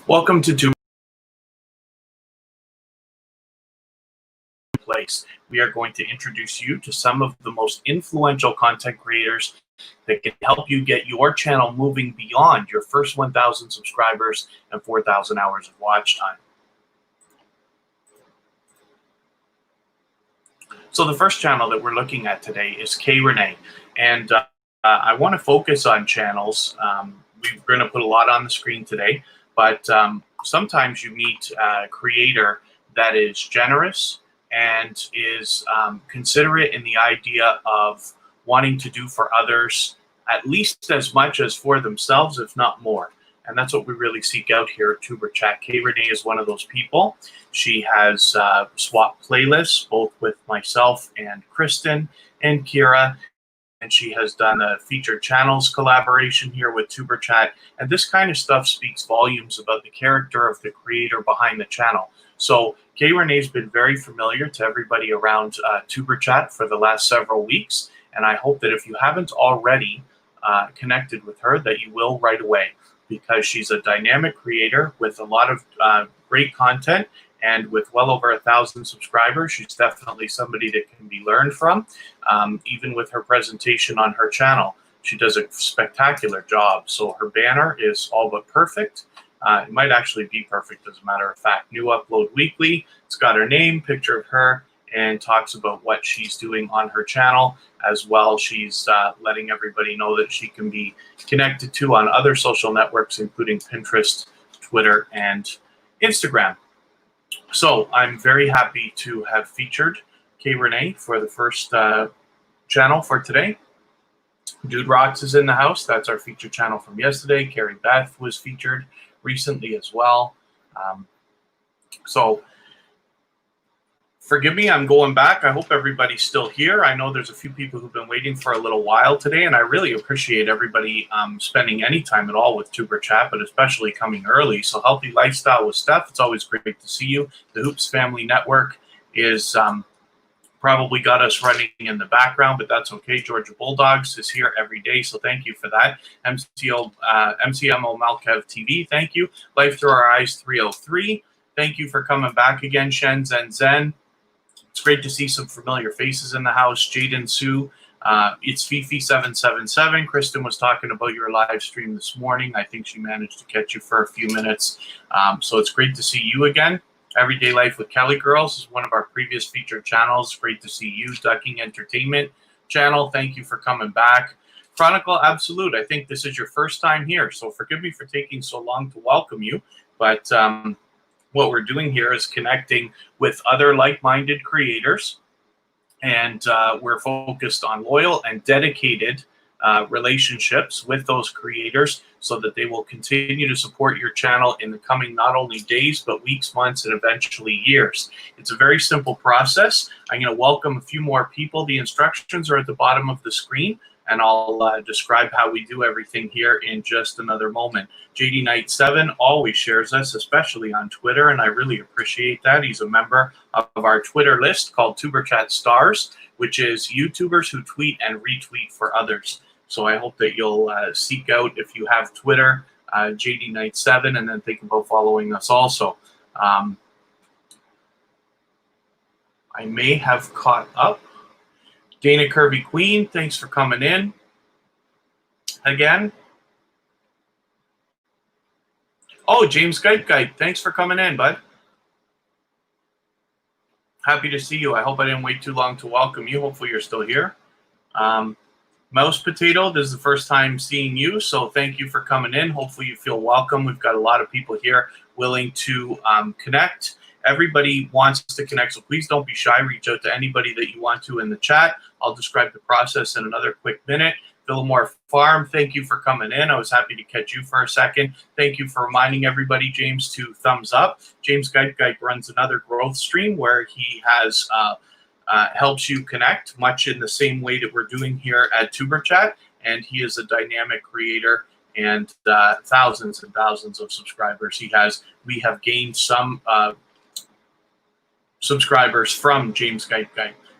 Welcome to TubeBuddy. We are going to introduce you to some of the most influential content creators that can help you get your channel moving beyond your first 1,000 subscribers and 4,000 hours of watch time. So the first channel that we're looking at today is K Renee, and I want to focus on channels. We're going to put a lot on the screen today, but sometimes you meet a creator that is generous and is considerate in the idea of wanting to do for others at least as much as for themselves, if not more. And that's what we really seek out here at Tuber Chat. K Renee is one of those people. She has swapped playlists, both with myself and Kristen and Kira. And she has done a featured channels collaboration here with Tuber Chat. And this kind of stuff speaks volumes about the character of the creator behind the channel. So K Renee's been very familiar to everybody around Tuber Chat for the last several weeks. And I hope that if you haven't already connected with her, that you will right away, because she's a dynamic creator with a lot of great content, and with well over 1,000 subscribers, she's definitely somebody that can be learned from. Even with her presentation on her channel, she does a spectacular job. So her banner is all but perfect. It might actually be perfect, as a matter of fact. New upload weekly. It's got her name, picture of her, and talks about what she's doing on her channel. As well, she's letting everybody know that she can be connected to on other social networks, including Pinterest, Twitter, and Instagram. So I'm very happy to have featured K Renee for the first channel for today. Dude Rocks is in the house. That's our featured channel from yesterday. Carrie Beth was featured recently as well. So forgive me, I'm going back. I hope everybody's still here. I know there's a few people who've been waiting for a little while today, and I really appreciate everybody spending any time at all with Tuber Chat, but especially coming early. So Healthy Lifestyle with Steph, it's always great to see you. The Hoops Family Network is probably got us running in the background, but that's okay. Georgia Bulldogs is here every day, so thank you for that. MCMO Malkev TV, thank you. Life Through Our Eyes 303, thank you for coming back again. Shen Zen Zen. It's great to see some familiar faces in the house. Jaden Sue, it's Fifi777. Kristen was talking about your live stream this morning. I think she managed to catch you for a few minutes. So it's great to see you again. Everyday Life with Kelly Girls is one of our previous featured channels. Great to see you. Ducking Entertainment channel, thank you for coming back. Chronicle Absolute, I think this is your first time here, so forgive me for taking so long to welcome you. But what we're doing here is connecting with other like-minded creators, and we're focused on loyal and dedicated relationships with those creators so that they will continue to support your channel in the coming not only days, but weeks, months, and eventually years. It's a very simple process. I'm going to welcome a few more people. The instructions are at the bottom of the screen, and I'll describe how we do everything here in just another moment. JD Knight 7 always shares us, especially on Twitter, and I really appreciate that. He's a member of our Twitter list called Tuber Chat Stars, which is YouTubers who tweet and retweet for others. So I hope that you'll seek out, if you have Twitter, JD Knight 7, and then think about following us also. I may have caught up. Dana Kirby Queen, thanks for coming in again. Oh, James Gite, thanks for coming in, bud. Happy to see you. I hope I didn't wait too long to welcome you. Hopefully you're still here. Mouse Potato, this is the first time seeing you, so thank you for coming in. Hopefully you feel welcome. We've got a lot of people here willing to connect. Everybody wants to connect, so please don't be shy. Reach out to anybody that you want to in the chat. I'll describe the process in another quick minute. Fillmore Farm, thank you for coming in. I was happy to catch you for a second. Thank you for reminding everybody, James, to thumbs up. James Gite runs another growth stream where he has helps you connect, much in the same way that we're doing here at Tuber Chat. And he is a dynamic creator and thousands and thousands of subscribers he has. We have gained some subscribers from James Gite.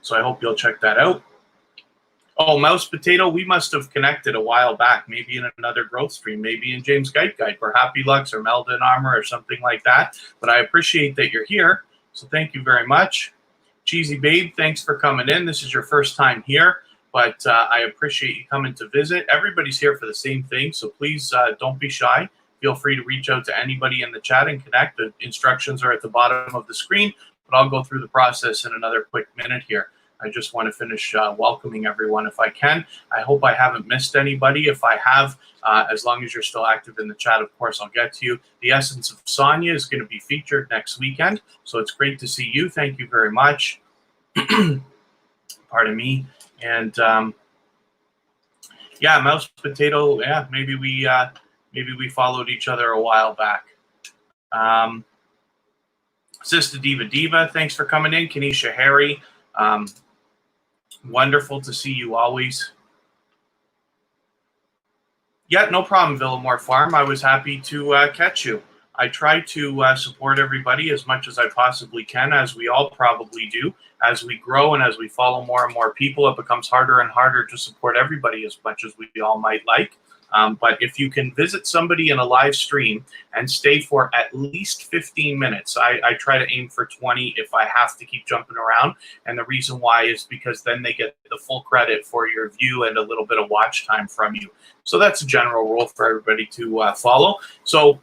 So I hope you'll check that out. Oh, Mouse Potato, we must have connected a while back, maybe in another growth stream, maybe in James Guide or Happy Lux or Meldon Armor or something like that. But I appreciate that you're here, so thank you very much. Cheesy Babe, thanks for coming in. This is your first time here, but I appreciate you coming to visit. Everybody's here for the same thing, so please don't be shy. Feel free to reach out to anybody in the chat and connect. The instructions are at the bottom of the screen, but I'll go through the process in another quick minute here. I just want to finish welcoming everyone if I can. I hope I haven't missed anybody. If I have, as long as you're still active in the chat, of course, I'll get to you. The Essence of Sonia is going to be featured next weekend, so it's great to see you. Thank you very much. Pardon me. And yeah, Mouse Potato, yeah, maybe we followed each other a while back. Sister Diva, thanks for coming in. Kenesha Harry, wonderful to see you always. Yeah, no problem, Villamore Farm. I was happy to catch you. I try to support everybody as much as I possibly can, as we all probably do. As we grow and as we follow more and more people, it becomes harder and harder to support everybody as much as we all might like. But if you can visit somebody in a live stream and stay for at least 15 minutes, I try to aim for 20 if I have to keep jumping around. And the reason why is because then they get the full credit for your view and a little bit of watch time from you. So that's a general rule for everybody to follow. So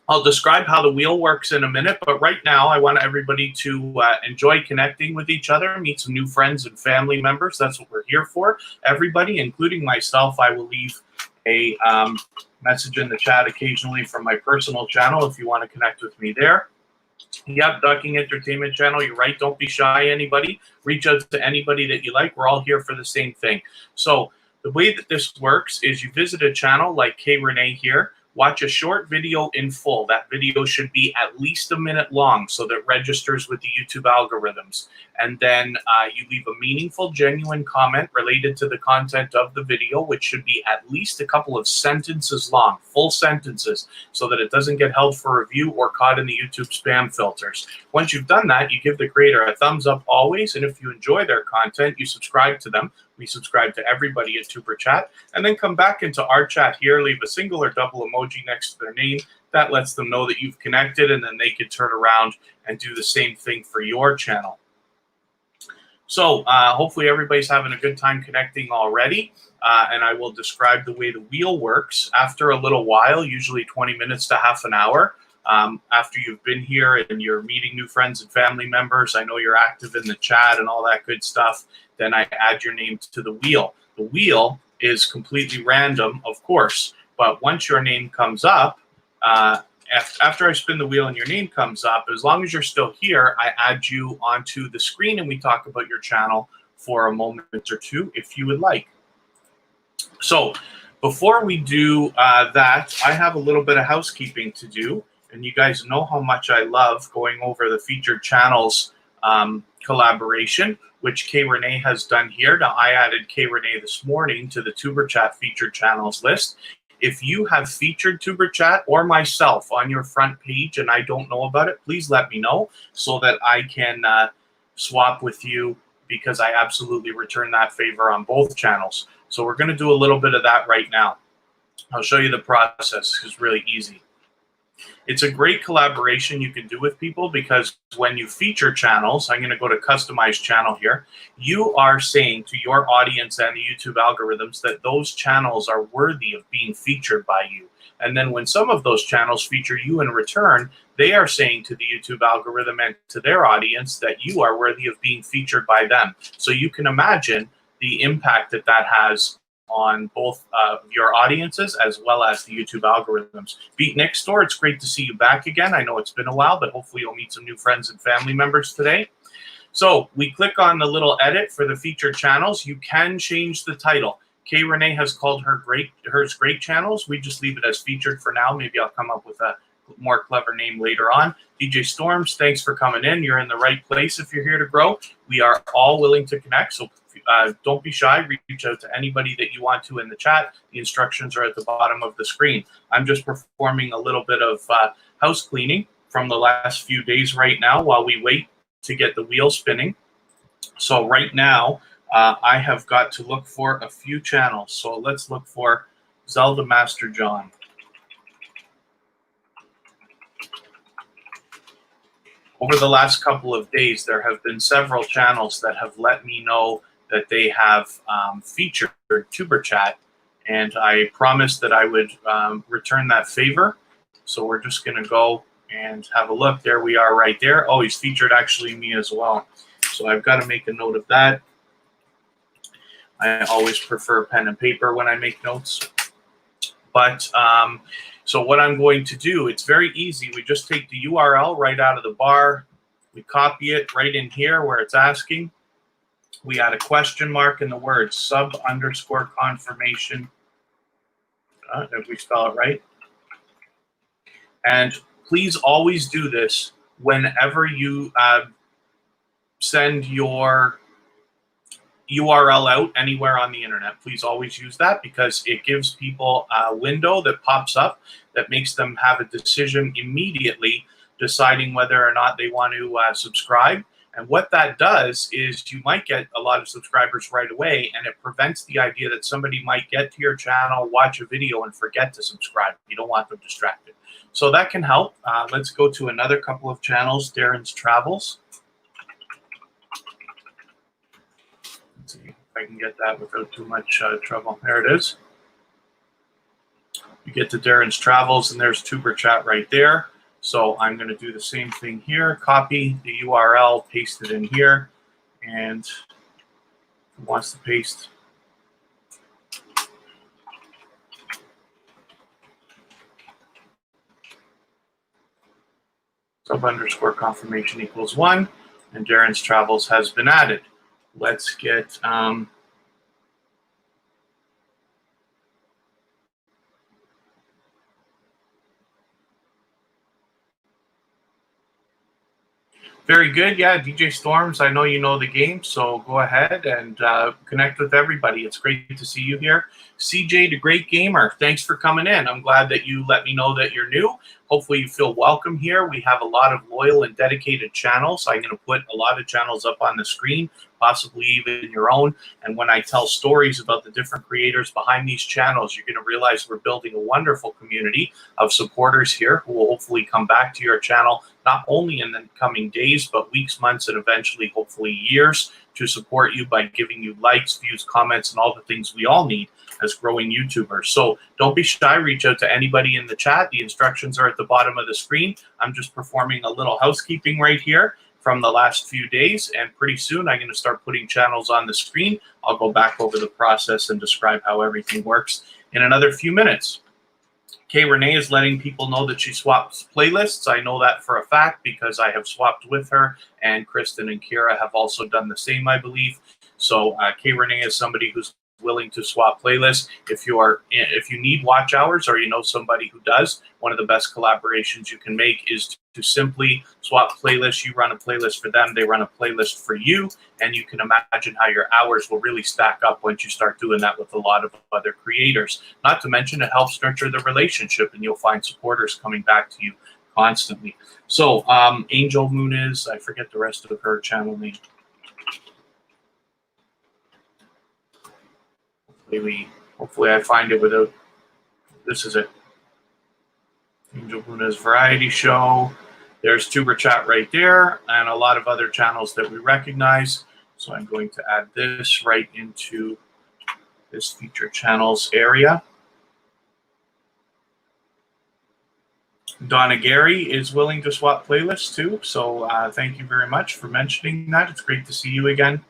I'll describe how the wheel works in a minute, but right now I want everybody to enjoy connecting with each other, meet some new friends and family members. That's what we're here for. Everybody, including myself, I will leave a message in the chat occasionally from my personal channel if you want to connect with me there. Yep, Ducking Entertainment Channel, you're right. Don't be shy, anybody. Reach out to anybody that you like. We're all here for the same thing. So the way that this works is you visit a channel like K Renee here. Watch a short video in full. That video should be at least a minute long so that it registers with the YouTube algorithms. And then you leave a meaningful, genuine comment related to the content of the video, which should be at least a couple of sentences long, full sentences, so that it doesn't get held for review or caught in the YouTube spam filters. Once you've done that, you give the creator a thumbs up always. And if you enjoy their content, you subscribe to them. We subscribe to everybody at Tuber Chat, and then come back into our chat here, leave a single or double emoji next to their name. That lets them know that you've connected, and then they can turn around and do the same thing for your channel. So hopefully everybody's having a good time connecting already, and I will describe the way the wheel works after a little while, usually 20 minutes to half an hour. After you've been here and you're meeting new friends and family members, I know you're active in the chat and all that good stuff, then I add your name to the wheel. The wheel is completely random, of course, but once your name comes up, after I spin the wheel and your name comes up, as long as you're still here, I add you onto the screen and we talk about your channel for a moment or two if you would like. So before we do that, I have a little bit of housekeeping to do. And you guys know how much I love going over the featured channels collaboration, which K Renee has done here. Now, I added K Renee this morning to the Tuber Chat featured channels list. If you have featured Tuber Chat or myself on your front page and I don't know about it, please let me know so that I can swap with you, because I absolutely return that favor on both channels. So we're going to do a little bit of that right now. I'll show you the process. It's really easy. It's a great collaboration you can do with people, because when you feature channels, I'm going to go to customize channel here. You are saying to your audience and the YouTube algorithms that those channels are worthy of being featured by you. And then when some of those channels feature you in return, they are saying to the YouTube algorithm and to their audience that you are worthy of being featured by them. So you can imagine the impact that that has on both your audiences as well as the YouTube algorithms. Beat Next Door, it's great to see you back again. I know it's been a while, but hopefully you'll meet some new friends and family members today. So we click on the little edit for the featured channels. You can change the title. K Renee has called hers great channels. We just leave it as featured for now. Maybe I'll come up with a more clever name later on. DJ Storms, thanks for coming in. You're in the right place if you're here to grow. We are all willing to connect, so don't be shy. Reach out to anybody that you want to in the chat. The instructions are at the bottom of the screen. I'm just performing a little bit of house cleaning from the last few days right now while we wait to get the wheel spinning. So right now, I have got to look for a few channels. So let's look for Zelda Master John. Over the last couple of days, there have been several channels that have let me know that they have featured Tuber Chat, and I promised that I would return that favor. So we're just going to go and have a look. There we are right there. Oh, he's featured actually me as well. So I've got to make a note of that. I always prefer pen and paper when I make notes. But so what I'm going to do, it's very easy. We just take the URL right out of the bar. We copy it right in here where it's asking. We add a question mark in the word sub_confirmation. If we spell it right. And please always do this whenever you send your URL out anywhere on the internet. Please always use that because it gives people a window that pops up that makes them have a decision immediately deciding whether or not they want to subscribe. And what that does is you might get a lot of subscribers right away, and it prevents the idea that somebody might get to your channel, watch a video, and forget to subscribe. You don't want them distracted. So that can help. Let's go to another couple of channels, Darren's Travels. Let's see if I can get that without too much trouble. There it is. You get to Darren's Travels, and there's Tuber Chat right there. So I'm going to do the same thing here. Copy the URL, paste it in here, and who wants to paste? Sub_confirmation equals 1, and Darren's Travels has been added. Let's get very good. Yeah, DJ Storms, I know you know the game, so go ahead and connect with everybody. It's great to see you here. CJ, the Great Gamer, thanks for coming in. I'm glad that you let me know that you're new. Hopefully you feel welcome here. We have a lot of loyal and dedicated channels. I'm going to put a lot of channels up on the screen, possibly even your own. And when I tell stories about the different creators behind these channels, you're going to realize we're building a wonderful community of supporters here who will hopefully come back to your channel, not only in the coming days, but weeks, months, and eventually, hopefully, years to support you by giving you likes, views, comments, and all the things we all need as growing YouTubers. So don't be shy. Reach out to anybody in the chat. The instructions are at the bottom of the screen. I'm just performing a little housekeeping right here from the last few days, and pretty soon I'm going to start putting channels on the screen. I'll go back over the process and describe how everything works in another few minutes. Kay Renee is letting people know that she swaps playlists. I know that for a fact because I have swapped with her, and Kristen and Kira have also done the same, I believe. So Kay Renee is somebody who's willing to swap playlists. If you need watch hours or you know somebody who does, one of the best collaborations you can make is to simply swap playlists. You run a playlist for them, they run a playlist for you, and you can imagine how your hours will really stack up once you start doing that with a lot of other creators. Not to mention it helps nurture the relationship, and you'll find supporters coming back to you constantly. So Angel Muniz, I forget the rest of her channel name. Hopefully I find it without, this is it. Angel Luna's Variety Show. There's Tuber Chat right there, and a lot of other channels that we recognize. So I'm going to add this right into this feature channels area. Donna Gary is willing to swap playlists too. So thank you very much for mentioning that. It's great to see you again.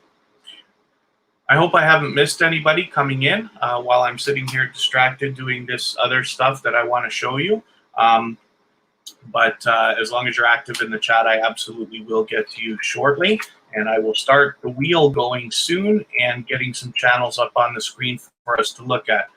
I hope I haven't missed anybody coming in while I'm sitting here distracted doing this other stuff that I want to show you. But as long as you're active in the chat, I absolutely will get to you shortly. And I will start the wheel going soon and getting some channels up on the screen for us to look at.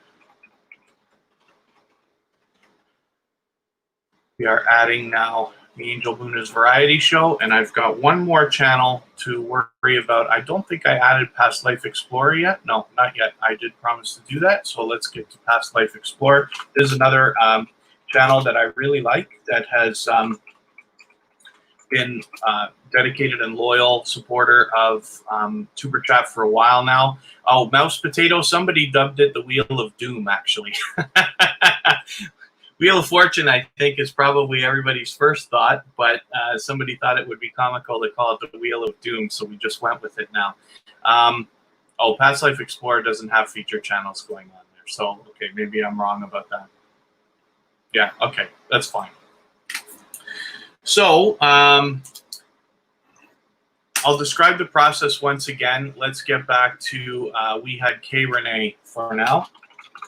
We are adding now the Angel Luna's Variety Show, and I've got one more channel to worry about. I don't think I added Past Life Explorer yet. No, not yet. I did promise to do that, so let's get to Past Life Explorer. There's another channel that I really like that has been dedicated and loyal supporter of Tuber Chat for a while now. Oh, Mouse Potato, somebody dubbed it the Wheel of Doom, actually. Wheel of Fortune, I think, is probably everybody's first thought, but somebody thought it would be comical to call it the Wheel of Doom, so we just went with it now. Oh, Past Life Explorer doesn't have feature channels going on there, so, okay, maybe I'm wrong about that. Yeah, okay, that's fine. So, I'll describe the process once again. Let's get back to, we had K Renee for now,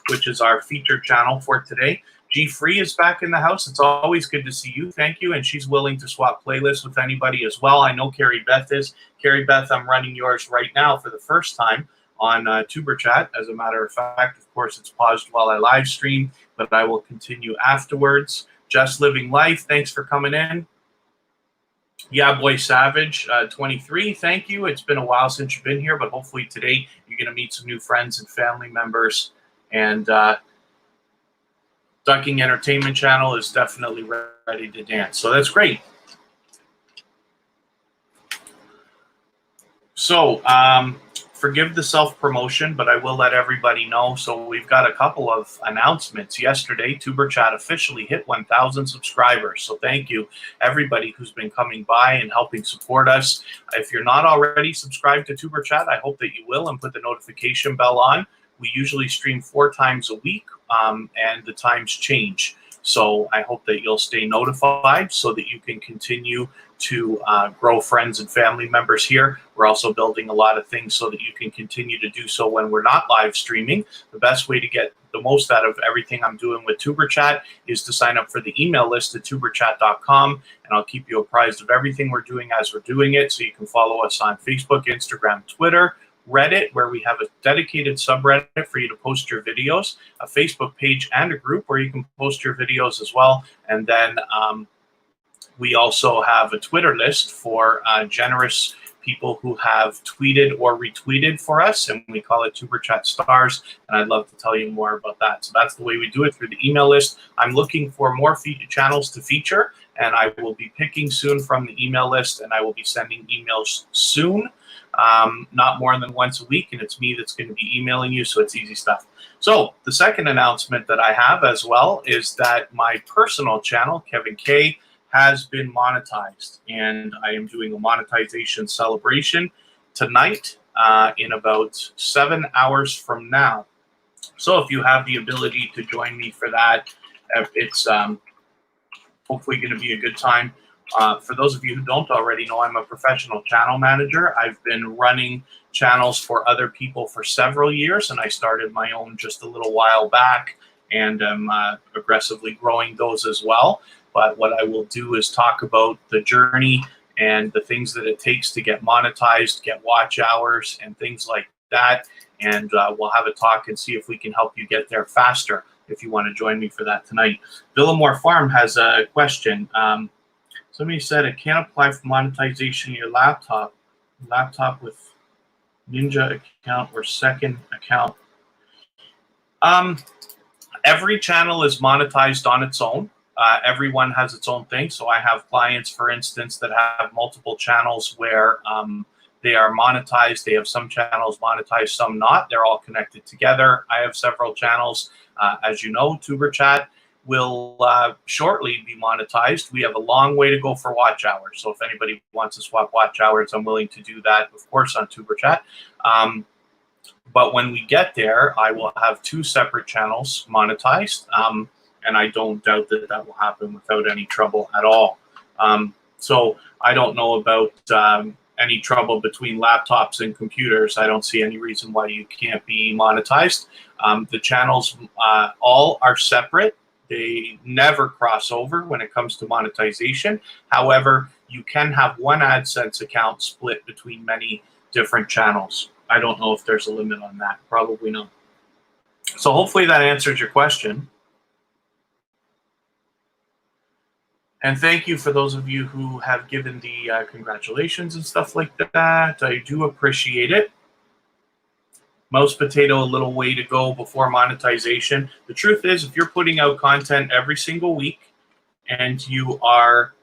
which is our featured channel for today. G Free is back in the house. It's always good to see you. Thank you. And she's willing to swap playlists with anybody as well. I know Carrie Beth is. Carrie Beth, I'm running yours right now for the first time on Tuber Chat. As a matter of fact, of course, it's paused while I live stream, but I will continue afterwards. Just Living Life, thanks for coming in. Yeah, Boy Savage, 23, thank you. It's been a while since you've been here, but hopefully today you're going to meet some new friends and family members. And Ducking Entertainment Channel is definitely ready to dance. So that's great. So, forgive the self-promotion, but I will let everybody know. So we've got a couple of announcements. Yesterday, Tuber Chat officially hit 1,000 subscribers. So thank you, everybody who's been coming by and helping support us. If you're not already subscribed to Tuber Chat, I hope that you will and put the notification bell on. We usually stream 4 times a week, and the times change. So I hope that you'll stay notified so that you can continue to grow friends and family members here. We're also building a lot of things so that you can continue to do so when we're not live streaming. The best way to get the most out of everything I'm doing with Tuber Chat is to sign up for the email list at tuberchat.com, and I'll keep you apprised of everything we're doing as we're doing it. So you can follow us on Facebook, Instagram, Twitter, Reddit, where we have a dedicated subreddit for you to post your videos, a Facebook page and a group where you can post your videos as well. And then we also have a Twitter list for generous people who have tweeted or retweeted for us, and we call it Tuber Chat Stars, and I'd love to tell you more about that. So that's the way we do it, through the email list. I'm looking for more channels to feature, and I will be picking soon from the email list, and I will be sending emails soon. Not more than once a week, and it's me that's going to be emailing you, so it's easy stuff. So the second announcement that I have as well is that my personal channel, Kevin K, has been monetized, and I am doing a monetization celebration tonight in about 7 hours from now. So if you have the ability to join me for that, it's hopefully going to be a good time. For those of you who don't already know, I'm a professional channel manager. I've been running channels for other people for several years, and I started my own just a little while back, and I'm aggressively growing those as well. But what I will do is talk about the journey and the things that it takes to get monetized, get watch hours, and things like that. And we'll have a talk and see if we can help you get there faster if you want to join me for that tonight. Villamore Farm has a question. Somebody said it can't apply for monetization in your laptop with Ninja account or second account. Every channel is monetized on its own. Everyone has its own thing. So I have clients, for instance, that have multiple channels where they are monetized. They have some channels monetized, some not. They're all connected together. I have several channels. As you know, Tuber Chat will shortly be monetized. We have a long way to go for watch hours. So if anybody wants to swap watch hours, I'm willing to do that, of course, on Tuber Chat. But when we get there, I will have 2 separate channels monetized. And I don't doubt that that will happen without any trouble at all. So I don't know about any trouble between laptops and computers. I don't see any reason why you can't be monetized. The channels all are separate. They never cross over when it comes to monetization. However, you can have one AdSense account split between many different channels. I don't know if there's a limit on that. Probably not. So hopefully that answers your question. And thank you for those of you who have given the congratulations and stuff like that. I do appreciate it. Mouse Potato, a little way to go before monetization. The truth is, if you're putting out content every single week and you are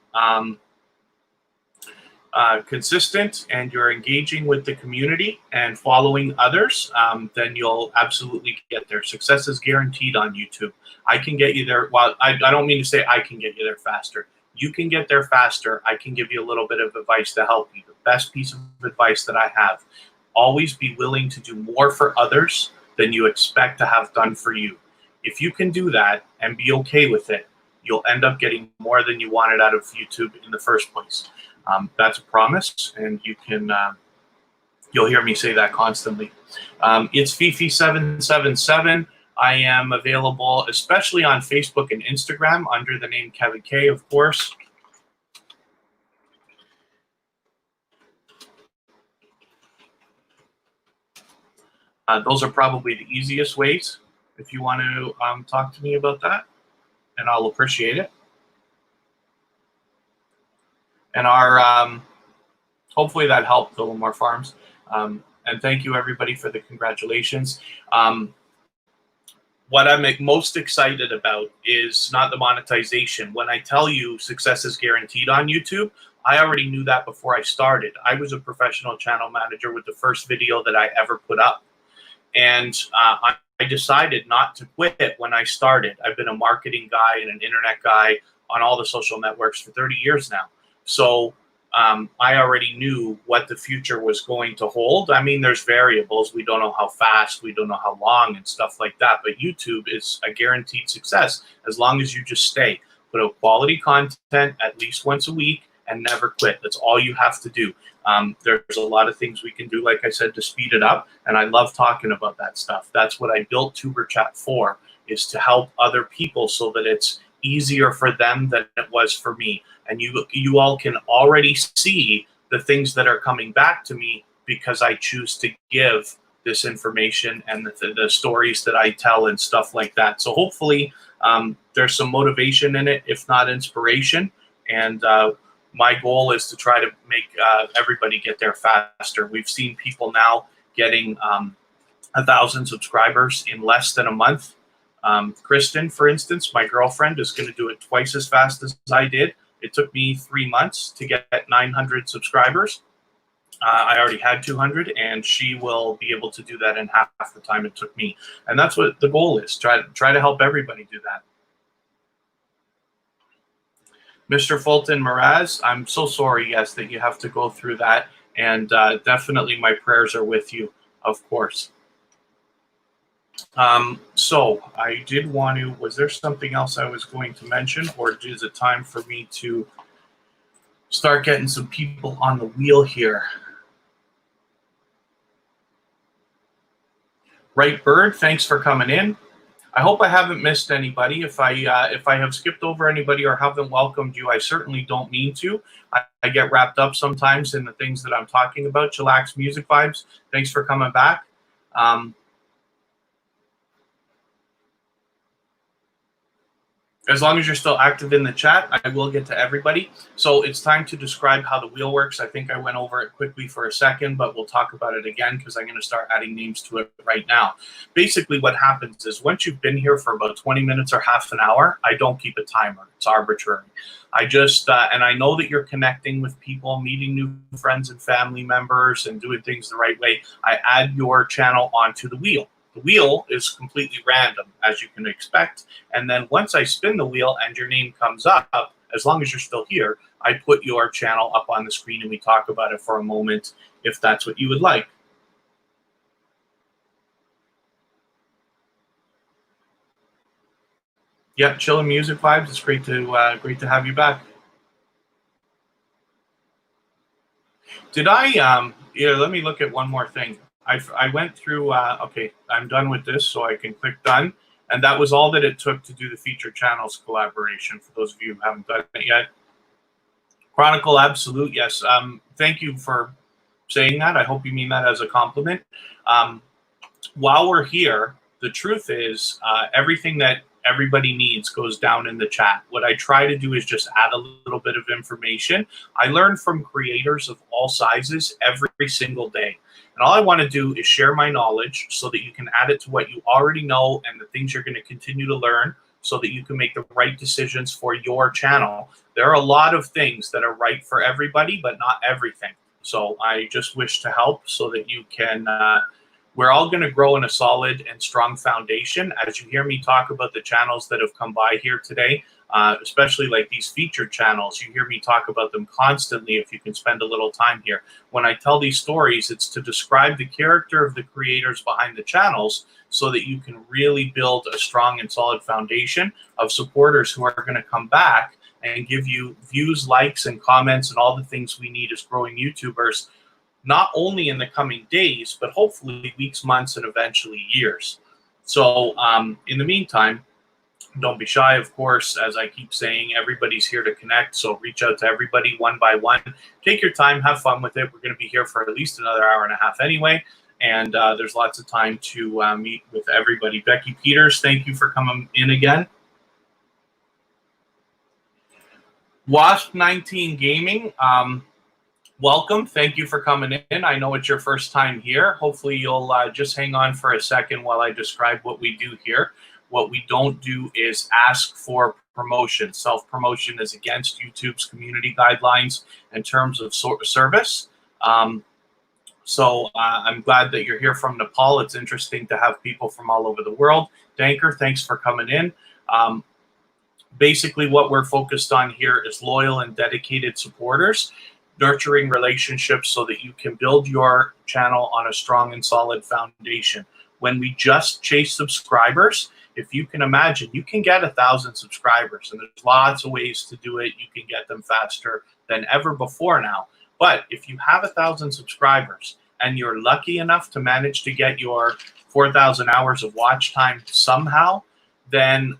consistent and you're engaging with the community and following others, then you'll absolutely get there. Success is guaranteed on YouTube. I can get you there. Well, I don't mean to say I can get you there faster. You can get there faster. I can give you a little bit of advice to help you. The best piece of advice that I have: always be willing to do more for others than you expect to have done for you. If you can do that and be okay with it, you'll end up getting more than you wanted out of YouTube in the first place. That's a promise, and you can you'll hear me say that constantly. It's Fifi777. I am available especially on Facebook and Instagram under the name Kevin K, of course. Those are probably the easiest ways if you want to talk to me about that, and I'll appreciate it. And our hopefully that helped, Villamore Farms. And thank you, everybody, for the congratulations. What I'm most excited about is not the monetization. When I tell you success is guaranteed on YouTube, I already knew that before I started. I was a professional channel manager with the first video that I ever put up. And I decided not to quit when I started. I've been a marketing guy and an internet guy on all the social networks for 30 years now. So I already knew what the future was going to hold. I mean, there's variables. We don't know how fast, we don't know how long and stuff like that. But YouTube is a guaranteed success as long as you just stay. Put out quality content at least once a week and never quit. That's all you have to do. There's a lot of things we can do, like I said, to speed it up. And I love talking about that stuff. That's what I built Tuber Chat for, is to help other people so that it's easier for them than it was for me. And you all can already see the things that are coming back to me because I choose to give this information and the stories that I tell and stuff like that. So hopefully there's some motivation in it, if not inspiration. And my goal is to try to make everybody get there faster. We've seen people now getting 1,000 subscribers in less than a month. Kristen, for instance, my girlfriend, is going to do it twice as fast as I did. It took me 3 months to get 900 subscribers. I already had 200, and she will be able to do that in half the time it took me. And that's what the goal is, try to help everybody do that. Mr. Fulton Mraz, I'm so sorry, yes, that you have to go through that. And definitely my prayers are with you, of course. So I did want to, was there something else I was going to mention, or is it time for me to start getting some people on the wheel here? Right Bird, thanks for coming in. I hope I haven't missed anybody. If I have skipped over anybody or haven't welcomed you, I certainly don't mean to. I get wrapped up sometimes in the things that I'm talking about. Chillax Music Vibes, thanks for coming back. As long as you're still active in the chat, I will get to everybody. So it's time to describe how the wheel works. I think I went over it quickly for a second, but we'll talk about it again because I'm going to start adding names to it right now. Basically, what happens is once you've been here for about 20 minutes or half an hour, I don't keep a timer. It's arbitrary. I just, and I know that you're connecting with people, meeting new friends and family members and doing things the right way. I add your channel onto the wheel. The wheel is completely random, as you can expect. And then once I spin the wheel and your name comes up, as long as you're still here, I put your channel up on the screen and we talk about it for a moment if that's what you would like. Yeah, Chillin' Music Vibes. It's great to have you back. Did I yeah, let me look at one more thing. I went through, okay, I'm done with this, so I can click done. And that was all that it took to do the featured channels collaboration, for those of you who haven't done it yet. Chronicle Absolute, yes. Thank you for saying that. I hope you mean that as a compliment. While we're here, the truth is everything that everybody needs goes down in the chat. What I try to do is just add a little bit of information. I learn from creators of all sizes every single day. And all I want to do is share my knowledge so that you can add it to what you already know and the things you're going to continue to learn so that you can make the right decisions for your channel. There are a lot of things that are right for everybody, but not everything. So I just wish to help so that you can, we're all going to grow in a solid and strong foundation. As you hear me talk about the channels that have come by here today, especially like these featured channels, you hear me talk about them constantly if you can spend a little time here. When I tell these stories, it's to describe the character of the creators behind the channels so that you can really build a strong and solid foundation of supporters who are going to come back and give you views, likes, and comments, and all the things we need as growing YouTubers, not only in the coming days, but hopefully weeks, months, and eventually years. So in the meantime, don't be shy, of course. As I keep saying, everybody's here to connect, so reach out to everybody one by one. Take your time, have fun with it. We're going to be here for at least another hour and a half anyway, and there's lots of time to meet with everybody. Becky Peters, thank you for coming in again. Wasp19 Gaming, welcome. Thank you for coming in. I know it's your first time here. Hopefully you'll just hang on for a second while I describe what we do here. What we don't do is ask for promotion. Self-promotion is against YouTube's community guidelines in terms of service. So I'm glad that you're here from Nepal. It's interesting to have people from all over the world. Danker, thanks for coming in. Basically, what we're focused on here is loyal and dedicated supporters, nurturing relationships so that you can build your channel on a strong and solid foundation. When we just chase subscribers, if you can imagine, you can get 1,000 subscribers, and there's lots of ways to do it. You can get them faster than ever before now. But if you have 1,000 subscribers and you're lucky enough to manage to get your 4,000 hours of watch time somehow, then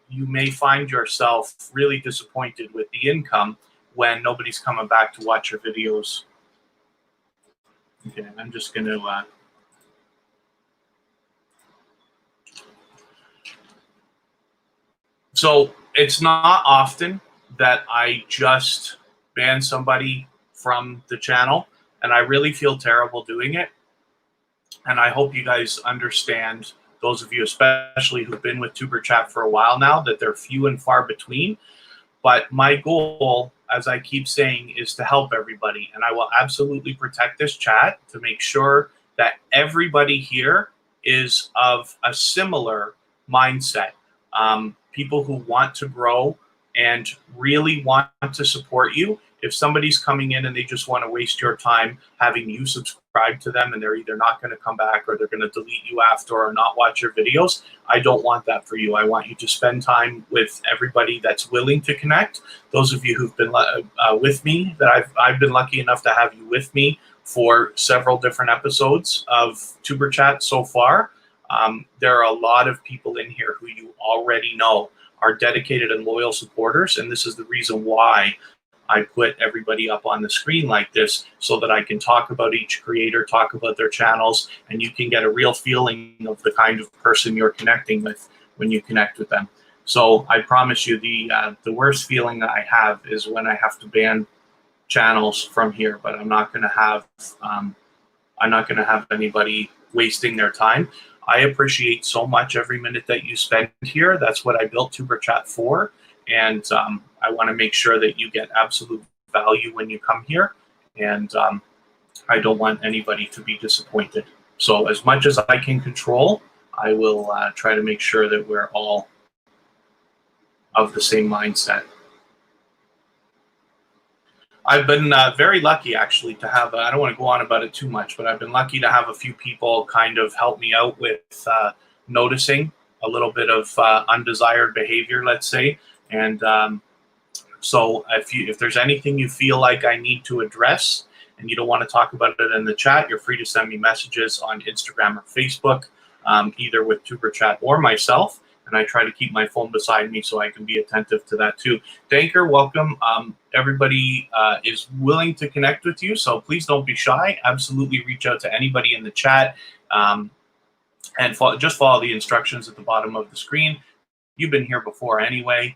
you may find yourself really disappointed with the income when nobody's coming back to watch your videos. Okay, I'm just going to... So it's not often that I just ban somebody from the channel, and I really feel terrible doing it. And I hope you guys understand, those of you especially who've been with Tuber Chat for a while now, that they're few and far between. But my goal, as I keep saying, is to help everybody. And I will absolutely protect this chat to make sure that everybody here is of a similar mindset. People who want to grow and really want to support you. If somebody's coming in and they just want to waste your time having you subscribe to them and they're either not going to come back or they're going to delete you after or not watch your videos, I don't want that for you. I want you to spend time with everybody that's willing to connect. Those of you who've been with me, that I've been lucky enough to have you with me for several different episodes of Tuber Chat so far. There are a lot of people in here who you already know are dedicated and loyal supporters, and this is the reason why I put everybody up on the screen like this, so that I can talk about each creator, talk about their channels, and you can get a real feeling of the kind of person you're connecting with when you connect with them. So I promise you, the worst feeling that I have is when I have to ban channels from here, but I'm not going to have anybody wasting their time. I appreciate so much every minute that you spend here. That's what I built Tuber Chat for. And I want to make sure that you get absolute value when you come here. And I don't want anybody to be disappointed. So as much as I can control, I will try to make sure that we're all of the same mindset. I've been very lucky, actually, to have, I don't want to go on about it too much, but I've been lucky to have a few people kind of help me out with noticing a little bit of undesired behavior, let's say. And so if there's anything you feel like I need to address and you don't want to talk about it in the chat, you're free to send me messages on Instagram or Facebook, either with Tuber Chat or myself. And I try to keep my phone beside me so I can be attentive to that too. Danker, welcome. Everybody is willing to connect with you, so please don't be shy. Absolutely reach out to anybody in the chat and just follow the instructions at the bottom of the screen. You've been here before anyway.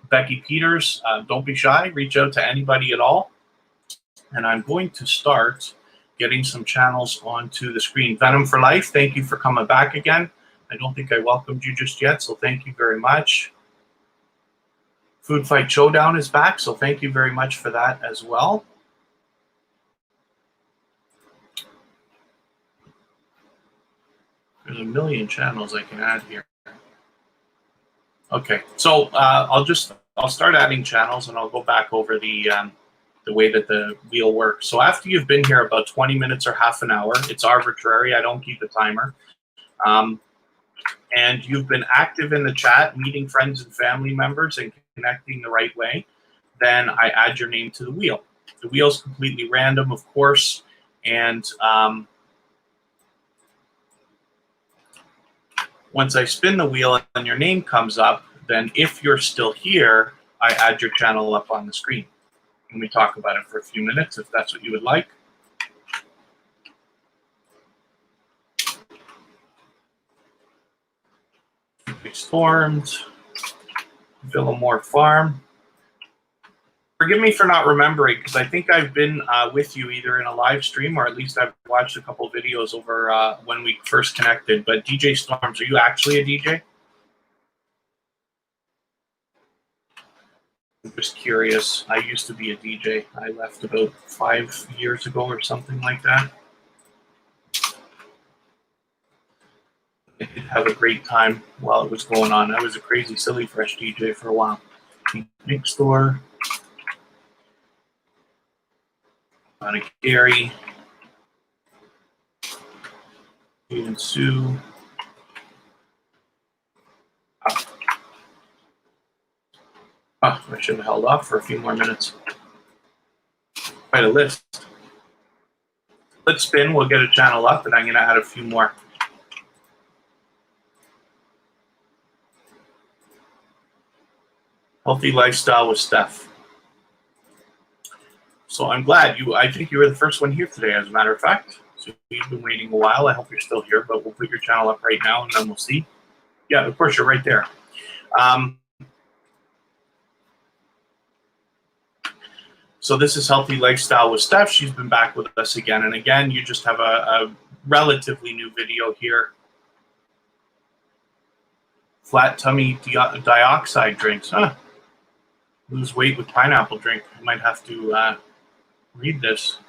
Becky Peters, don't be shy. Reach out to anybody at all. And I'm going to start getting some channels onto the screen. Venom for Life, thank you for coming back again. I don't think I welcomed you just yet, so thank you very much. Food Fight Showdown is back, so thank you very much for that as well. There's a million channels I can add here. Okay, so I'll start adding channels, and I'll go back over the way that the wheel works. So after you've been here about 20 minutes or half an hour, it's arbitrary. I don't keep a timer. And you've been active in the chat, meeting friends and family members and connecting the right way, then I add your name to the wheel. The wheel is completely random, of course, and once I spin the wheel and your name comes up, then if you're still here, I add your channel up on the screen. And we talk about it for a few minutes if that's what you would like. Stormed, Villamore Farm. Forgive me for not remembering, because I think I've been with you either in a live stream or at least I've watched a couple videos over when we first connected. But DJ Storms, are you actually a DJ? I'm just curious. I used to be a DJ. I left about 5 years ago or something like that. I did have a great time while it was going on. I was a crazy silly fresh DJ for a while. Nick Store. On a Gary. Even Sue. I should have held off for a few more minutes. Quite a list. Let's spin. We'll get a channel up, and I'm going to add a few more. Healthy Lifestyle with Steph. So I'm glad I think you were the first one here today, as a matter of fact. So you've been waiting a while. I hope you're still here, but we'll put your channel up right now, and then we'll see. Yeah, of course, you're right there. So this is Healthy Lifestyle with Steph. She's been back with us again and again. You just have a relatively new video here. Flat tummy dioxide drinks. Huh. Lose weight with pineapple drink. I might have to read this.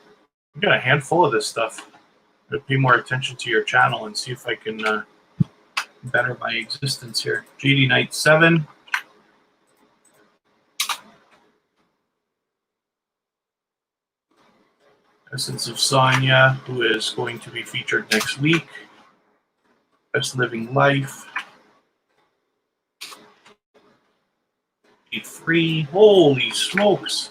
I've got a handful of this stuff. I'm gonna pay more attention to your channel and see if I can better my existence here. JD Knight 7. Essence of Sonia, who is going to be featured next week. Best Living Life. 3. Holy smokes.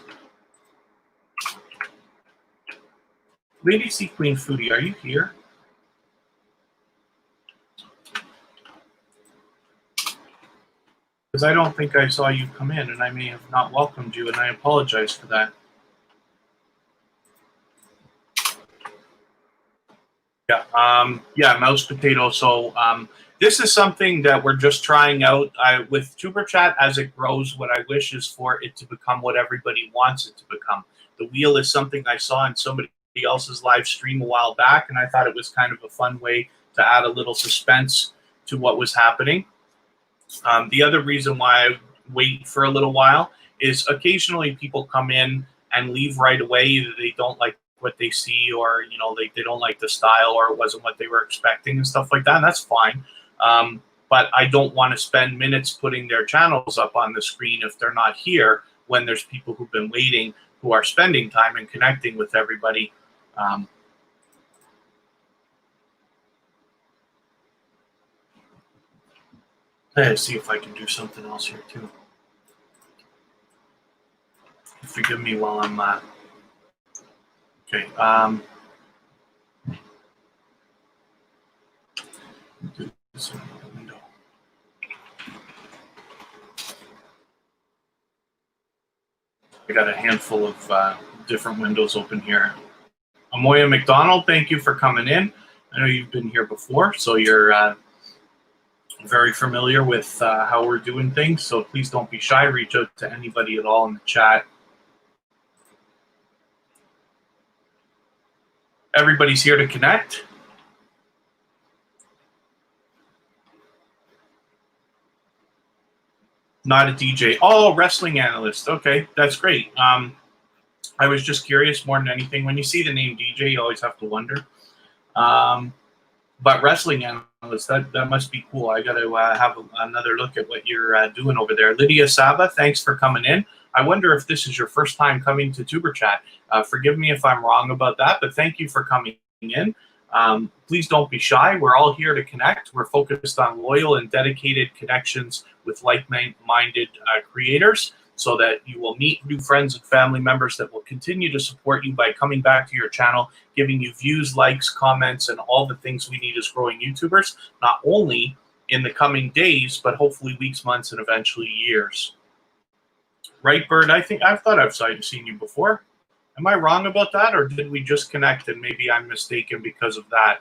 Lady C Queen Foodie, are you here? Because I don't think I saw you come in, and I may have not welcomed you, and I apologize for that. Yeah, Mouse Potato. So this is something that we're just trying out with Tuber Chat. As it grows, what I wish is for it to become what everybody wants it to become. The wheel is something I saw in somebody else's live stream a while back, and I thought it was kind of a fun way to add a little suspense to what was happening. The other reason why I wait for a little while is occasionally people come in and leave right away. Either they don't like what they see, or they don't like the style, or it wasn't what they were expecting and stuff like that, and that's fine. But I don't want to spend minutes putting their channels up on the screen if they're not here, when there's people who've been waiting, who are spending time and connecting with everybody. Let's see if I can do something else here too. Forgive me while I'm okay. I got a handful of different windows open here. Amoya McDonald, thank you for coming in. I know you've been here before, so you're very familiar with how we're doing things. So please don't be shy. Reach out to anybody at all in the chat. Everybody's here to connect. Not a DJ. Oh, wrestling analyst. Okay, that's great. I was just curious more than anything. When you see the name DJ, you always have to wonder. But wrestling analyst, that must be cool. I got to have another look at what you're doing over there. Lydia Saba, thanks for coming in. I wonder if this is your first time coming to Tuber Chat. Forgive me if I'm wrong about that, but thank you for coming in. Please don't be shy. We're all here to connect. We're focused on loyal and dedicated connections with like-minded creators, so that you will meet new friends and family members that will continue to support you by coming back to your channel, giving you views, likes, comments, and all the things we need as growing YouTubers, not only in the coming days, but hopefully weeks, months, and eventually years. Right, Bird? I thought I've seen you before. Am I wrong about that, or did we just connect and maybe I'm mistaken because of that?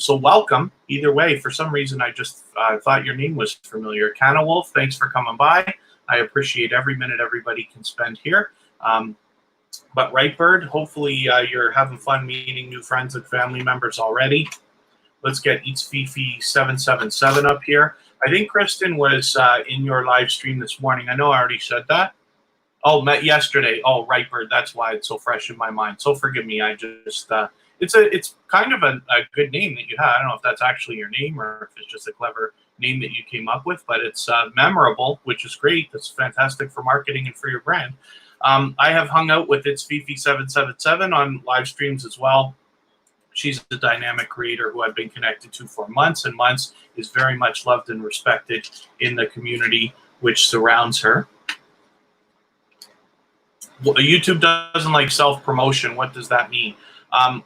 So welcome. Either way, for some reason, I just thought your name was familiar. Canna Wolf, thanks for coming by. I appreciate every minute everybody can spend here. But right, Bird, hopefully you're having fun meeting new friends and family members already. Let's get Eats Fifi 777 up here. I think Kristen was in your live stream this morning. I know I already said that. Oh, met yesterday. Oh, right, Bird. That's why it's so fresh in my mind. So forgive me. I just it's kind of a good name that you have. I don't know if that's actually your name or if it's just a clever name that you came up with, but it's memorable, which is great. That's fantastic for marketing and for your brand. I have hung out with It's Fifi 777 on live streams as well. She's a dynamic creator who I've been connected to for months and months, is very much loved and respected in the community which surrounds her. Well, YouTube doesn't like self-promotion. What does that mean?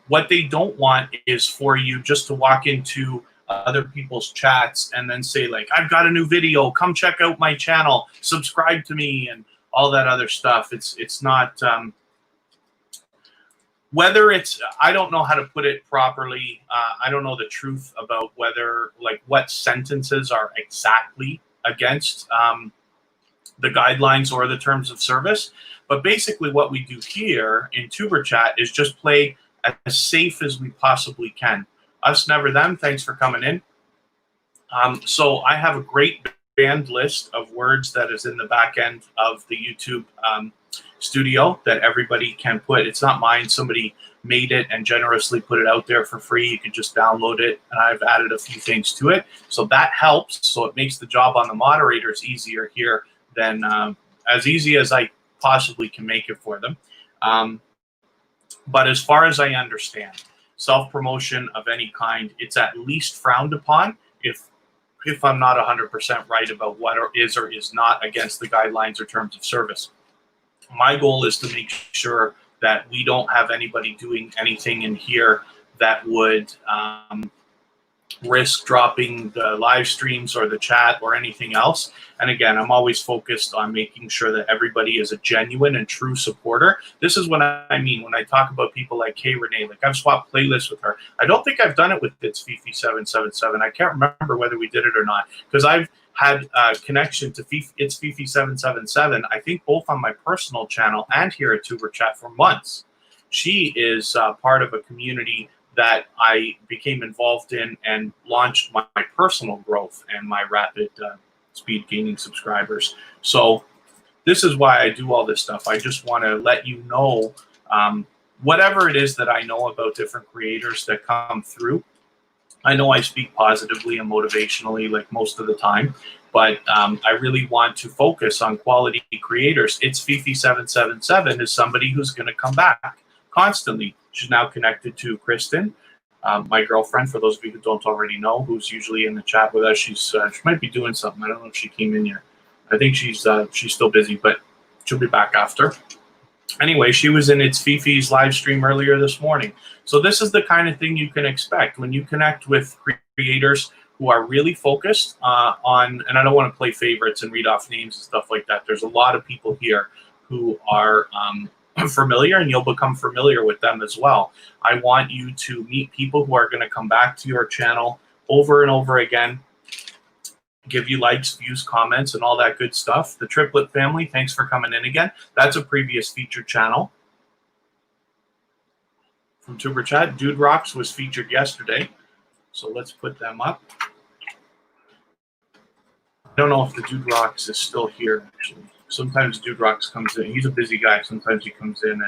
What they don't want is for you just to walk into other people's chats and then say, like, I've got a new video, come check out my channel, subscribe to me, and all that other stuff. It's not, whether it's, I don't know how to put it properly. I don't know the truth about whether, like, what sentences are exactly against the guidelines or the terms of service. But basically what we do here in Tuber Chat is just play as safe as we possibly can. Us, never them. Thanks for coming in. So I have a great banned list of words that is in the back end of the YouTube studio that everybody can put. It's not mine. Somebody made it and generously put it out there for free. You can just download it, and I've added a few things to it. So that helps. So it makes the job on the moderators easier here than as easy as I possibly can make it for them. But as far as I understand, self-promotion of any kind, it's at least frowned upon if I'm not 100% right about what is or is not against the guidelines or terms of service. My goal is to make sure that we don't have anybody doing anything in here that would risk dropping the live streams or the chat or anything else. And again, I'm always focused on making sure that everybody is a genuine and true supporter. This is what I mean when I talk about people like Kay Renee. Like, I've swapped playlists with her. I don't think I've done it with It's Fifi 777. I can't remember whether we did it or not, because I've had a connection to It's Fifi 777, I think both on my personal channel and here at Tuber Chat for months. She is part of a community that I became involved in and launched my personal growth and my rapid speed gaining subscribers. So this is why I do all this stuff. I just want to let you know whatever it is that I know about different creators that come through. I know I speak positively and motivationally like most of the time, but I really want to focus on quality creators. It's Fifi 777 is somebody who's going to come back constantly. She's now connected to Kristen, my girlfriend, for those of you who don't already know, who's usually in the chat with us. She might be doing something. I don't know if she came in yet. I think she's still busy, but she'll be back after. Anyway, she was in It's Fifi's live stream earlier this morning. So this is the kind of thing you can expect when you connect with creators who are really focused on, and I don't want to play favorites and read off names and stuff like that. There's a lot of people here who are familiar, and you'll become familiar with them as well. I want you to meet people who are going to come back to your channel over and over again, give you likes, views, comments, and all that good stuff. The Triplet family, thanks for coming in again. That's a previous featured channel from Tuber Chat. Dude Rocks was featured yesterday, so let's put them up. I don't know if the Dude Rocks is still here, actually. Sometimes Dude Rocks comes in. He's a busy guy. Sometimes he comes in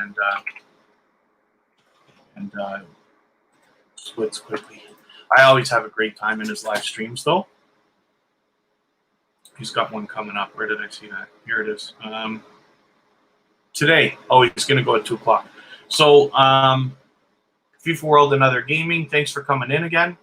and splits quickly. I always have a great time in his live streams, though. He's got one coming up. Where did I see that? Here it is. Today. Oh, he's going to go at 2 o'clock. So, FIFA World and Other Gaming, thanks for coming in again.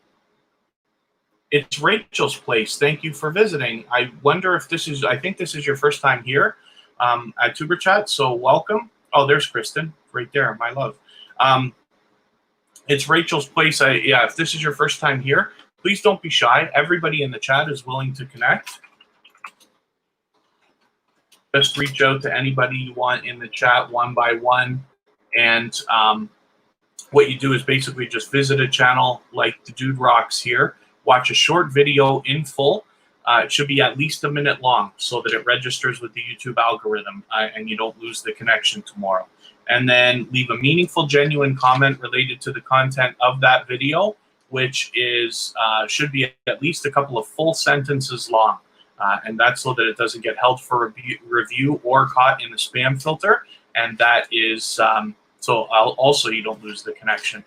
It's Rachel's place. Thank you for visiting. I wonder if this is, I think this is your first time here at Tuber Chat, so welcome. Oh, there's Kristen right there, my love. It's Rachel's place. Yeah, if this is your first time here, please don't be shy. Everybody in the chat is willing to connect. Just reach out to anybody you want in the chat one by one. And what you do is basically just visit a channel like the Dude Rocks here. Watch a short video in full. It should be at least a minute long so that it registers with the YouTube algorithm and you don't lose the connection tomorrow. And then leave a meaningful, genuine comment related to the content of that video, which is should be at least a couple of full sentences long. And that's so that it doesn't get held for review or caught in the spam filter. And that is so also you don't lose the connection.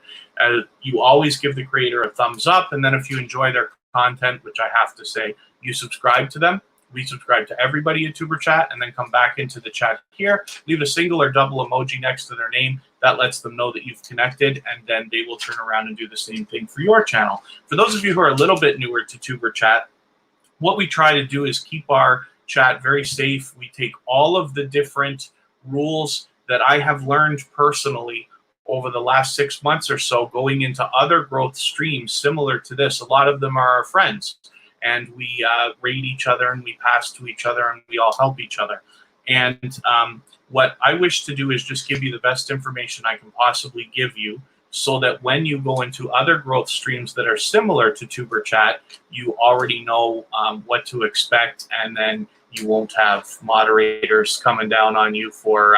You always give the creator a thumbs up, and then if you enjoy their content, which I have to say, you subscribe to them. We subscribe to everybody at Tuber Chat, and then come back into the chat here. Leave a single or double emoji next to their name. That lets them know that you've connected, and then they will turn around and do the same thing for your channel. For those of you who are a little bit newer to Tuber Chat, what we try to do is keep our chat very safe. We take all of the different rules that I have learned personally over the last 6 months or so going into other growth streams similar to this. A lot of them are our friends, and we rate each other, and we pass to each other, and we all help each other. And what I wish to do is just give you the best information I can possibly give you, so that when you go into other growth streams that are similar to Tuber Chat, you already know what to expect, and then you won't have moderators coming down on you for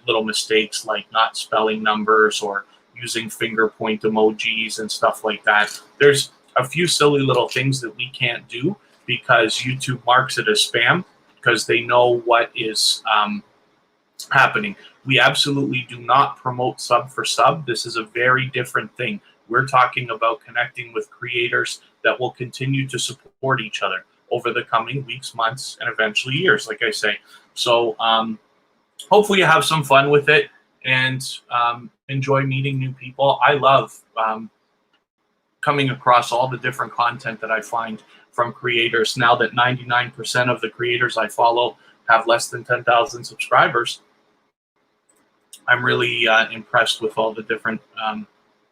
little mistakes like not spelling numbers or using finger point emojis and stuff like that. There's a few silly little things that we can't do because YouTube marks it as spam because they know what is happening. We absolutely do not promote sub for sub. This is a very different thing. We're talking about connecting with creators that will continue to support each other over the coming weeks, months, and eventually years, like I say. So hopefully you have some fun with it and enjoy meeting new people. I love coming across all the different content that I find from creators. Now that 99% of the creators I follow have less than 10,000 subscribers, I'm really impressed with all the different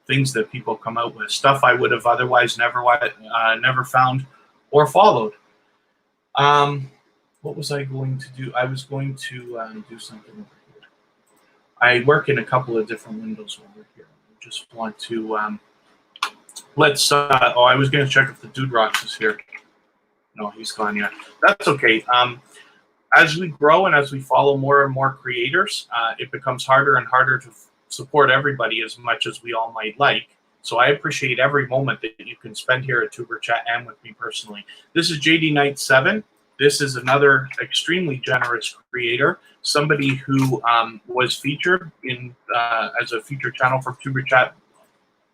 things that people come out with. Stuff I would have otherwise never found or followed. What was I going to do? I was going to do something over here. I work in a couple of different windows over here. I just want to let's. Oh, I was going to check if the Dude Rocks is here. No, he's gone yet. That's okay. As we grow and as we follow more and more creators, it becomes harder and harder to support everybody as much as we all might like. So I appreciate every moment that you can spend here at Tuber Chat and with me personally. This is JD Knight 7. This is another extremely generous creator, somebody who was featured in as a featured channel for Tuber Chat.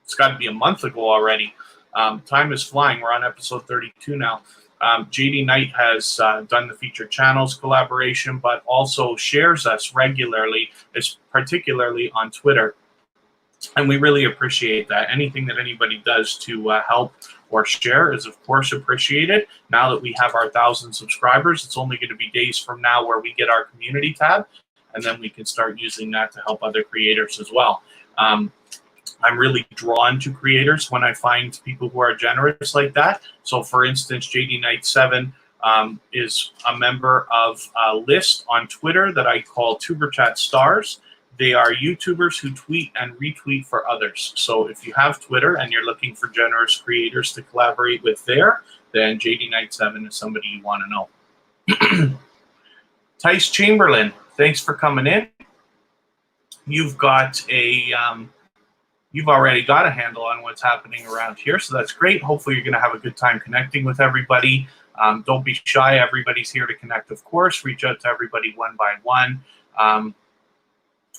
It's got to be a month ago already. Time is flying. We're on episode 32 now. JD Knight has done the featured channels collaboration, but also shares us regularly, particularly on Twitter. And we really appreciate that. Anything that anybody does to help or share is, of course, appreciated. Now that we have our 1,000 subscribers, it's only going to be days from now where we get our community tab, and then we can start using that to help other creators as well. I'm really drawn to creators when I find people who are generous like that. So, for instance, JD Knight 7 is a member of a list on Twitter that I call Tuber Chat Stars. They are YouTubers who tweet and retweet for others. So if you have Twitter and you're looking for generous creators to collaborate with there, then JD Knight 7 is somebody you want to know. Tice Chamberlain, thanks for coming in. You've got a... You've already got a handle on what's happening around here, so that's great. Hopefully you're going to have a good time connecting with everybody. Don't be shy. Everybody's here to connect, of course. Reach out to everybody one by one.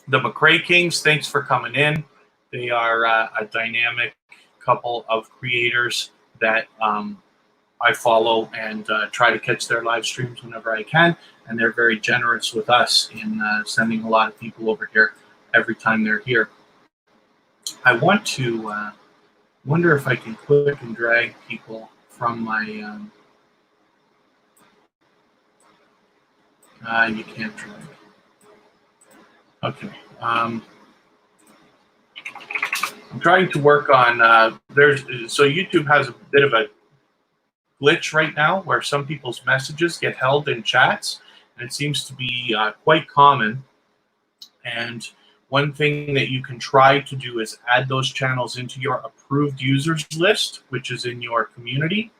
The McRae Kings, thanks for coming in. They are a dynamic couple of creators that I follow and try to catch their live streams whenever I can. And they're very generous with us in sending a lot of people over here every time they're here. I want to wonder if I can click and drag people from my... you can't drag. Okay. I'm trying to work on... so YouTube has a bit of a glitch right now where some people's messages get held in chats, and it seems to be quite common. And one thing that you can try to do is add those channels into your approved users list, which is in your community.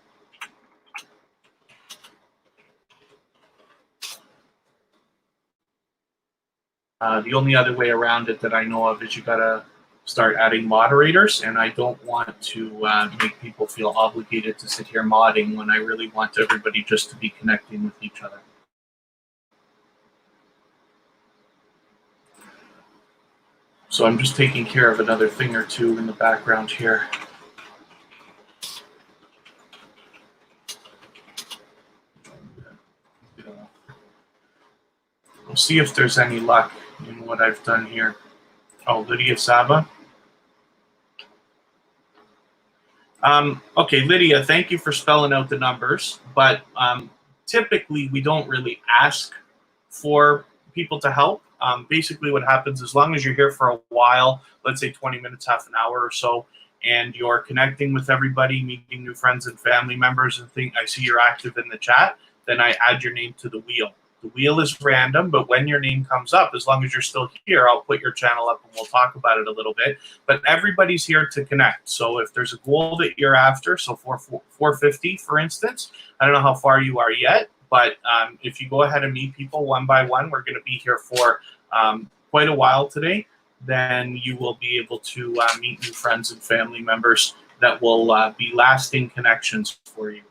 The only other way around it that I know of is you gotta start adding moderators, and I don't want to make people feel obligated to sit here modding when I really want everybody just to be connecting with each other. So I'm just taking care of another thing or two in the background here. We'll see if there's any luck in what I've done here. Oh, Lydia Saba. Okay, Lydia, thank you for spelling out the numbers, but typically we don't really ask for people to help. Basically what happens, as long as you're here for a while, let's say 20 minutes, half an hour or so, and you're connecting with everybody, meeting new friends and family members, and I see you're active in the chat, then I add your name to the wheel. The wheel is random, but when your name comes up, as long as you're still here, I'll put your channel up and we'll talk about it a little bit. But everybody's here to connect. So if there's a goal that you're after, so 450, for instance, I don't know how far you are yet, but if you go ahead and meet people one by one, we're going to be here for quite a while today, then you will be able to meet new friends and family members that will be lasting connections for you.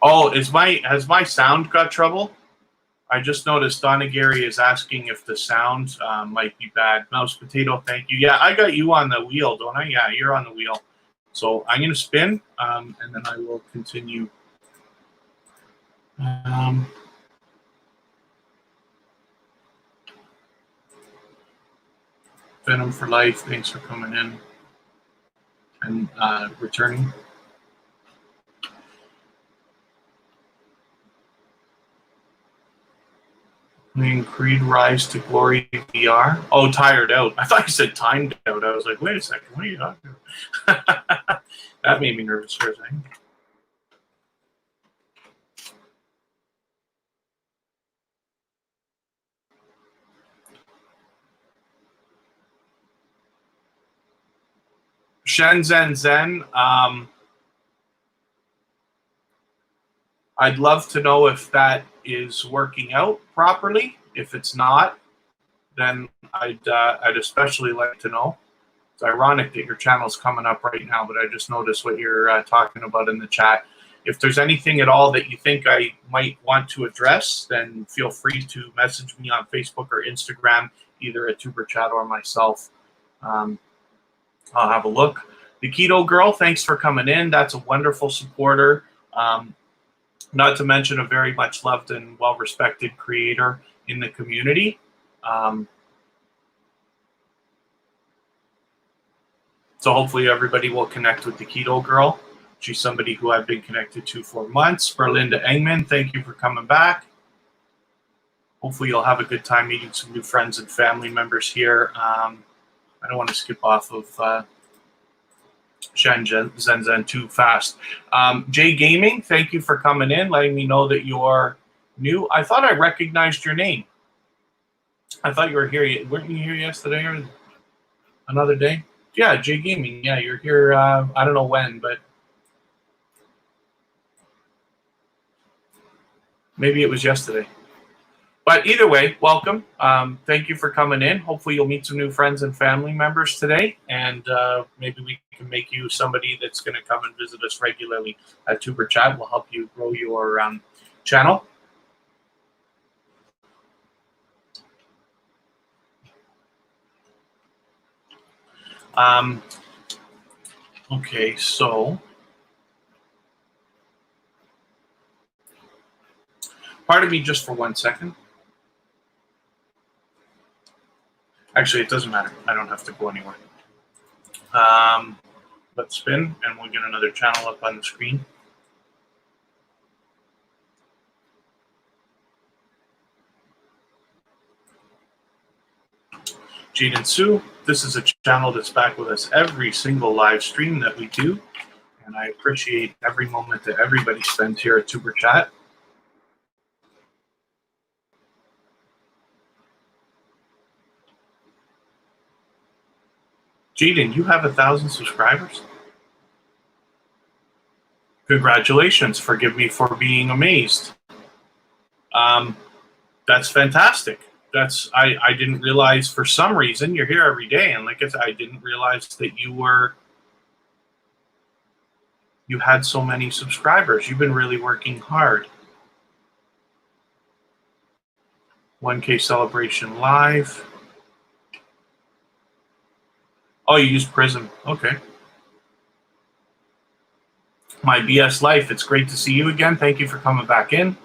Oh, has my sound got trouble? I just noticed Donna Gary is asking if the sound might be bad. Mouse Potato, thank you. Yeah, I got you on the wheel, don't I? Yeah, you're on the wheel. So I'm going to spin, and then I will continue. Venom for Life, thanks for coming in and returning. Creed Rise to Glory VR. Oh, tired out. I thought you said timed out. I was like, wait a second, what are you talking about? That made me nervous for a second. Shenzhen Zen. I'd love to know if that is working out properly. If it's not, then I'd especially like to know. It's ironic that your channel's coming up right now, but I just noticed what you're talking about in the chat. If there's anything at all that you think I might want to address, then feel free to message me on Facebook or Instagram, either at Tuber Chat or myself. I'll have a look. The Keto Girl, thanks for coming in. That's a wonderful supporter. Not to mention a very much loved and well-respected creator in the community. So hopefully everybody will connect with the Keto Girl. She's somebody who I've been connected to for months. Berlinda Engman, thank you for coming back. Hopefully you'll have a good time meeting some new friends and family members here. I don't want to skip off of Shenzhen too fast. Jay Gaming, thank you for coming in, letting me know that you're new. I thought I recognized your name. I thought you were here. Weren't you here yesterday or another day? Yeah, Jay Gaming. Yeah, you're here. I don't know when, but maybe it was yesterday. But either way, welcome. Thank you for coming in. Hopefully you'll meet some new friends and family members today, and maybe we can make you somebody that's going to come and visit us regularly at Tuber Chat. We'll help you grow your channel. Okay, so pardon me just for 1 second. Actually, it doesn't matter. I don't have to go anywhere. Let's spin, and we'll get another channel up on the screen. Jaden Sue, this is a channel that's back with us every single live stream that we do, and I appreciate every moment that everybody spends here at Tuber Chat. Jaden, you have 1,000 subscribers? Congratulations. Forgive me for being amazed. That's fantastic. I didn't realize, for some reason, you're here every day, and like I said, I didn't realize that you had so many subscribers. You've been really working hard. 1K celebration live. Oh, you use Prism. Okay. My BS Life, it's great to see you again. Thank you for coming back in.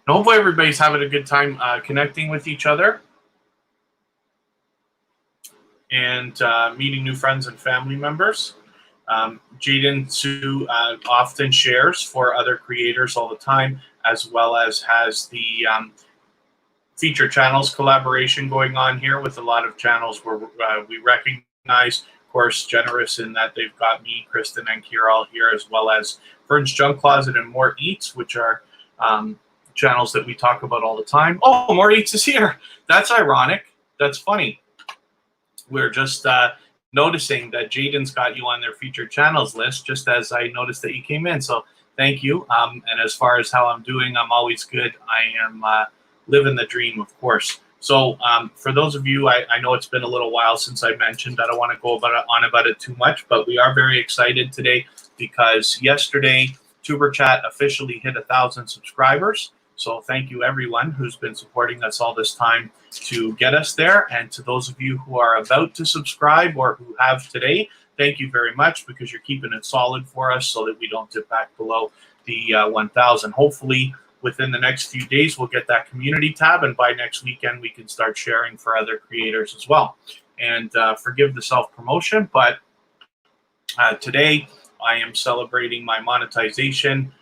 And hopefully everybody's having a good time connecting with each other and meeting new friends and family members. Jaden Sue often shares for other creators all the time, as well as has the feature channels collaboration going on here with a lot of channels where we recognize, of course, generous in that they've got me, Kristen, and Kira all here, as well as Vern's Junk Closet and More Eats, which are channels that we talk about all the time. Oh, More Eats is here. That's ironic. That's funny. We're just noticing that Jaden's got you on their featured channels list, just as I noticed that you came in. So thank you. And as far as how I'm doing, I'm always good. I am living the dream, of course. So for those of you, I know it's been a little while since I mentioned. I don't want to go on about it too much, but we are very excited today because yesterday Tuber Chat officially hit 1,000 subscribers. So thank you everyone who's been supporting us all this time to get us there. And to those of you who are about to subscribe or who have today, thank you very much, because you're keeping it solid for us so that we don't dip back below the 1,000. Hopefully within the next few days, we'll get that community tab, and by next weekend, we can start sharing for other creators as well. And forgive the self-promotion, but today I am celebrating my monetization.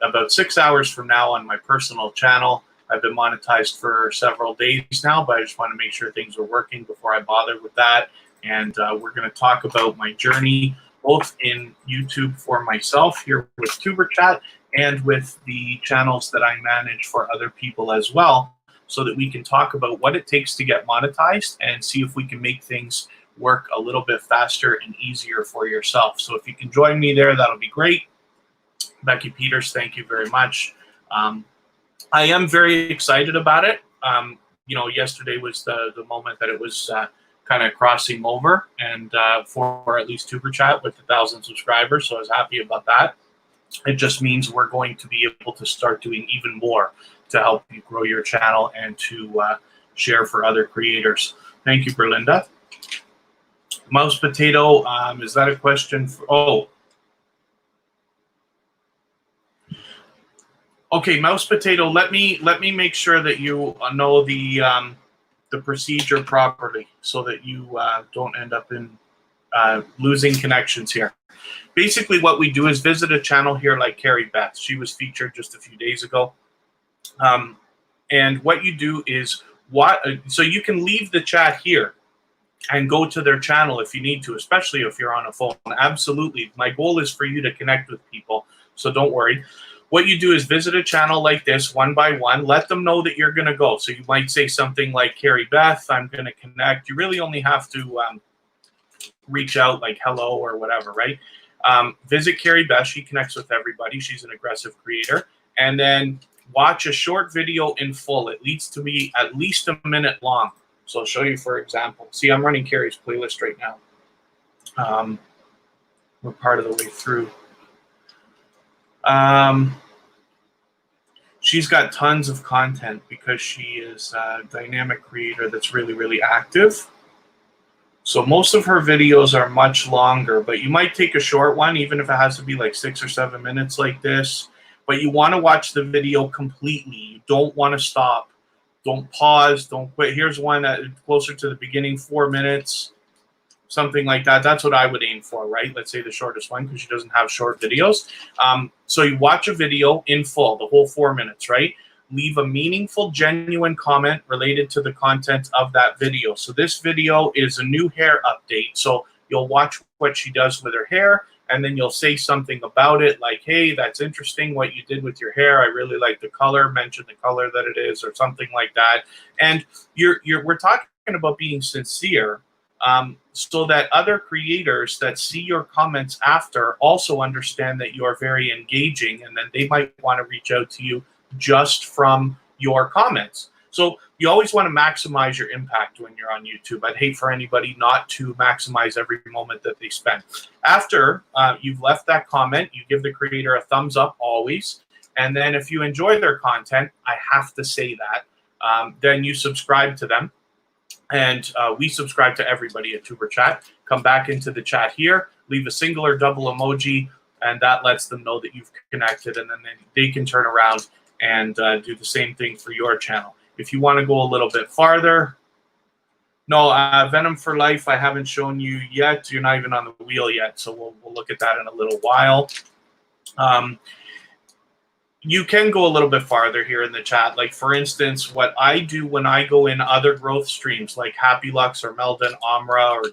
About 6 hours from now on my personal channel. I've been monetized for several days now, but I just want to make sure things are working before I bother with that. And we're going to talk about my journey, both in YouTube for myself here with Tuber Chat and with the channels that I manage for other people as well, so that we can talk about what it takes to get monetized and see if we can make things work a little bit faster and easier for yourself. So if you can join me there, that'll be great. Becky Peters, thank you very much. I am very excited about it. You know, yesterday was the moment that it was kind of crossing over, and for at least Tuber Chat with 1,000 subscribers, so I was happy about that. It just means we're going to be able to start doing even more to help you grow your channel and to share for other creators. Thank you, Berlinda. Mouse Potato, is that a question for, oh. Okay, Mouse Potato, let me make sure that you know the procedure properly so that you don't end up in losing connections here. Basically, what we do is visit a channel here like Carrie Beth. She was featured just a few days ago. And what you do is, so you can leave the chat here and go to their channel if you need to, especially if you're on a phone. Absolutely. My goal is for you to connect with people, so don't worry. What you do is visit a channel like this one by one. Let them know that you're going to go. So you might say something like, Carrie Beth, I'm going to connect. You really only have to reach out like hello or whatever, right? Visit Carrie Beth. She connects with everybody. She's an aggressive creator. And then watch a short video in full. It needs to be at least a minute long. So I'll show you, for example. See, I'm running Carrie's playlist right now. We're part of the way through. She's got tons of content because she is a dynamic creator that's really, really active. So most of her videos are much longer, but you might take a short one, even if it has to be like 6 or 7 minutes like this. But you want to watch the video completely. You don't want to stop. Don't pause. Don't quit. Here's one that closer to the beginning, 4 minutes. Something like that. That's what I would aim for, right? Let's say the shortest one because she doesn't have short videos. So you watch a video in full, the whole 4 minutes, right? Leave a meaningful, genuine comment related to the content of that video. So this video is a new hair update. So you'll watch what she does with her hair, and then you'll say something about it like, hey, that's interesting what you did with your hair. I really like the color. Mention the color that it is or something like that. And we're talking about being sincere. So that other creators that see your comments after also understand that you are very engaging, and then they might want to reach out to you just from your comments. So you always want to maximize your impact when you're on YouTube. I'd hate for anybody not to maximize every moment that they spend. After you've left that comment, you give the creator a thumbs up always. And then if you enjoy their content, I have to say that, then you subscribe to them. And we subscribe to everybody at Tuber Chat. Come back into the chat here, leave a single or double emoji, and that lets them know that you've connected, and then they can turn around and do the same thing for your channel. If you want to go a little bit farther, no, Venom for Life, I haven't shown you yet. You're not even on the wheel yet, so we'll look at that in a little while. You can go a little bit farther here in the chat. Like, for instance, what I do when I go in other growth streams like Happy Lux or Meldon, Amra, or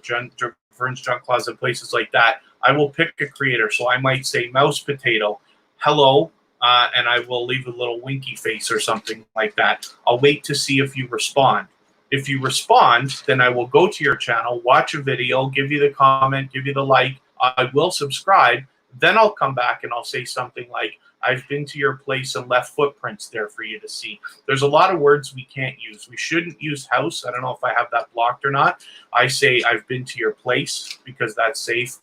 Vern's Junk Closet, places like that, I will pick a creator. So I might say Mouse Potato, hello, and I will leave a little winky face or something like that. I'll wait to see if you respond. If you respond, then I will go to your channel, watch a video, give you the comment, give you the like. I will subscribe. Then I'll come back and I'll say something like, I've been to your place and left footprints there for you to see. There's a lot of words we can't use. We shouldn't use house. I don't know if I have that blocked or not. I say I've been to your place because that's safe.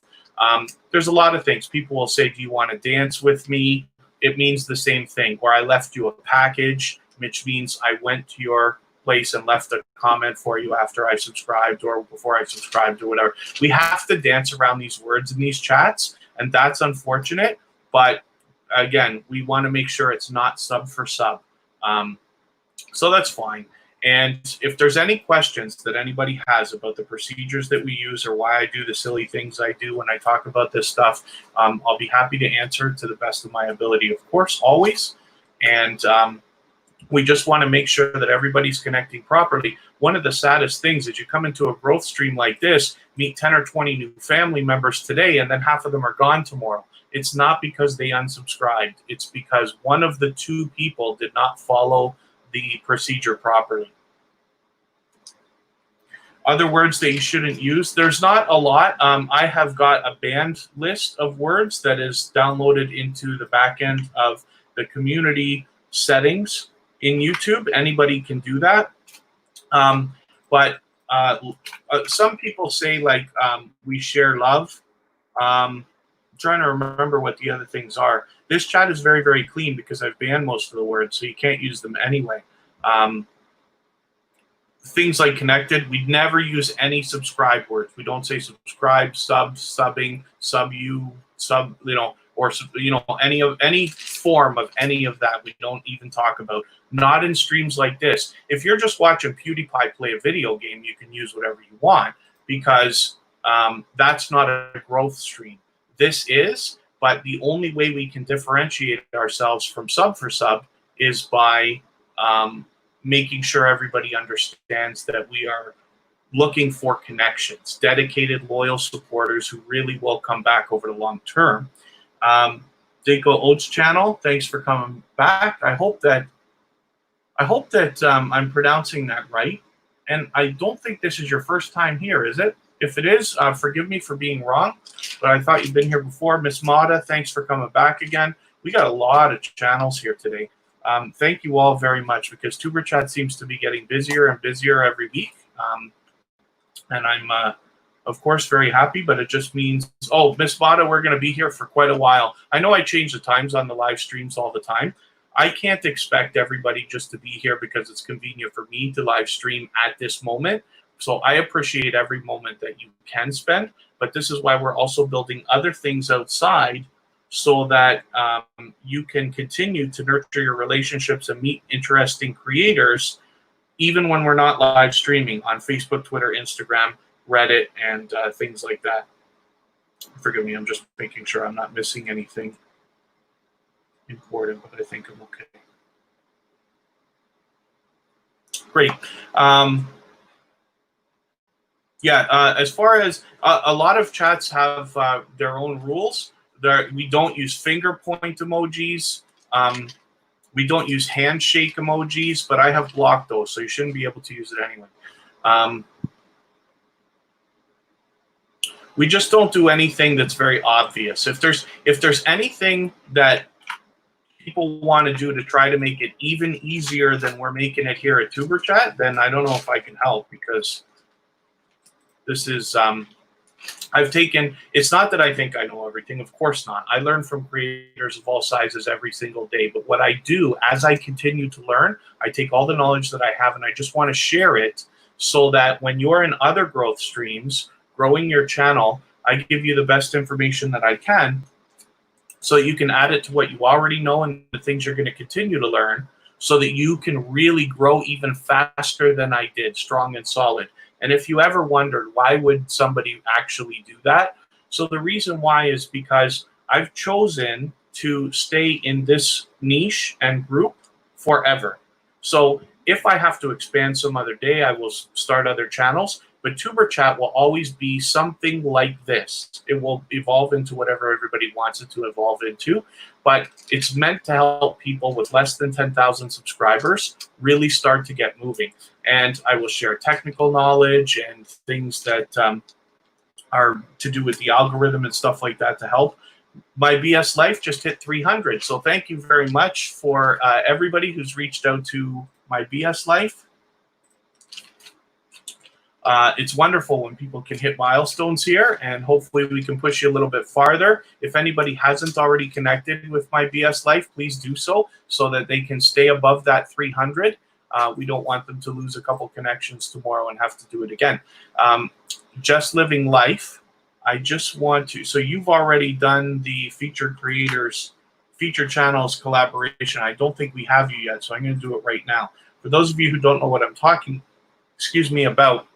There's a lot of things. People will say, do you want to dance with me? It means the same thing. Or I left you a package, which means I went to your place and left a comment for you after I subscribed or before I subscribed or whatever. We have to dance around these words in these chats, and that's unfortunate. But again, we want to make sure it's not sub for sub. So that's fine. And if there's any questions that anybody has about the procedures that we use or why I do the silly things I do when I talk about this stuff, I'll be happy to answer to the best of my ability, of course, always. And we just want to make sure that everybody's connecting properly. One of the saddest things is you come into a growth stream like this, meet 10 or 20 new family members today, and then half of them are gone tomorrow. It's not because they unsubscribed. It's because one of the two people did not follow the procedure properly. Other words that you shouldn't use, there's not a lot. I have got a banned list of words that is downloaded into the back end of the community settings in YouTube. Anybody can do that. But some people say, like, we share love. Trying to remember what the other things are. This chat is very, very clean because I've banned most of the words, so you can't use them anyway. Things like connected, we never use any subscribe words. We don't say subscribe, sub, subbing, sub you, sub, or any form of any of that. We don't even talk about. Not in streams like this. If you're just watching PewDiePie play a video game, you can use whatever you want because that's not a growth stream. This is, but the only way we can differentiate ourselves from sub for sub is by making sure everybody understands that we are looking for connections, dedicated, loyal supporters who really will come back over the long term. Dinko Oats channel, thanks for coming back. I hope that I'm pronouncing that right. And I don't think this is your first time here, is it? If it is, forgive me for being wrong, but I thought you'd been here before. Miss Mata, thanks for coming back again. We got a lot of channels here today. Thank you all very much, because Tuber Chat seems to be getting busier and busier every week. And I'm, of course, very happy, but it just means, oh, Miss Mata, we're going to be here for quite a while. I know I change the times on the live streams all the time. I can't expect everybody just to be here because it's convenient for me to live stream at this moment. So I appreciate every moment that you can spend, but this is why we're also building other things outside so that you can continue to nurture your relationships and meet interesting creators, even when we're not live streaming on Facebook, Twitter, Instagram, Reddit, and things like that. Forgive me, I'm just making sure I'm not missing anything important, but I think I'm okay. Great. Yeah, as far as a lot of chats have their own rules. We don't use finger point emojis. We don't use handshake emojis, but I have blocked those, so you shouldn't be able to use it anyway. We just don't do anything that's very obvious. If there's anything that people want to do to try to make it even easier than we're making it here at Tuber Chat, then I don't know if I can help, because this is it's not that I think I know everything, of course not. I learn from creators of all sizes every single day, but what I do as I continue to learn, I take all the knowledge that I have and I just want to share it so that when you're in other growth streams, growing your channel, I give you the best information that I can, so you can add it to what you already know and the things you're going to continue to learn, so that you can really grow even faster than I did, strong and solid. And if you ever wondered, why would somebody actually do that? So the reason why is because I've chosen to stay in this niche and group forever. So if I have to expand some other day, I will start other channels. But Tuber Chat will always be something like this. It will evolve into whatever everybody wants it to evolve into. But it's meant to help people with less than 10,000 subscribers really start to get moving. And I will share technical knowledge and things that are to do with the algorithm and stuff like that to help. My BS Life just hit 300. So thank you very much for everybody who's reached out to my BS Life. It's wonderful when people can hit milestones here, and hopefully we can push you a little bit farther. If anybody hasn't already connected with my BS Life, please do so that they can stay above that 300. We don't want them to lose a couple connections tomorrow and have to do it again. Just Living Life, I just want to, so you've already done the featured creators, featured channels collaboration. I don't think we have you yet, so I'm going to do it right now. For those of you who don't know what I'm talking, about,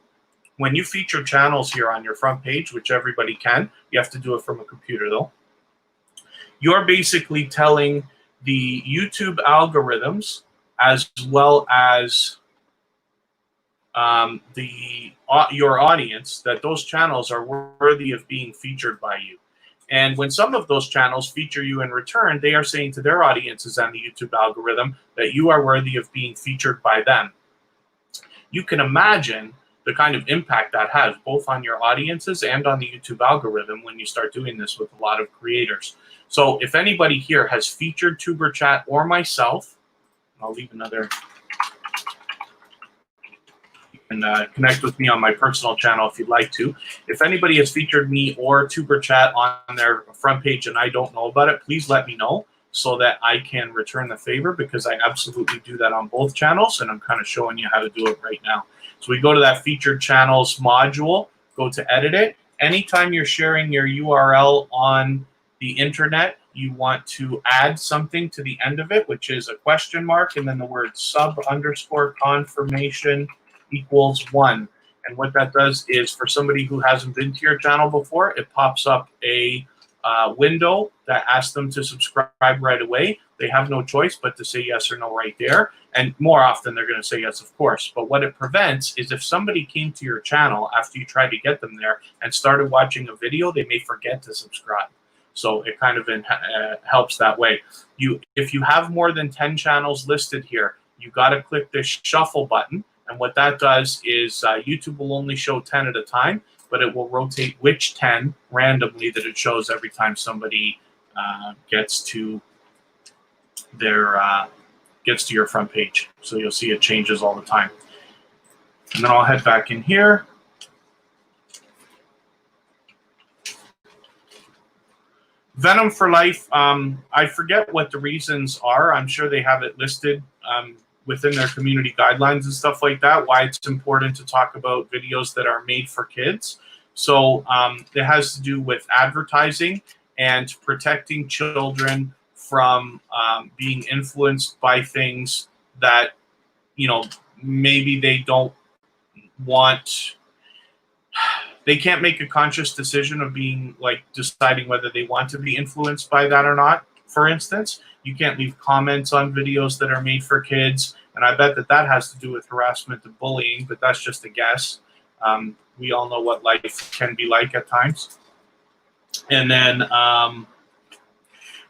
when you feature channels here on your front page, which everybody can, you have to do it from a computer though, you're basically telling the YouTube algorithms as well as your audience that those channels are worthy of being featured by you. And when some of those channels feature you in return, they are saying to their audiences and the YouTube algorithm that you are worthy of being featured by them. You can imagine the kind of impact that has both on your audiences and on the YouTube algorithm when you start doing this with a lot of creators. So if anybody here has featured Tuber Chat or myself, I'll leave another, you can connect with me on my personal channel if you'd like to. If anybody has featured me or Tuber Chat on their front page and I don't know about it, please let me know so that I can return the favor, because I absolutely do that on both channels, and I'm kind of showing you how to do it right now. So we go to that featured channels module, go to edit it. Anytime you're sharing your URL on the internet, you want to add something to the end of it, which is a question mark, and then the word sub_confirmation equals 1. And what that does is, for somebody who hasn't been to your channel before, it pops up a window that asks them to subscribe right away. They have no choice but to say yes or no right there. And more often, they're going to say yes, of course. But what it prevents is if somebody came to your channel after you tried to get them there and started watching a video, they may forget to subscribe. So it kind of helps that way. If you have more than 10 channels listed here, you got to click this shuffle button. And what that does is YouTube will only show 10 at a time, but it will rotate which 10 randomly that it shows every time somebody gets to your front page. So you'll see it changes all the time. And then I'll head back in here. Venom for Life, I forget what the reasons are. I'm sure they have it listed within their community guidelines and stuff like that, why it's important to talk about videos that are made for kids. So it has to do with advertising and protecting children from being influenced by things that, you know, maybe they don't want. They can't make a conscious decision of being like deciding whether they want to be influenced by that or not. For instance, you can't leave comments on videos that are made for kids. And I bet that that has to do with harassment and bullying, but that's just a guess. We all know what life can be like at times. And then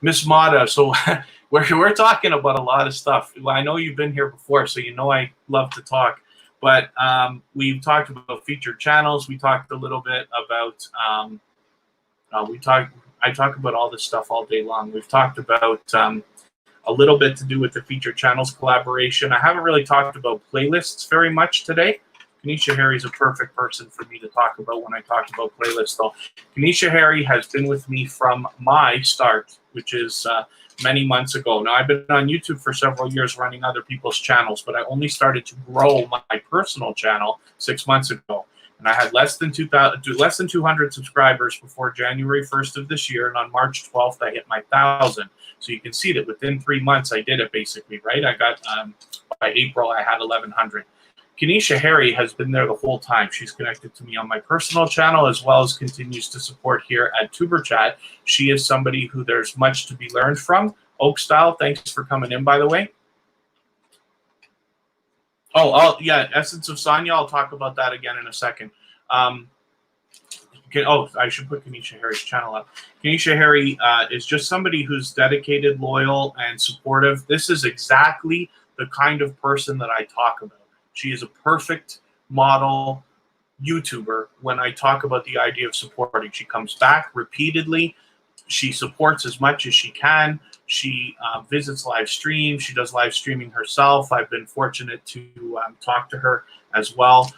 Miss Mata, so we're talking about a lot of stuff. Well, I know you've been here before, so you know I love to talk. But we've talked about featured channels. We talked a little bit about I talk about all this stuff all day long. We've talked about a little bit to do with the featured channels collaboration. I haven't really talked about playlists very much today. Kanisha Harry's a perfect person for me to talk about when I talk about playlists, though. Kanisha Harry has been with me from my start, which is many months ago. Now, I've been on YouTube for several years running other people's channels, but I only started to grow my personal channel 6 months ago. And I had less than 200 subscribers before January 1st of this year, and on March 12th, I hit my 1,000. So you can see that within 3 months, I did it basically, right? I got, by April, I had 1,100. Kanisha Harry has been there the whole time. She's connected to me on my personal channel as well as continues to support here at TuberChat. She is somebody who there's much to be learned from. Oak Style, thanks for coming in, by the way. Oh, yeah, Essence of Sonya, I'll talk about that again in a second. I should put Kanisha Harry's channel up. Kanisha Harry is just somebody who's dedicated, loyal, and supportive. This is exactly the kind of person that I talk about. She is a perfect model YouTuber when I talk about the idea of supporting. She comes back repeatedly. She supports as much as she can. She visits live streams. She does live streaming herself. I've been fortunate to talk to her as well.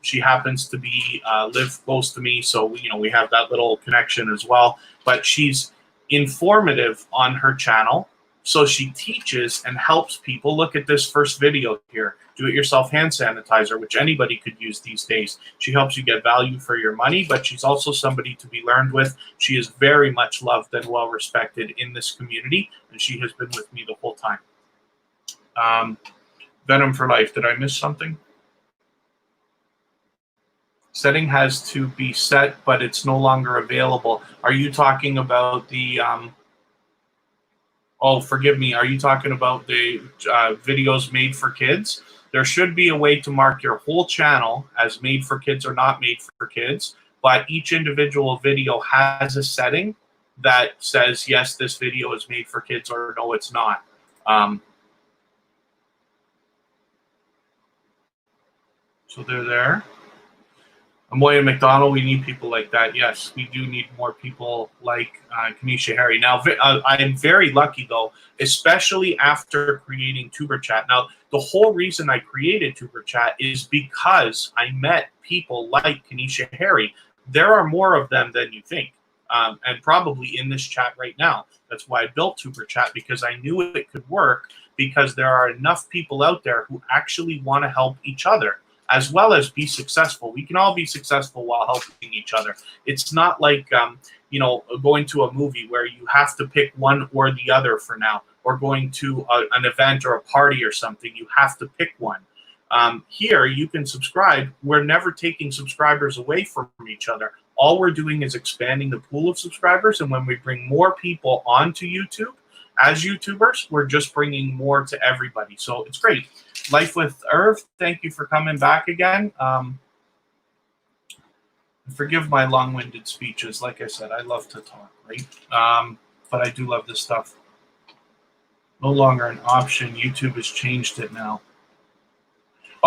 She happens to be live close to me, so we have that little connection as well. But she's informative on her channel. So she teaches and helps people. Look at this first video here. Do-it-yourself hand sanitizer, which anybody could use these days. She helps you get value for your money, but she's also somebody to be learned with. She is very much loved and well-respected in this community, and she has been with me the whole time. Venom for Life. Did I miss something? Setting has to be set, but it's no longer available. Are you talking about the... Oh, forgive me. Are you talking about the videos made for kids? There should be a way to mark your whole channel as made for kids or not made for kids, but each individual video has a setting that says, yes, this video is made for kids, or no, it's not. So they're there. Amoya McDonald, we need people like that. Yes, we do need more people like Kanisha Harry. Now, I am very lucky, though, especially after creating TuberChat. Now, the whole reason I created TuberChat is because I met people like Kanisha Harry. There are more of them than you think, and probably in this chat right now. That's why I built TuberChat, because I knew it could work, because there are enough people out there who actually want to help each other, as well as be successful. We can all be successful while helping each other. It's not like, going to a movie where you have to pick one or the other for now, or going to an event or a party or something. You have to pick one. Here, you can subscribe. We're never taking subscribers away from each other. All we're doing is expanding the pool of subscribers, and when we bring more people onto YouTube, as YouTubers, we're just bringing more to everybody. So it's great. Life with Irv, thank you for coming back again. Forgive my long-winded speeches. Like I said, I love to talk, right? But I do love this stuff. No longer an option. YouTube has changed it now.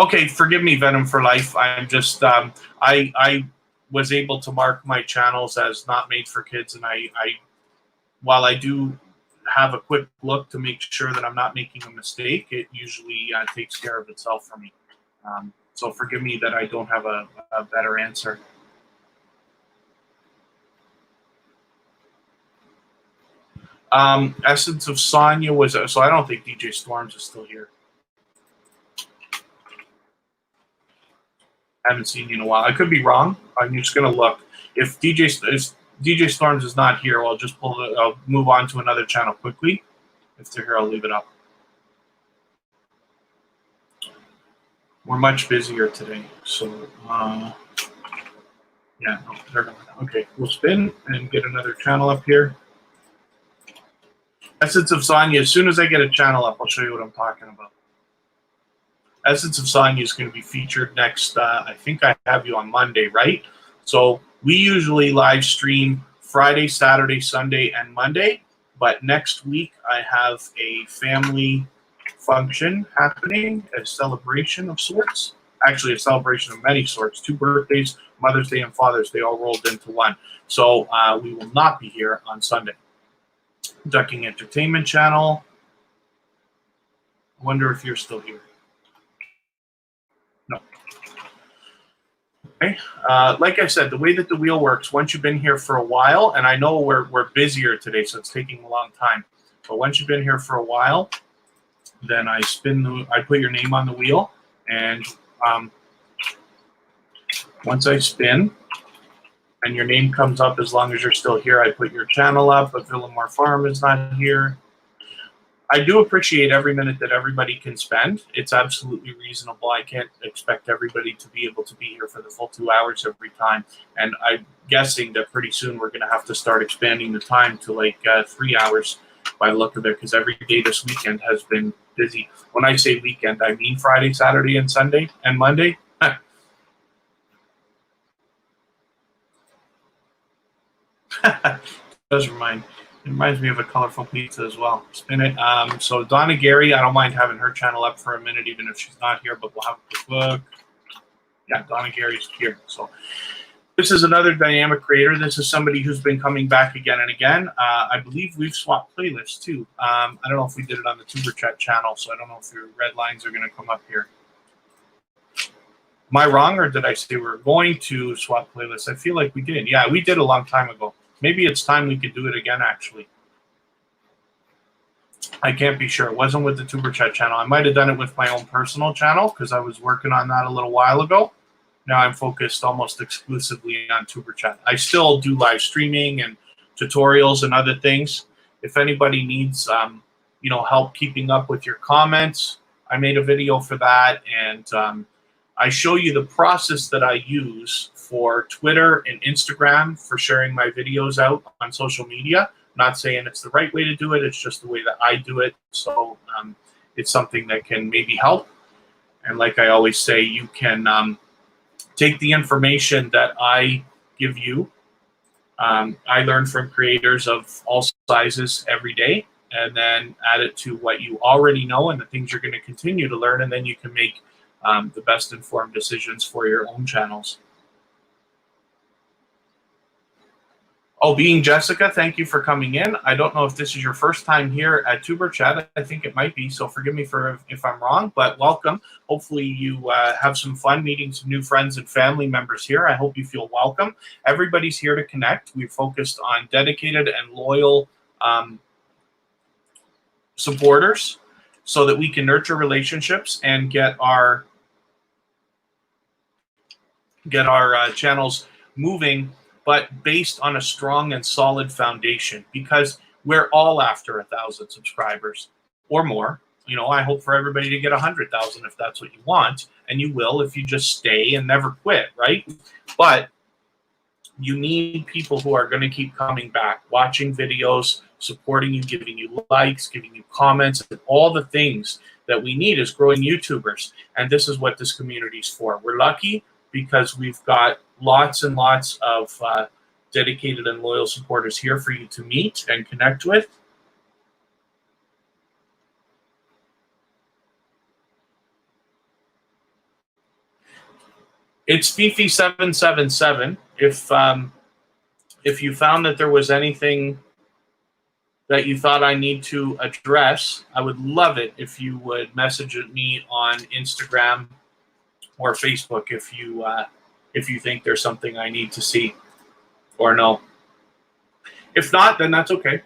Okay, forgive me, Venom for Life. I'm just I was able to mark my channels as not made for kids, and I while I do have a quick look to make sure that I'm not making a mistake, it usually takes care of itself for me. So forgive me that I don't have a better answer. Essence of Sonya was so I don't think DJ Storms is still here. I haven't seen you in a while. I could be wrong. I'm just gonna look. If DJ Storms is not here, I'll just I'll move on to another channel quickly. If they're here, I'll leave it up. We're much busier today, so yeah, no, they're not. Okay, we'll spin and get another channel up here. Essence of Sonya. As soon as I get a channel up, I'll show you what I'm talking about. Essence of Sonya is going to be featured next. I think I have you on Monday, right? So we usually live stream Friday, Saturday, Sunday, and Monday. But next week I have a family function happening, a celebration of sorts. Actually, a celebration of many sorts. 2 birthdays, Mother's Day and Father's Day, all rolled into one. So we will not be here on Sunday. Ducking Entertainment Channel. I wonder if you're still here. No. Okay. Like I said, the way that the wheel works, once you've been here for a while, and I know we're busier today, so it's taking a long time. But once you've been here for a while, then I put your name on the wheel, and once I spin, and your name comes up, as long as you're still here, I put your channel up. But Villamore Farm is not here. I do appreciate every minute that everybody can spend. It's absolutely reasonable. I can't expect everybody to be able to be here for the full 2 hours every time. And I'm guessing that pretty soon we're going to have to start expanding the time to like 3 hours by the look of it, because every day this weekend has been busy. When I say weekend, I mean Friday, Saturday, and Sunday, and Monday. Does reminds me of a colorful pizza as well. Spin it. So Donna Gary, I don't mind having her channel up for a minute, even if she's not here, but we'll have a quick look. Yeah, Donna Gary's here. So this is another dynamic creator. This is somebody who's been coming back again and again. I believe we've swapped playlists too. I don't know if we did it on the Tuber Chat channel, so I don't know if your red lines are going to come up here. Am I wrong, or did I say we were going to swap playlists? I feel like we did. Yeah, we did a long time ago. Maybe it's time we could do it again, actually. I can't be sure. It wasn't with the Tuber Chat channel. I might have done it with my own personal channel because I was working on that a little while ago. Now I'm focused almost exclusively on Tuber Chat. I still do live streaming and tutorials and other things. If anybody needs help keeping up with your comments, I made a video for that, and I show you the process that I use for Twitter and Instagram for sharing my videos out on social media. I'm not saying it's the right way to do it. It's just the way that I do it. So it's something that can maybe help. And like I always say, you can take the information that I give you. I learn from creators of all sizes every day, and then add it to what you already know and the things you're going to continue to learn, and then you can make the best informed decisions for your own channels. Oh, being Jessica, thank you for coming in. I don't know if this is your first time here at Tuber Chat. I think it might be, so forgive me if I'm wrong, but welcome. Hopefully you have some fun meeting some new friends and family members here. I hope you feel welcome. Everybody's here to connect. We've focused on dedicated and loyal supporters so that we can nurture relationships and get our channels moving, but based on a strong and solid foundation, because we're all after 1,000 subscribers or more. I hope for everybody to get 100,000 if that's what you want, and you will if you just stay and never quit, right? But you need people who are going to keep coming back, watching videos, supporting you, giving you likes, giving you comments, and all the things that we need as growing YouTubers. And this is what this community is for. We're lucky because we've got lots and lots of dedicated and loyal supporters here for you to meet and connect with. It's Fifi777. If you found that there was anything that you thought I need to address, I would love it if you would message me on Instagram or Facebook if you think there's something I need to see or know. If not, then that's okay.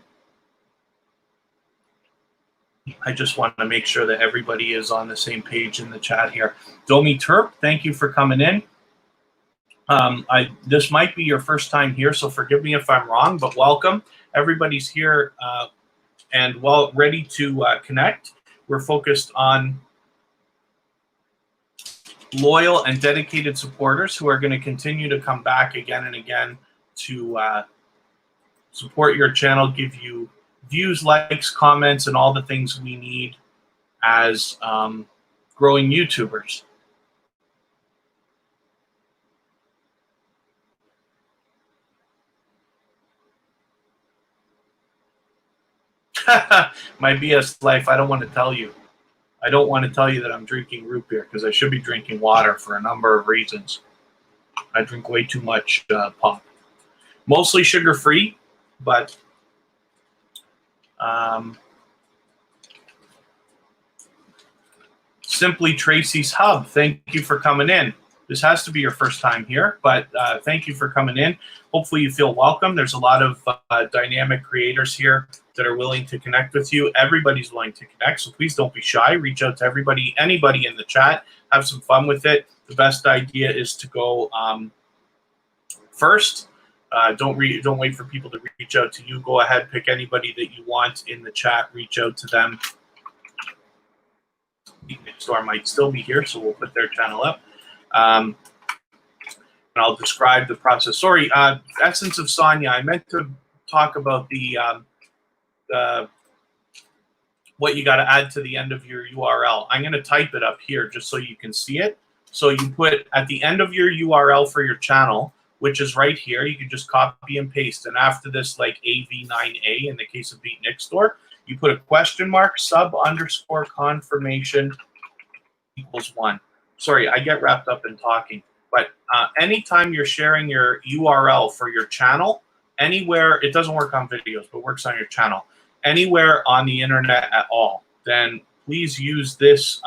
I just want to make sure that everybody is on the same page in the chat here. Domi Terp, thank you for coming in. This might be your first time here, so forgive me if I'm wrong, but welcome. Everybody's here and ready to connect. We're focused on loyal and dedicated supporters who are going to continue to come back again and again to support your channel, give you views, likes, comments, and all the things we need as growing YouTubers. My BS life, I don't want to tell you. I don't want to tell you that I'm drinking root beer because I should be drinking water for a number of reasons. I drink way too much pop. Mostly sugar-free, but Simply Tracy's Hub, thank you for coming in. This has to be your first time here, but thank you for coming in. Hopefully you feel welcome. There's a lot of dynamic creators here that are willing to connect with you. Everybody's willing to connect, so please don't be shy. Reach out to anybody in the chat. Have some fun with it. The best idea is to go first. Don't wait for people to reach out to you. Go ahead, pick anybody that you want in the chat. Reach out to them. Store might still be here, so we'll put their channel up. And I'll describe the process. Sorry, Essence of Sonia. I meant to talk about the what you got to add to the end of your URL. I'm going to type it up here just so you can see it. So you put at the end of your URL for your channel, which is right here, you can just copy and paste. And after this, like AV9A in the case of Beat Nick Store, you put a question mark, sub_confirmation equals 1. Sorry, I get wrapped up in talking. But anytime you're sharing your URL for your channel, anywhere, it doesn't work on videos, but works on your channel, anywhere on the internet at all, then please use this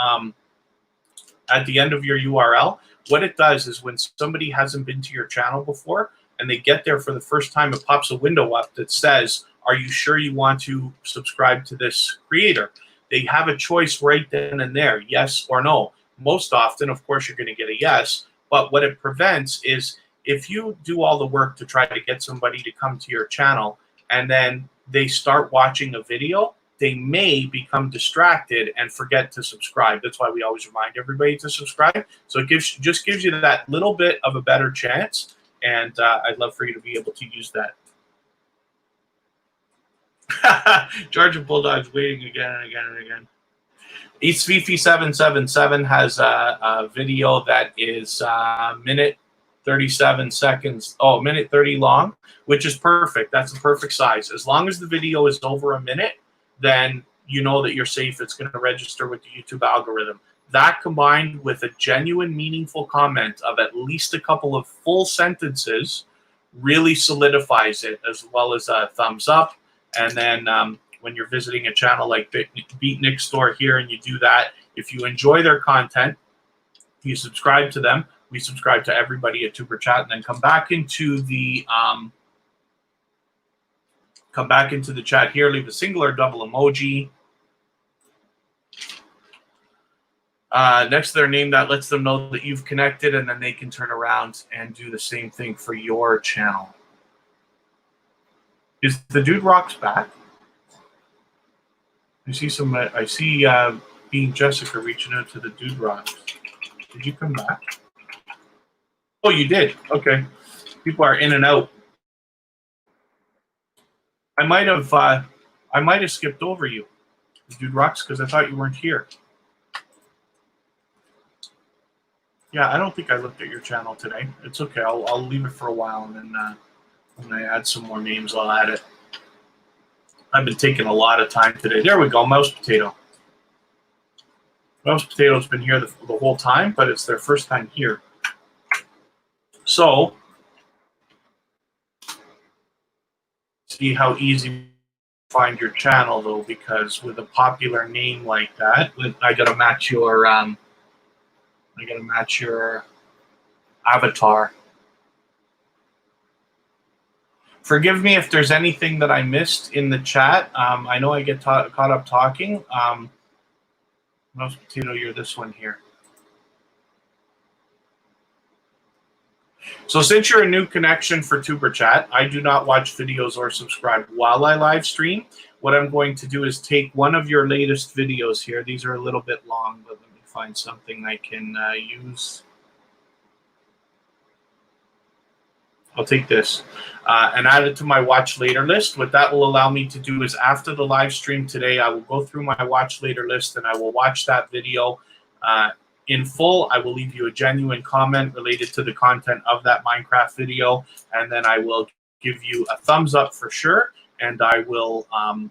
at the end of your URL. What it does is when somebody hasn't been to your channel before and they get there for the first time, it pops a window up that says, are you sure you want to subscribe to this creator? They have a choice right then and there, yes or no. Most often, of course, you're going to get a yes, but what it prevents is if you do all the work to try to get somebody to come to your channel and then they start watching a video, they may become distracted and forget to subscribe. That's why we always remind everybody to subscribe. So it just gives you that little bit of a better chance, and I'd love for you to be able to use that. Georgia Bulldog's waiting again and again and again. East Fifi777 has a video that is minute 37 seconds, minute 30 long, which is perfect. That's the perfect size. As long as the video is over a minute, then you know that you're safe. It's going to register with the YouTube algorithm. That combined with a genuine, meaningful comment of at least a couple of full sentences really solidifies it, as well as a thumbs up. And then when you're visiting a channel like Beat Nick Store here and you do that, if you enjoy their content, you subscribe to them. We subscribe to everybody at Tuber Chat, and then come back into the chat here. Leave a single or double emoji next to their name. That lets them know that you've connected, and then they can turn around and do the same thing for your channel. Is the Dude Rocks back? I see Being Jessica reaching out to the Dude Rocks. Did you come back? Oh, you did. Okay. People are in and out. I might have skipped over you, Dude Rocks, because I thought you weren't here. Yeah, I don't think I looked at your channel today. It's okay. I'll leave it for a while, and then when I add some more names, I'll add it. I've been taking a lot of time today. There we go, Mouse Potato. Mouse Potato's been here the whole time, but it's their first time here. So, see how easy to find your channel though, because with a popular name like that, I gotta match your avatar. Forgive me if there's anything that I missed in the chat. I know I get caught up talking. Mouse Potato, you're this one here. So since you're a new connection for Tuber Chat, I do not watch videos or subscribe while I live stream. What I'm going to do is take one of your latest videos here. These are a little bit long, but let me find something I can use. I'll take this and add it to my watch later list. What that will allow me to do is after the live stream today, I will go through my watch later list and I will watch that video in full. I will leave you a genuine comment related to the content of that Minecraft video, and then I will give you a thumbs up for sure, and I will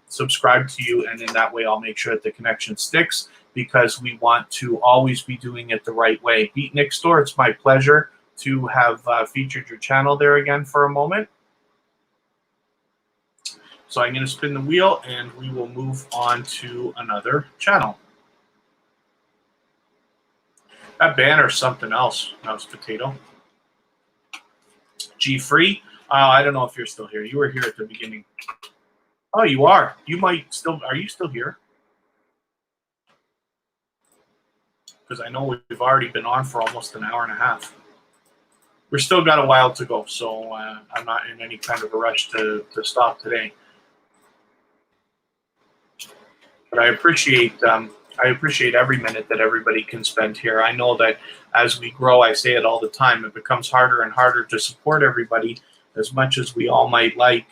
subscribe to you, and in that way I'll make sure that the connection sticks, because we want to always be doing it the right way. Beat Next Door, it's my pleasure to have featured your channel there again for a moment. So I'm going to spin the wheel and we will move on to another channel. That banner's something else, Mouse Potato. G-Free, I don't know if you're still here. You were here at the beginning. Oh, you are. You might still, are you still here? Because I know we've already been on for almost an hour and a half. We're still got a while to go, so I'm not in any kind of a rush to stop today. But I appreciate every minute that everybody can spend here. I know that as we grow, I say it all the time, it becomes harder and harder to support everybody as much as we all might like.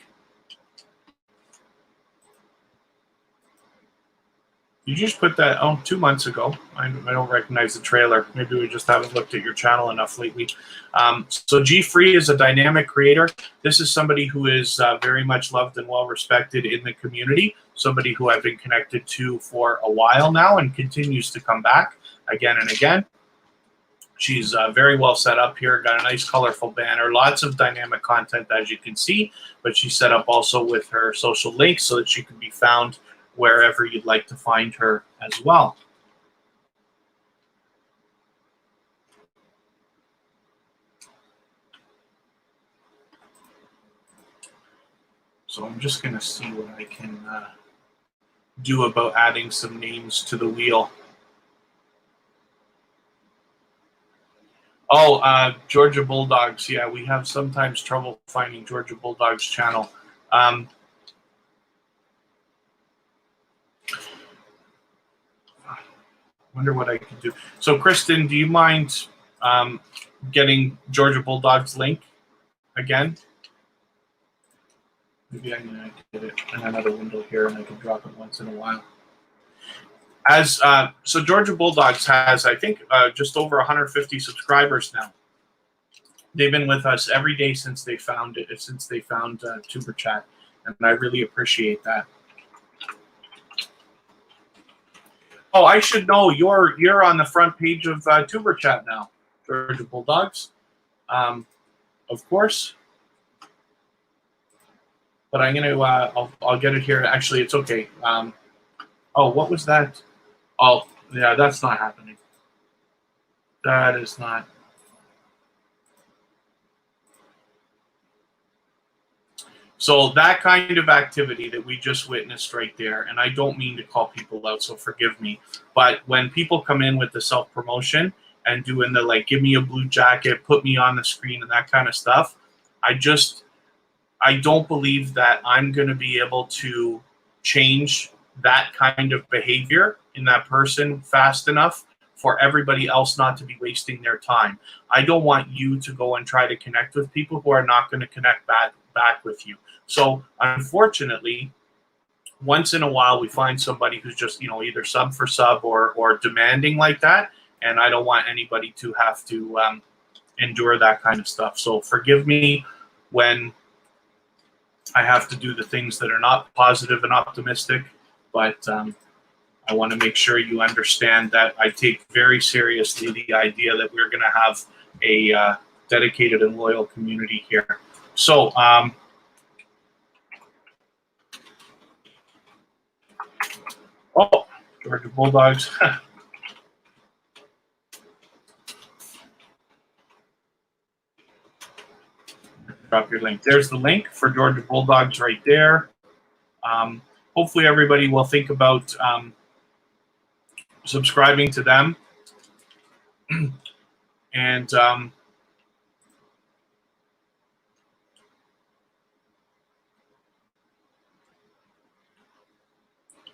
You just put that 2 months ago. I don't recognize the trailer. Maybe we just haven't looked at your channel enough lately. So G-Free is a dynamic creator. This is somebody who is very much loved and well respected in the community. Somebody who I've been connected to for a while now and continues to come back again and again. She's very well set up here, got a nice colorful banner, lots of dynamic content as you can see, but she's set up also with her social links so that she can be found wherever you'd like to find her as well. So I'm just going to see what I can do about adding some names to the wheel. Oh, Georgia Bulldogs. Yeah, we have sometimes trouble finding Georgia Bulldogs channel. Wonder what I can do. So, Kristen, do you mind getting Georgia Bulldogs link again? Maybe I'm going to get it in another window here, and I can drop it once in a while. So Georgia Bulldogs has, I think, just over 150 subscribers now. They've been with us every day since they found it, since they found Tuber Chat, and I really appreciate that. Oh, I should know you're on the front page of Tuber Chat now, Georgia Bulldogs, of course. But I'm gonna I'll get it here. Actually, it's okay. Oh, what was that? Oh, yeah, that's not happening. That is not. So that kind of activity that we just witnessed right there, and I don't mean to call people out, so forgive me, but when people come in with the self-promotion and doing the, like, give me a blue jacket, put me on the screen and that kind of stuff, I don't believe that I'm going to be able to change that kind of behavior in that person fast enough for everybody else not to be wasting their time. I don't want you to go and try to connect with people who are not going to connect back with you. So unfortunately, once in a while we find somebody who's just, you know, either sub for sub or demanding like that, and I don't want anybody to have to endure that kind of stuff. So forgive me when I have to do the things that are not positive and optimistic, but I want to make sure you understand that I take very seriously the idea that we're going to have dedicated and loyal community here. So, oh, Georgia Bulldogs. Drop your link. There's the link for Georgia Bulldogs right there. Hopefully everybody will think about subscribing to them. And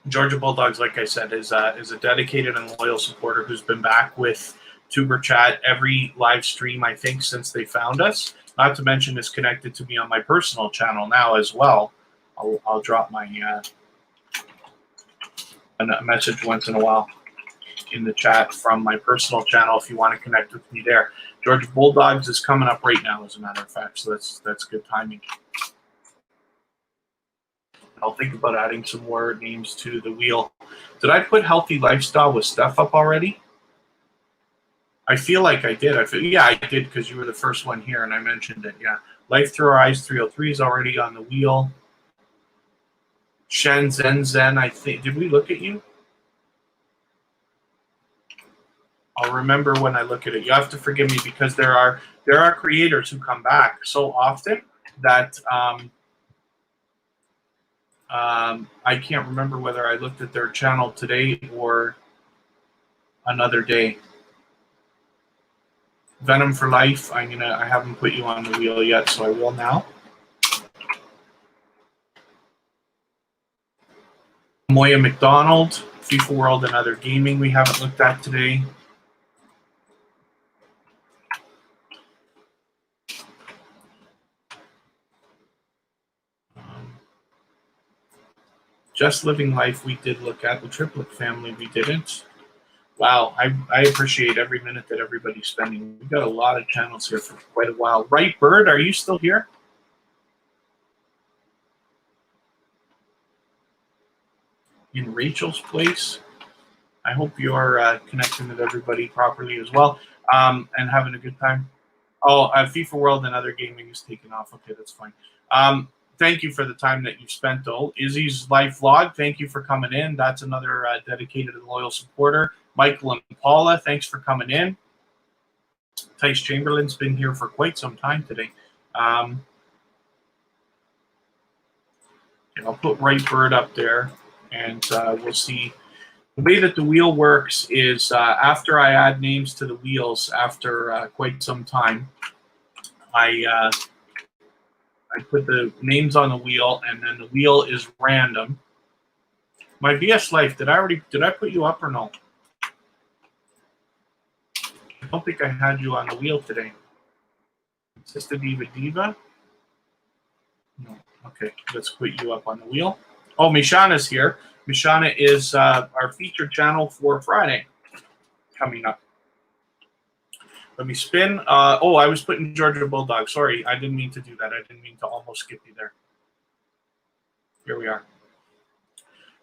Georgia Bulldogs, like I said, is a dedicated and loyal supporter who's been back with Tuber Chat every live stream, I think, since they found us. Not to mention is connected to me on my personal channel now as well. I'll drop my a message once in a while in the chat from my personal channel if you want to connect with me there. Georgia Bulldogs is coming up right now, as a matter of fact, so that's good timing. I'll think about adding some more names to the wheel. Did I put healthy lifestyle with Steph up already? I feel like I did. Yeah, I did, because you were the first one here and I mentioned it. Yeah. Life Through Our Eyes 303 is already on the wheel. Shen Zen, I think. Did we look at you? I'll remember when I look at it. You have to forgive me, because there are creators who come back so often that I can't remember whether I looked at their channel today or another day. Venom for Life. I haven't put you on the wheel yet, so I will now. Moya McDonald, FIFA World and Other Gaming. We haven't looked at today. Just Living Life we did look at. The Triplet Family we didn't. Wow, I appreciate every minute that everybody's spending. We've got a lot of channels here for quite a while. Right Bird, are you still here? In Rachel's place. I hope you're connecting with everybody properly as well, and having a good time. Oh, FIFA World and Other Gaming is taking off. Okay, that's fine. Thank you for the time that you've spent, though. Izzy's live vlog, thank you for coming in. That's another dedicated and loyal supporter. Michael and Paula, thanks for coming in. Tice Chamberlain's been here for quite some time today. I'll put Right Bird up there, and we'll see. The way that the wheel works is after I add names to the wheels after quite some time, I put the names on the wheel, and then the wheel is random. My BS Life, did I put you up or no? I don't think I had you on the wheel today. Sister Diva? No. Okay, let's put you up on the wheel. Oh, Mishana's here. Mishana is our featured channel for Friday coming up. Let me spin. Oh, I was putting Georgia Bulldog. Sorry, I didn't mean to do that. I didn't mean to almost skip you there. Here we are.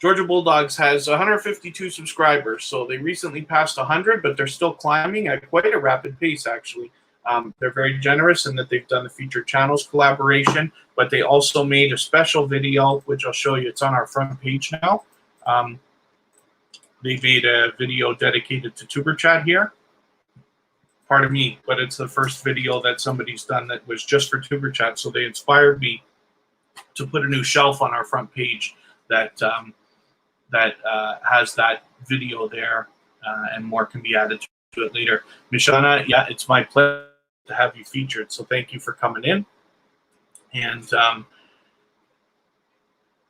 Georgia Bulldogs has 152 subscribers, so they recently passed 100, but they're still climbing at quite a rapid pace, actually. They're very generous in that they've done the featured channels collaboration, but they also made a special video, which I'll show you. It's on our front page now. They made a video dedicated to Tuber Chat here. Pardon me, but it's the first video that somebody's done that was just for Tuber Chat, so they inspired me to put a new shelf on our front page that has that video there, and more can be added to it later. Mishana, yeah, it's my pleasure to have you featured, so thank you for coming in. And I'm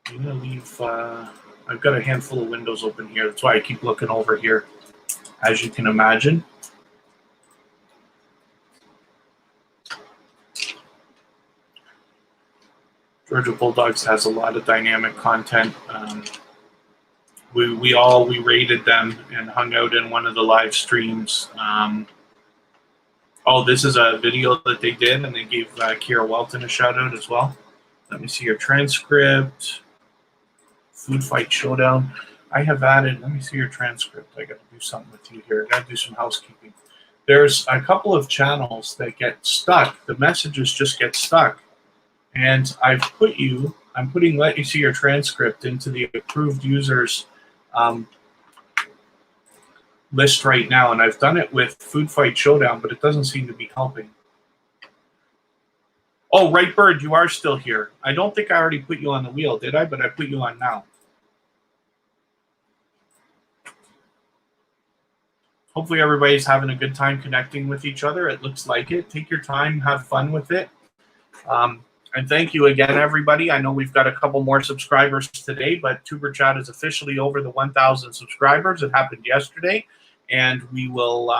going to leave, I've got a handful of windows open here. That's why I keep looking over here, as you can imagine. Georgia Bulldogs has a lot of dynamic content. We rated them and hung out in one of the live streams. Oh, this is a video that they did, and they gave Kira Welton a shout out as well. Let me see your transcript. Food Fight Showdown. I have added, let me see your transcript. I got to do something with you here. I got to do some housekeeping. there's a couple of channels that get stuck. The messages just get stuck. And I'm putting let you see your transcript into the approved users list right now. And I've done it with Food Fight Showdown, but it doesn't seem to be helping. Oh, Right Bird, you are still here. I don't think I already put you on the wheel, did I? But I put you on now. Hopefully everybody's having a good time connecting with each other. It looks like it. Take your time, have fun with it. And thank you again, everybody. I know we've got a couple more subscribers today, but Tuber Chat is officially over the 1,000 subscribers. It happened yesterday, and we will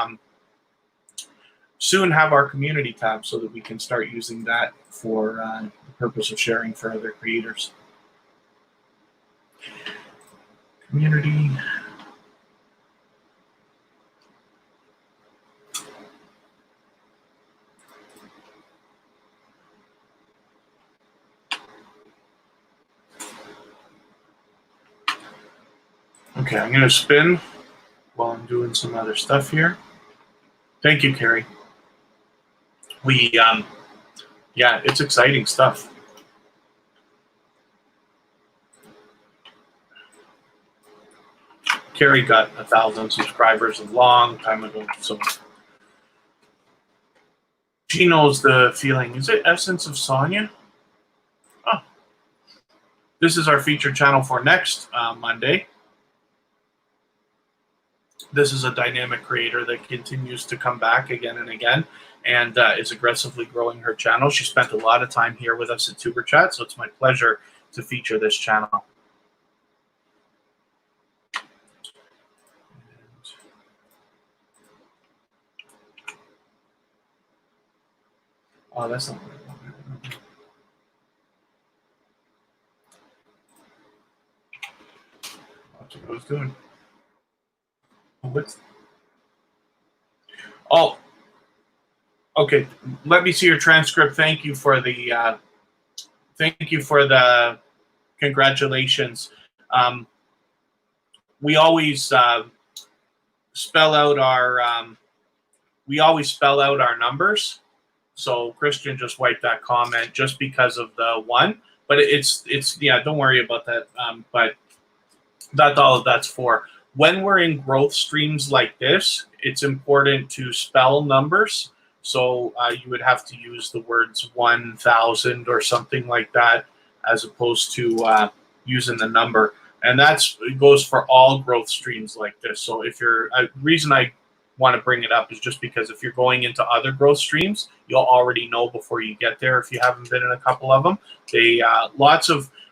soon have our community tab so that we can start using that for the purpose of sharing for other creators. Community. Okay, I'm going to spin while I'm doing some other stuff here. Thank you, Carrie. Yeah, it's exciting stuff. Carrie got 1,000 subscribers a long time ago, so she knows the feeling. Is it Essence of Sonia? Oh, this is our featured channel for next Monday. This is a dynamic creator that continues to come back again and again and is aggressively growing her channel. She spent a lot of time here with us at Tuber Chat, so it's my pleasure to feature this channel. Oh, that's not what I wanted. That's what I was doing. Oh, okay. Let me see your transcript. Thank you for the congratulations. We always spell out our numbers. So Christian just wiped that comment just because of the one, but it's yeah. Don't worry about that. But that's all that's for. When we're in growth streams like this, it's important to spell numbers. So you would have to use the words 1,000 or something like that, as opposed to using the number. And it goes for all growth streams like this. So if you're, reason I want to bring it up is just because if you're going into other growth streams, you'll already know before you get there if you haven't been in a couple of them. They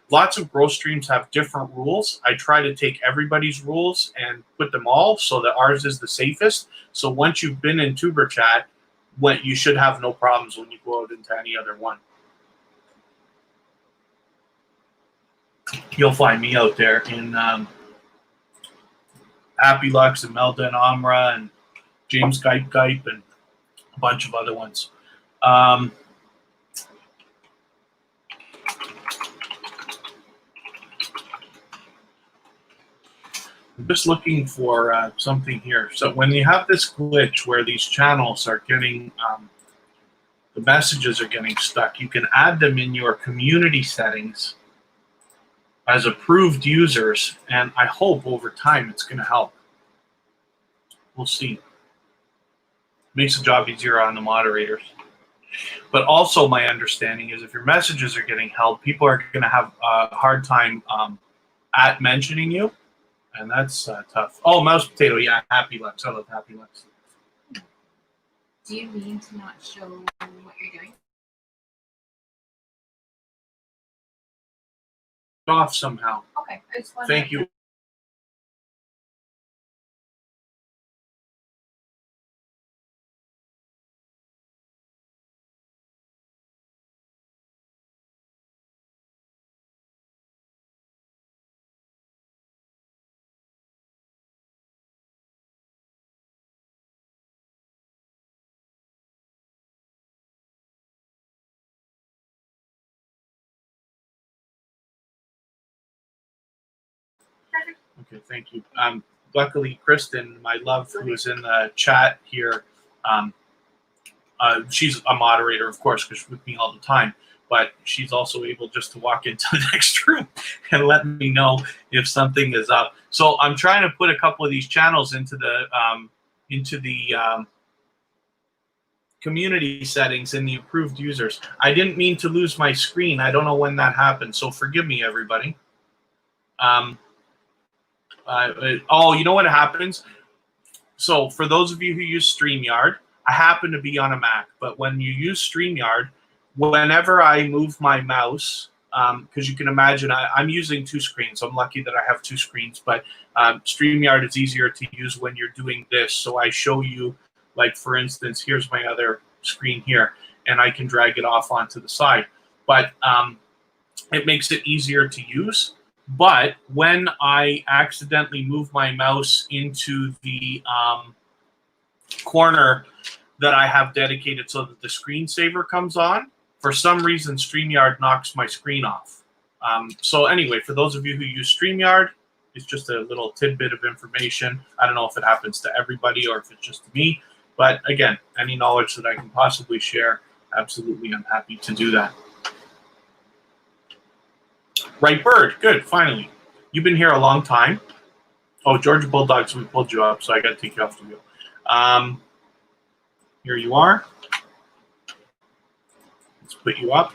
lots of growth streams have different rules. I try to take everybody's rules and put them all so that ours is the safest. So once you've been in Tuber Chat, you should have no problems when you go out into any other one. You'll find me out there in Happy Lux and Melda and Amra and James Gype and a bunch of other ones. I'm just looking for something here. So when you have this glitch where these channels are getting, the messages are getting stuck, you can add them in your community settings as approved users, and I hope over time it's going to help. We'll see. Makes the job easier on the moderators. But also my understanding is if your messages are getting held, people are going to have a hard time at mentioning you, and that's tough. Oh, Mouse Potato, yeah, Happy Lux. I love Happy Lux. Do you mean to not show what you're doing? Off somehow. Okay, I just wanted Thank you. Okay, thank you. Luckily, Kristen, my love, who is in the chat here, She's a moderator, of course, because she's with me all the time. But she's also able just to walk into the next room and let me know if something is up. So I'm trying to put a couple of these channels into the community settings in the approved users. I didn't mean to lose my screen. I don't know when that happened, so forgive me, everybody. Oh, you know what happens? So for those of you who use StreamYard, I happen to be on a Mac, but when you use StreamYard, whenever I move my mouse, because you can imagine I'm using two screens. I'm lucky that I have two screens, but StreamYard is easier to use when you're doing this. So I show you, like, for instance, here's my other screen here, and I can drag it off onto the side. But it makes it easier to use. But when I accidentally move my mouse into the corner that I have dedicated so that the screensaver comes on, for some reason, StreamYard knocks my screen off. So anyway, for those of you who use StreamYard, it's just a little tidbit of information. I don't know if it happens to everybody or if it's just to me. But again, any knowledge that I can possibly share, absolutely, I'm happy to do that. Right bird, good, finally. You've been here a long time. Oh, Georgia Bulldogs, we pulled you up, so I got to take you off the wheel. Here you are. Let's put you up.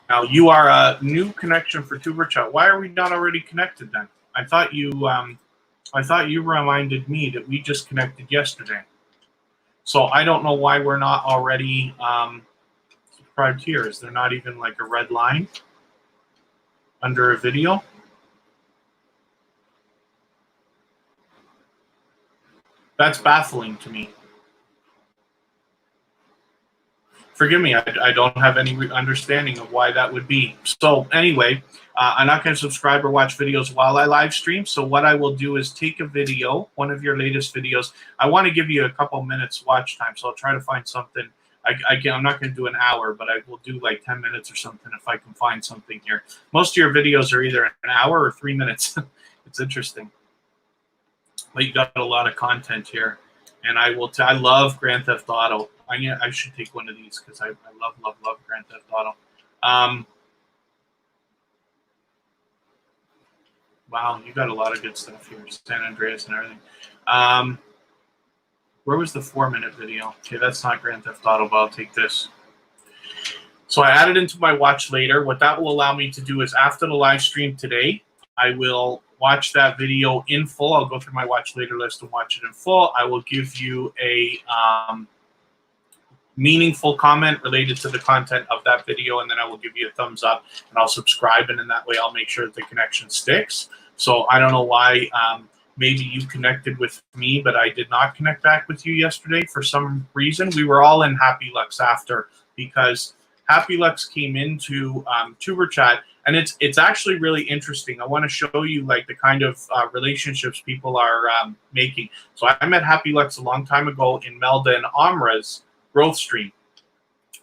Now you are a new connection for Tuber Chat. Why are we not already connected then? I thought you reminded me that we just connected yesterday. So I don't know why we're not already subscribed here. Is there not even like a red line under a video? That's baffling to me. Forgive me, I don't have any understanding of why that would be. So anyway, I'm not going to subscribe or watch videos while I live stream. So what I will do is take a video, one of your latest videos. I want to give you a couple minutes watch time, so I'll try to find something. I'm not going to do an hour, but I will do like 10 minutes or something if I can find something here. Most of your videos are either an hour or 3 minutes. It's interesting. But you got a lot of content here. And I love Grand Theft Auto. I should take one of these because I love Grand Theft Auto. Wow, you got a lot of good stuff here. San Andreas and everything. Where was the 4-minute video? Okay, that's not Grand Theft Auto, but I'll take this. So I added into my watch later. What that will allow me to do is after the live stream today, I will watch that video in full. I'll go through my watch later list and watch it in full. I will give you a meaningful comment related to the content of that video, and then I will give you a thumbs up, and I'll subscribe, and in that way I'll make sure that the connection sticks. So I don't know why maybe you connected with me, but I did not connect back with you yesterday for some reason. We were all in Happy Lux after, because Happy Lux came into Tuber Chat, and it's actually really interesting. I want to show you like the kind of relationships people are making. So I met Happy Lux a long time ago in Melda and Amra's growth stream.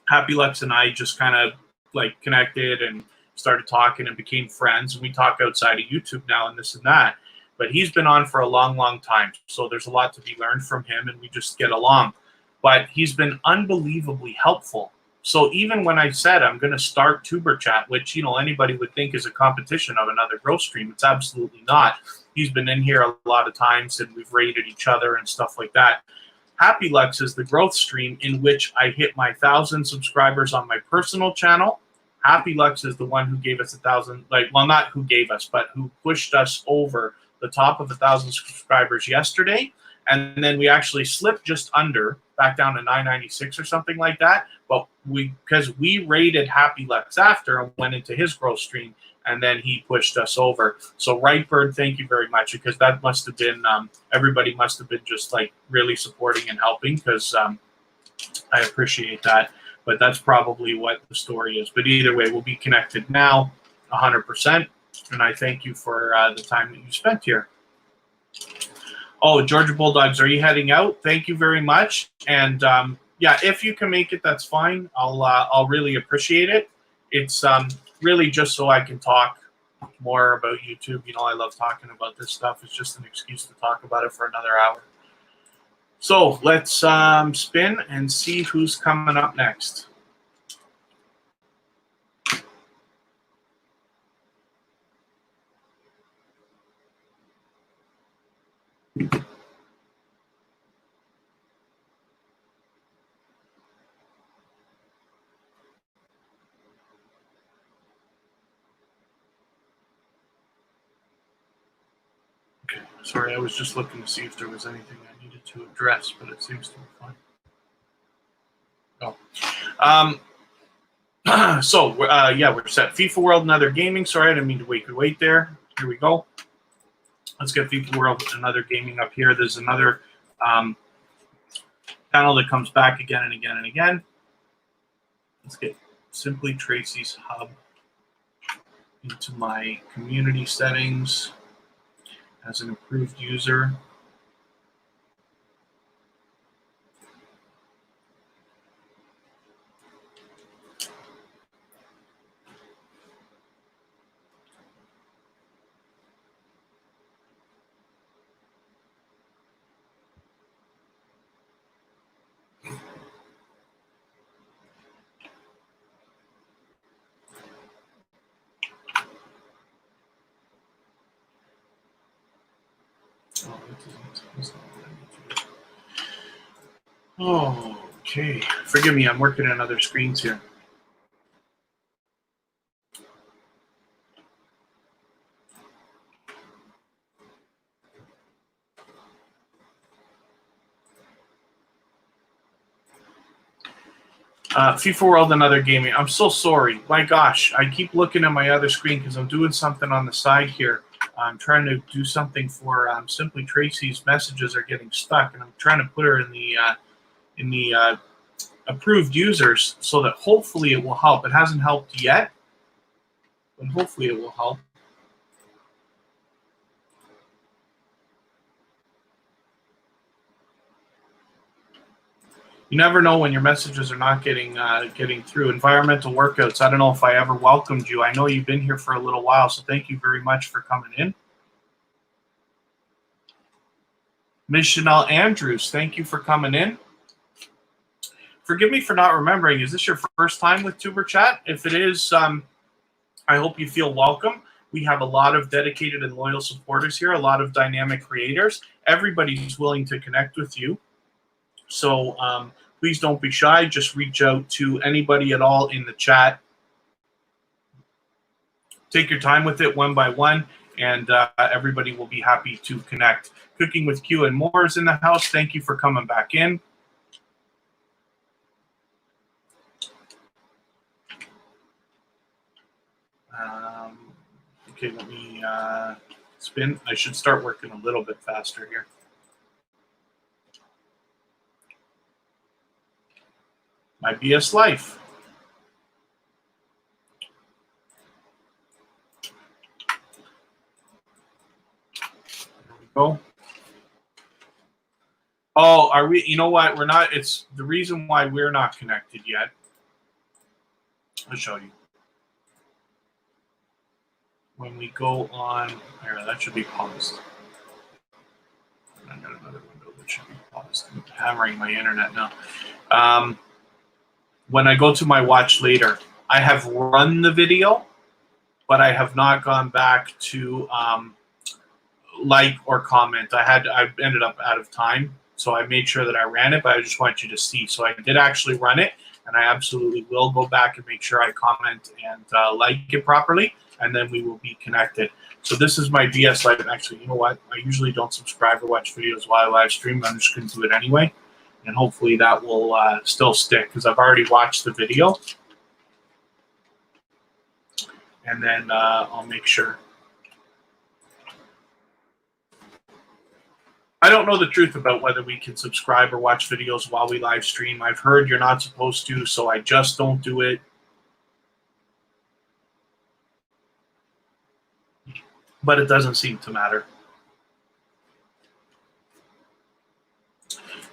Happy Lux and I just kind of like connected and started talking and became friends. And we talk outside of YouTube now and this and that. But he's been on for a long, long time. So there's a lot to be learned from him, and we just get along. But he's been unbelievably helpful. So even when I said I'm going to start Tuber Chat, which, you know, anybody would think is a competition of another growth stream, it's absolutely not. He's been in here a lot of times, and we've rated each other and stuff like that. Happy Lux is the growth stream in which I hit my 1,000 subscribers on my personal channel. Happy Lux is the one who gave us 1,000, well, not who gave us, but who pushed us over the top of 1,000 subscribers yesterday. And then we actually slipped just under, back down to 996 or something like that. But because we rated Happy Lux after and went into his growth stream, and then he pushed us over. So Rightbird, thank you very much, because that must have been, everybody must have been just like really supporting and helping, because I appreciate that. But that's probably what the story is. But either way, we'll be connected now 100%. And I thank you for the time that you spent here. Oh, Georgia Bulldogs, are you heading out? Thank you very much. And yeah, if you can make it, that's fine. I'll really appreciate it. It's really just so I can talk more about YouTube. You know, I love talking about this stuff. It's just an excuse to talk about it for another hour. So let's spin and see who's coming up next. Okay, sorry, I was just looking to see if there was anything I needed to address, but it seems to be fine. Oh. So, yeah, we're set. FIFA World and Other Gaming. Sorry, I didn't mean to wait there. Here we go. Let's get FIFA World and Other Gaming up here. There's another panel that comes back again and again and again. Let's get Simply Tracy's Hub into my community settings as an approved user. Oh, okay. Forgive me, I'm working on other screens here. FIFA World and Other Gaming. I'm so sorry. My gosh, I keep looking at my other screen because I'm doing something on the side here. I'm trying to do something for Simply Tracy's messages are getting stuck, and I'm trying to put her in the approved users so that hopefully it will help. It hasn't helped yet, but hopefully it will help. You never know when your messages are not getting through. Environmental workouts. I don't know if I ever welcomed you. I know you've been here for a little while, so thank you very much for coming in. Ms. Chanel Andrews, thank you for coming in. Forgive me for not remembering. Is this your first time with Tuber Chat? If it is, I hope you feel welcome. We have a lot of dedicated and loyal supporters here, a lot of dynamic creators. Everybody's willing to connect with you. So please don't be shy. Just reach out to anybody at all in the chat. Take your time with it one by one, and everybody will be happy to connect. Cooking with Q and More is in the house. Thank you for coming back in. Okay, let me spin. I should start working a little bit faster here. My BS Life. There we go. Oh, are we? You know what? We're not. It's the reason why we're not connected yet. I'll show you. When we go on, here, that should be paused. I got another window that should be paused. I'm hammering my internet now. When I go to my watch later, I have run the video, but I have not gone back to like or comment. I ended up out of time, so I made sure that I ran it, but I just want you to see. So I did actually run it, and I absolutely will go back and make sure I comment and like it properly, and then we will be connected. So this is my BS Live. Actually, you know what? I usually don't subscribe or watch videos while I live stream. I'm just going to do it anyway. And hopefully that will still stick because I've already watched the video. And then I'll make sure. I don't know the truth about whether we can subscribe or watch videos while we live stream. I've heard you're not supposed to, so I just don't do it. But it doesn't seem to matter.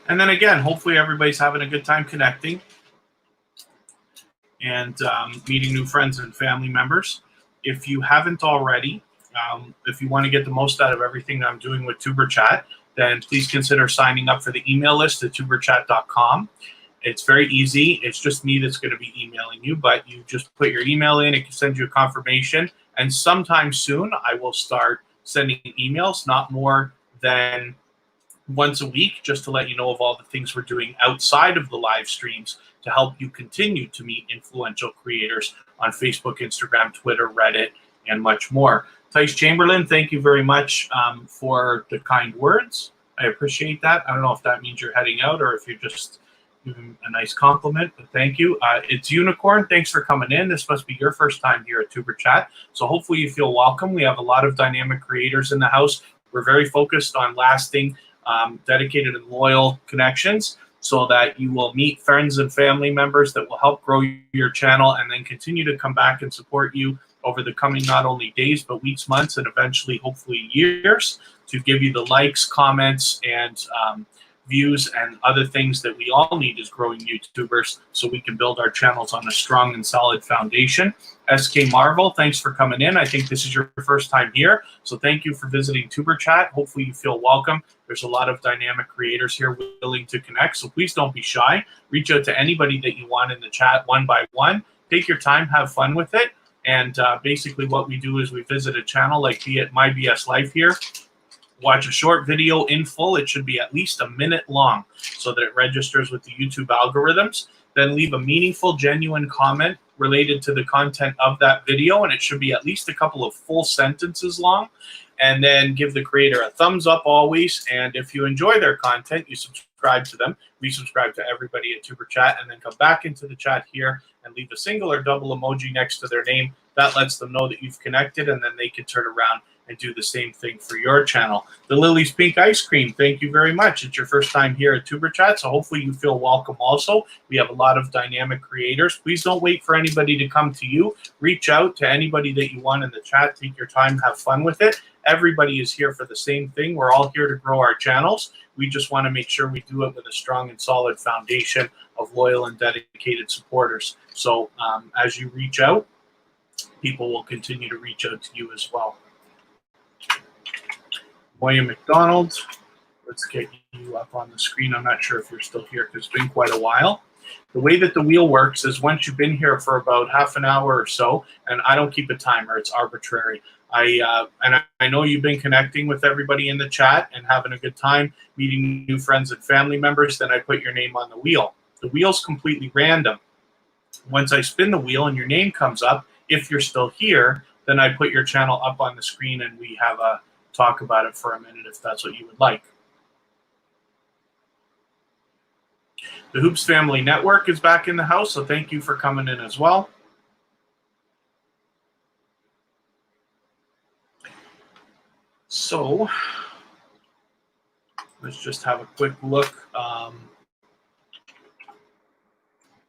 And then again, hopefully everybody's having a good time connecting and meeting new friends and family members. if you haven't already, if you want to get the most out of everything I'm doing with Tuber Chat, then please consider signing up for the email list at tuberchat.com. It's very easy. It's just me that's going to be emailing you, but you just put your email in. It can send you a confirmation. And sometime soon, I will start sending emails, not more than once a week, just to let you know of all the things we're doing outside of the live streams to help you continue to meet influential creators on Facebook, Instagram, Twitter, Reddit, and much more. Tice Chamberlain, thank you very much for the kind words. I appreciate that. I don't know if that means you're heading out or if you're just giving a nice compliment, but thank you. It's Unicorn. Thanks for coming in. This must be your first time here at Tuber Chat, so hopefully you feel welcome. We have a lot of dynamic creators in the house. We're very focused on lasting, dedicated and loyal connections so that you will meet friends and family members that will help grow your channel and then continue to come back and support you over the coming not only days, but weeks, months, and eventually, hopefully, years, to give you the likes, comments, and views and other things that we all need as growing YouTubers so we can build our channels on a strong and solid foundation. SK Marvel, thanks for coming in. I think this is your first time here, so thank you for visiting Tuber Chat. Hopefully you feel welcome. There's a lot of dynamic creators here willing to connect, so please don't be shy. Reach out to anybody that you want in the chat one by one. Take your time, have fun with it. And basically what we do is we visit a channel like My BS Life here, watch a short video in full. It should be at least a minute long so that it registers with the YouTube algorithms. Then leave a meaningful, genuine comment related to the content of that video, and it should be at least a couple of full sentences long. And then give the creator a thumbs up always. And if you enjoy their content, you subscribe to them. We subscribe to everybody at Tuber Chat, and then come back into the chat here and leave a single or double emoji next to their name. That lets them know that you've connected, and then they can turn around and do the same thing for your channel. The Lily's Pink Ice Cream, thank you very much. It's your first time here at Tuber Chat, so hopefully you feel welcome also. We have a lot of dynamic creators. Please don't wait for anybody to come to you. Reach out to anybody that you want in the chat. Take your time, have fun with it. Everybody is here for the same thing. We're all here to grow our channels. We just want to make sure we do it with a strong and solid foundation of loyal and dedicated supporters. So as you reach out, people will continue to reach out to you as well. William McDonald, let's get you up on the screen. I'm not sure if you're still here because it's been quite a while. The way that the wheel works is once you've been here for about half an hour or so, and I don't keep a timer, it's arbitrary. I know you've been connecting with everybody in the chat and having a good time, meeting new friends and family members, then I put your name on the wheel. The wheel's completely random. Once I spin the wheel and your name comes up, if you're still here, then I put your channel up on the screen and we have a talk about it for a minute if that's what you would like. The Hoops Family Network is back in the house, so thank you for coming in as well. So let's just have a quick look.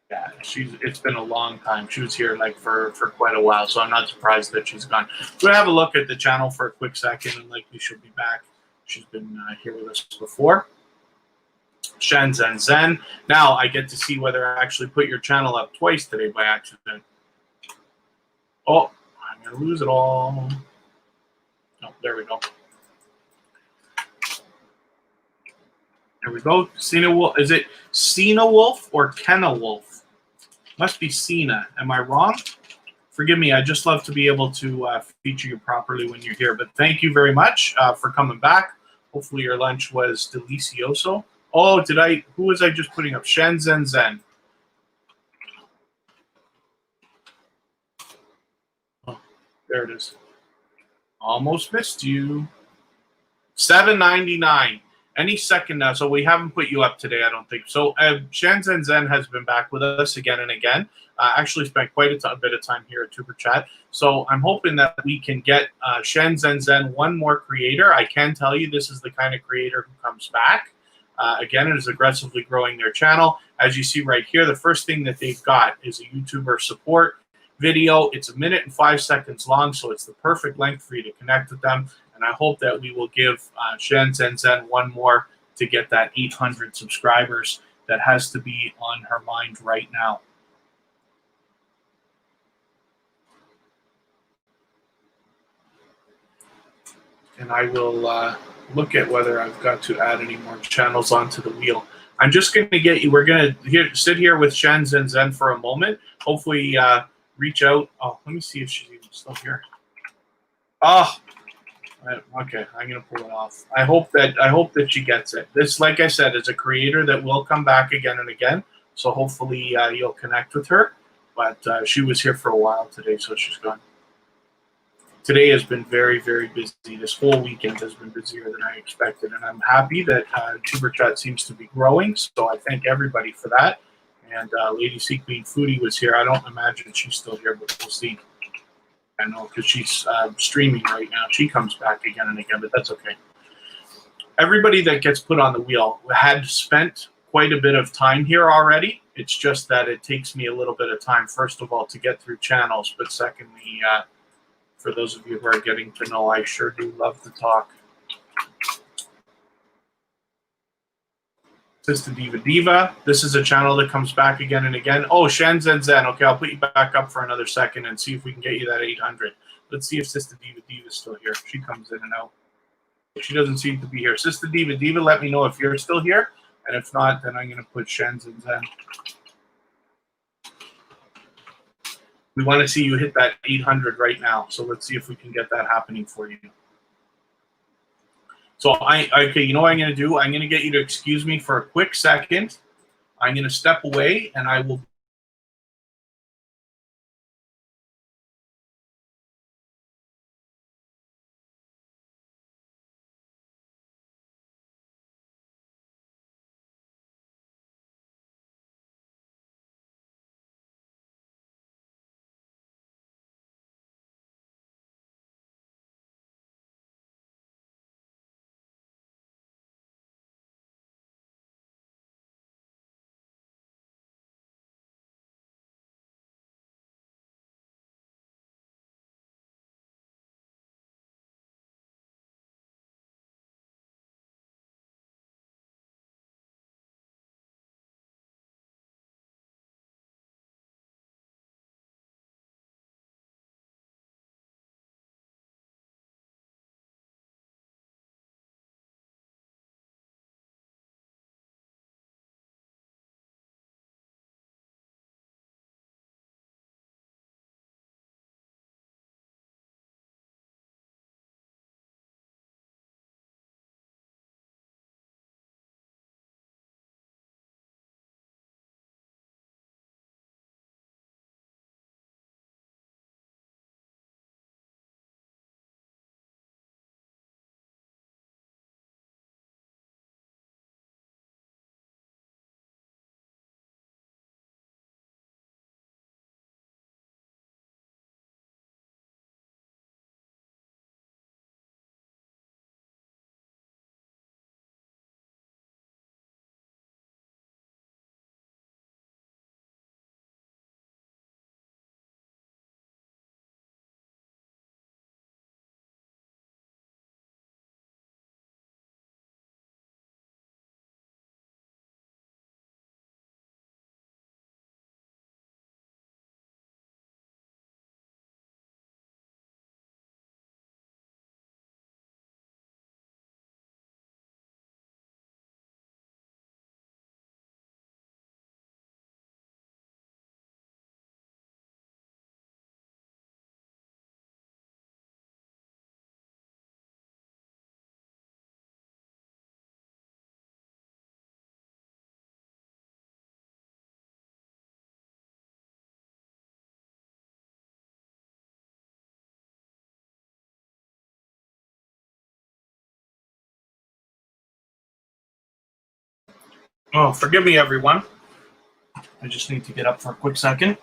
Yeah, it's been a long time. She was here like for quite a while, so I'm not surprised that she's gone. We'll have a look at the channel for a quick second, and likely she'll be back. She's been here with us before. Shen Zen Zen. Now I get to see whether I actually put your channel up twice today by accident. Oh, I'm going to lose it all. Oh, there we go. There we go. Cena Wolf. Is it Cena Wolf or Kenna Wolf? Must be Cena. Am I wrong? Forgive me. I just love to be able to feature you properly when you're here. But thank you very much for coming back. Hopefully your lunch was delicioso. Oh, who was I just putting up? Shen Zen Zen. Oh, there it is. Almost missed you. $7.99. Any second now. So we haven't put you up today, I don't think. So Shen Zen Zen has been back with us again and again. Actually spent quite a bit of time here at Tuber Chat. So I'm hoping that we can get Shen Zen Zen one more creator. I can tell you this is the kind of creator who comes back. Again, it is aggressively growing their channel. As you see right here, the first thing that they've got is a YouTuber support video. It's 1 minute and 5 seconds long, so it's the perfect length for you to connect with them. And I hope that we will give Shen Zen Zen one more to get that 800 subscribers that has to be on her mind right now. and I will look at whether I've got to add any more channels onto the wheel. I'm just going to get you. We're going to sit here with Shen Zen Zen for a moment. Hopefully, reach out. Oh, let me see if she's even still here. Oh, okay. I'm going to pull it off. I hope that she gets it. This, like I said, is a creator that will come back again and again. So hopefully you'll connect with her. But she was here for a while today, so she's gone. Today has been very, very busy. This whole weekend has been busier than I expected, and I'm happy that Tuber Chat seems to be growing. So I thank everybody for that. And Lady Sea Queen Foodie was here. I don't imagine she's still here, but we'll see. I know because she's streaming right now. She comes back again and again, but that's okay. Everybody that gets put on the wheel had spent quite a bit of time here already. It's just that it takes me a little bit of time, first of all, to get through channels, but secondly, for those of you who are getting to know, I sure do love to talk. Sister Diva Diva. This is a channel that comes back again and again. Oh, Shen Zen Zen. Okay, I'll put you back up for another second and see if we can get you that 800. Let's see if Sister Diva Diva is still here. She comes in and out. She doesn't seem to be here. Sister Diva Diva, let me know if you're still here. And if not, then I'm going to put Shen Zen Zen. We want to see you hit that 800 right now. So let's see if we can get that happening for you. So okay, you know what I'm going to do? I'm going to get you to excuse me for a quick second. I'm going to step away, and I will. Oh, forgive me, everyone. I just need to get up for a quick second.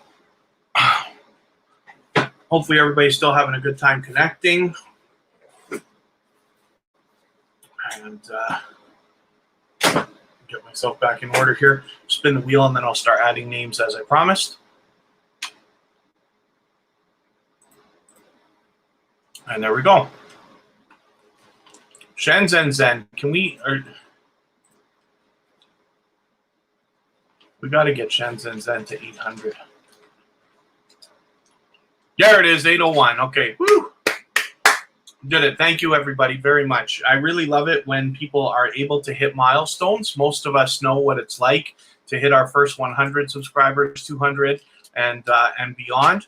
Hopefully, everybody's still having a good time connecting. And get myself back in order here. Spin the wheel, and then I'll start adding names as I promised. And there we go. Shen Zen Zen. Can we... we got to get Shen Zen Zen to 800. There it is, 801. Okay. Woo! Did it. Thank you, everybody, very much. I really love it when people are able to hit milestones. Most of us know what it's like to hit our first 100 subscribers, 200, and beyond.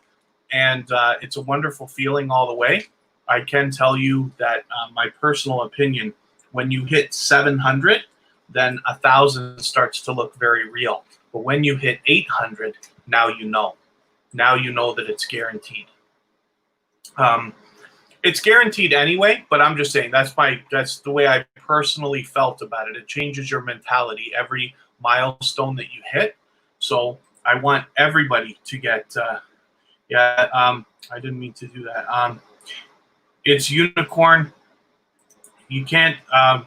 And it's a wonderful feeling all the way. I can tell you that my personal opinion, when you hit 700, then 1,000 starts to look very real. But when you hit 800, now you know. Now you know that it's guaranteed. It's guaranteed anyway, but I'm just saying that's the way I personally felt about it. It changes your mentality every milestone that you hit. So I want everybody to get. I didn't mean to do that. It's unicorn. You can't. I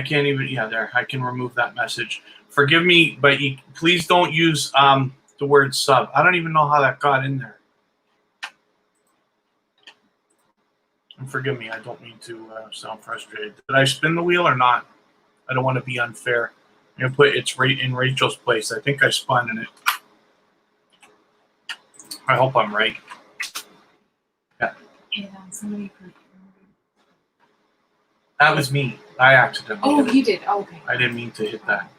can't even. Yeah, there. I can remove that message. Forgive me, but please don't use the word sub. I don't even know how that got in there. And forgive me, I don't mean to sound frustrated. Did I spin the wheel or not? I don't want to be unfair. I'm going to put it's right in Rachel's place. I think I spun in it. I hope I'm right. Yeah. Somebody. That was me. I accidentally. Oh, you did. Oh, okay. I didn't mean to hit that.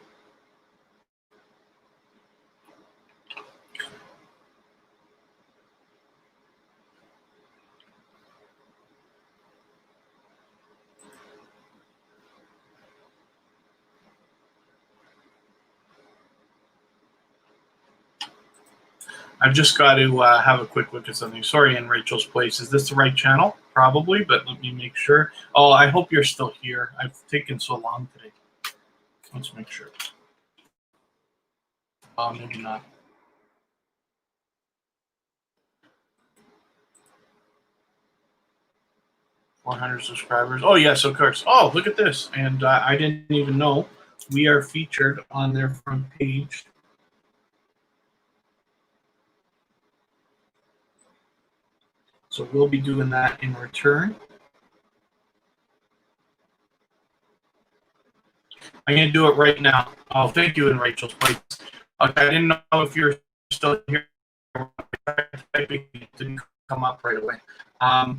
I've just got to have a quick look at something. Sorry, in Rachel's place. Is this the right channel? Probably, but let me make sure. Oh, I hope you're still here. I've taken so long today. Let's make sure. Oh, maybe not. $400 subscribers. Oh, yes, of course. Oh, look at this. And I didn't even know we are featured on their front page. So we'll be doing that in return. I'm going to do it right now. Oh, thank you in Rachel's place. Okay, I didn't know if you're still here. It didn't come up right away. I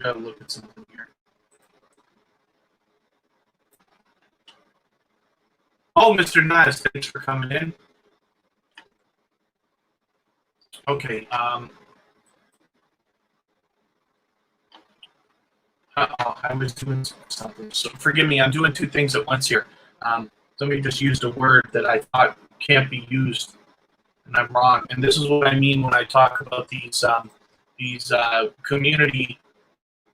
got to look at something here. Oh, Mr. Nice, thanks for coming in. Okay. I was doing something. So forgive me, I'm doing two things at once here. Somebody just used a word that I thought can't be used, and I'm wrong. And this is what I mean when I talk about these community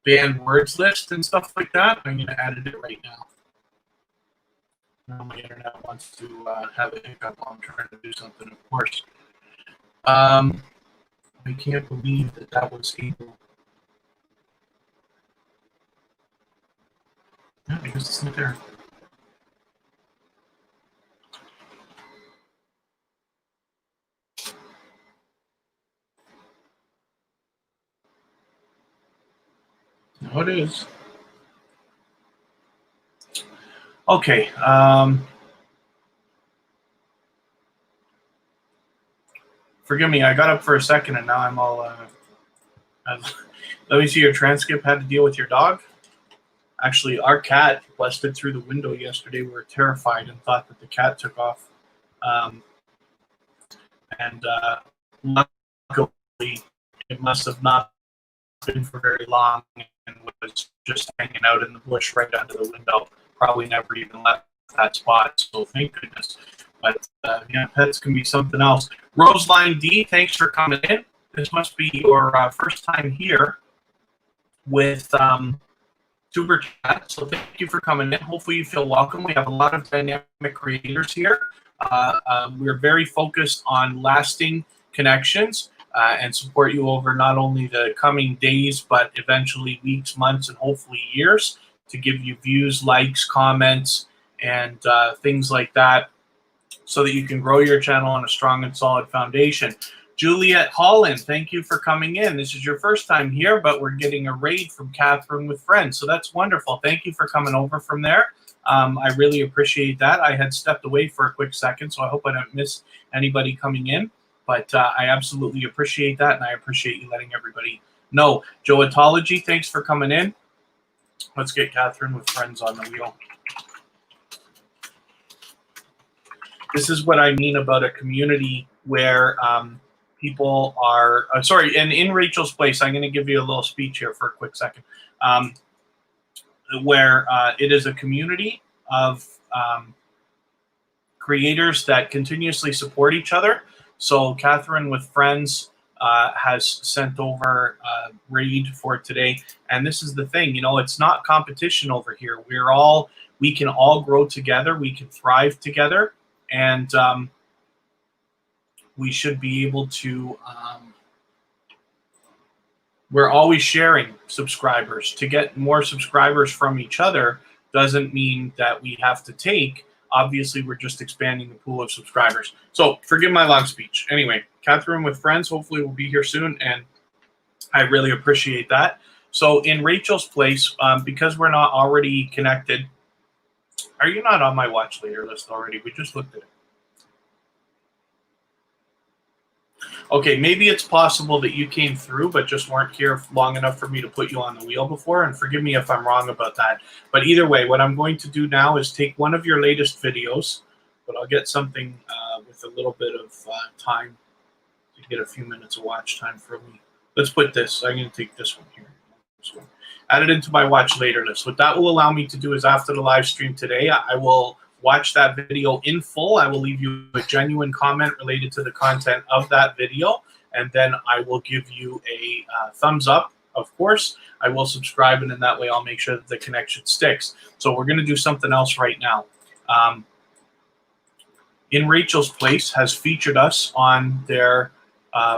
banned words list and stuff like that. I'm going to edit it right now. Now my internet wants to have a hiccup while I'm trying to do something, of course. I can't believe that was able. Yeah, I guess it's not there. No, it is. Okay. Forgive me, I got up for a second and now I'm all. Let me see your transcript. Had to deal with your dog. Actually, our cat busted through the window yesterday. We were terrified and thought that the cat took off. Luckily, it must have not been for very long and was just hanging out in the bush right under the window. Probably never even left that spot, so thank goodness. But yeah, pets can be something else. Roseline D, thanks for coming in. This must be your first time here with Tuber Chat, so thank you for coming in. Hopefully you feel welcome. We have a lot of dynamic creators here. We're very focused on lasting connections and support you over not only the coming days, but eventually weeks, months, and hopefully years to give you views, likes, comments, and things like that so that you can grow your channel on a strong and solid foundation. Juliet Holland, thank you for coming in. This is your first time here, but we're getting a raid from Catherine with Friends, so that's wonderful. Thank you for coming over from there. I really appreciate that. I had stepped away for a quick second, so I hope I don't miss anybody coming in. But I absolutely appreciate that, and I appreciate you letting everybody know. Joeatology, thanks for coming in. Let's get Catherine with friends on the wheel. This is what I mean about a community where people are sorry. And in Rachel's place, I'm going to give you a little speech here for a quick second. Where it is a community of creators that continuously support each other. So Catherine with friends has sent over a raid for today, and this is the thing. You know, it's not competition over here. We can all grow together. We can thrive together. And we should be able to, we're always sharing subscribers. To get more subscribers from each other doesn't mean that we have to take. Obviously, we're just expanding the pool of subscribers. So forgive my long speech. Anyway, Catherine with friends, hopefully we'll be here soon, and I really appreciate that. So in Rachel's place, because we're not already connected, are you not on my watch later list already? We just looked at it. Okay, maybe it's possible that you came through but just weren't here long enough for me to put you on the wheel before, and forgive me if I'm wrong about that. But either way, what I'm going to do now is take one of your latest videos, but I'll get something with a little bit of time to get a few minutes of watch time for me. Let's put this. I'm going to take this one here. This one. Add it into my watch later list. What that will allow me to do is after the live stream today, I will watch that video in full. I will leave you a genuine comment related to the content of that video, and then I will give you a thumbs up, of course. I will subscribe, and in that way I'll make sure that the connection sticks. So we're going to do something else right now. In Rachel's Place has featured us on their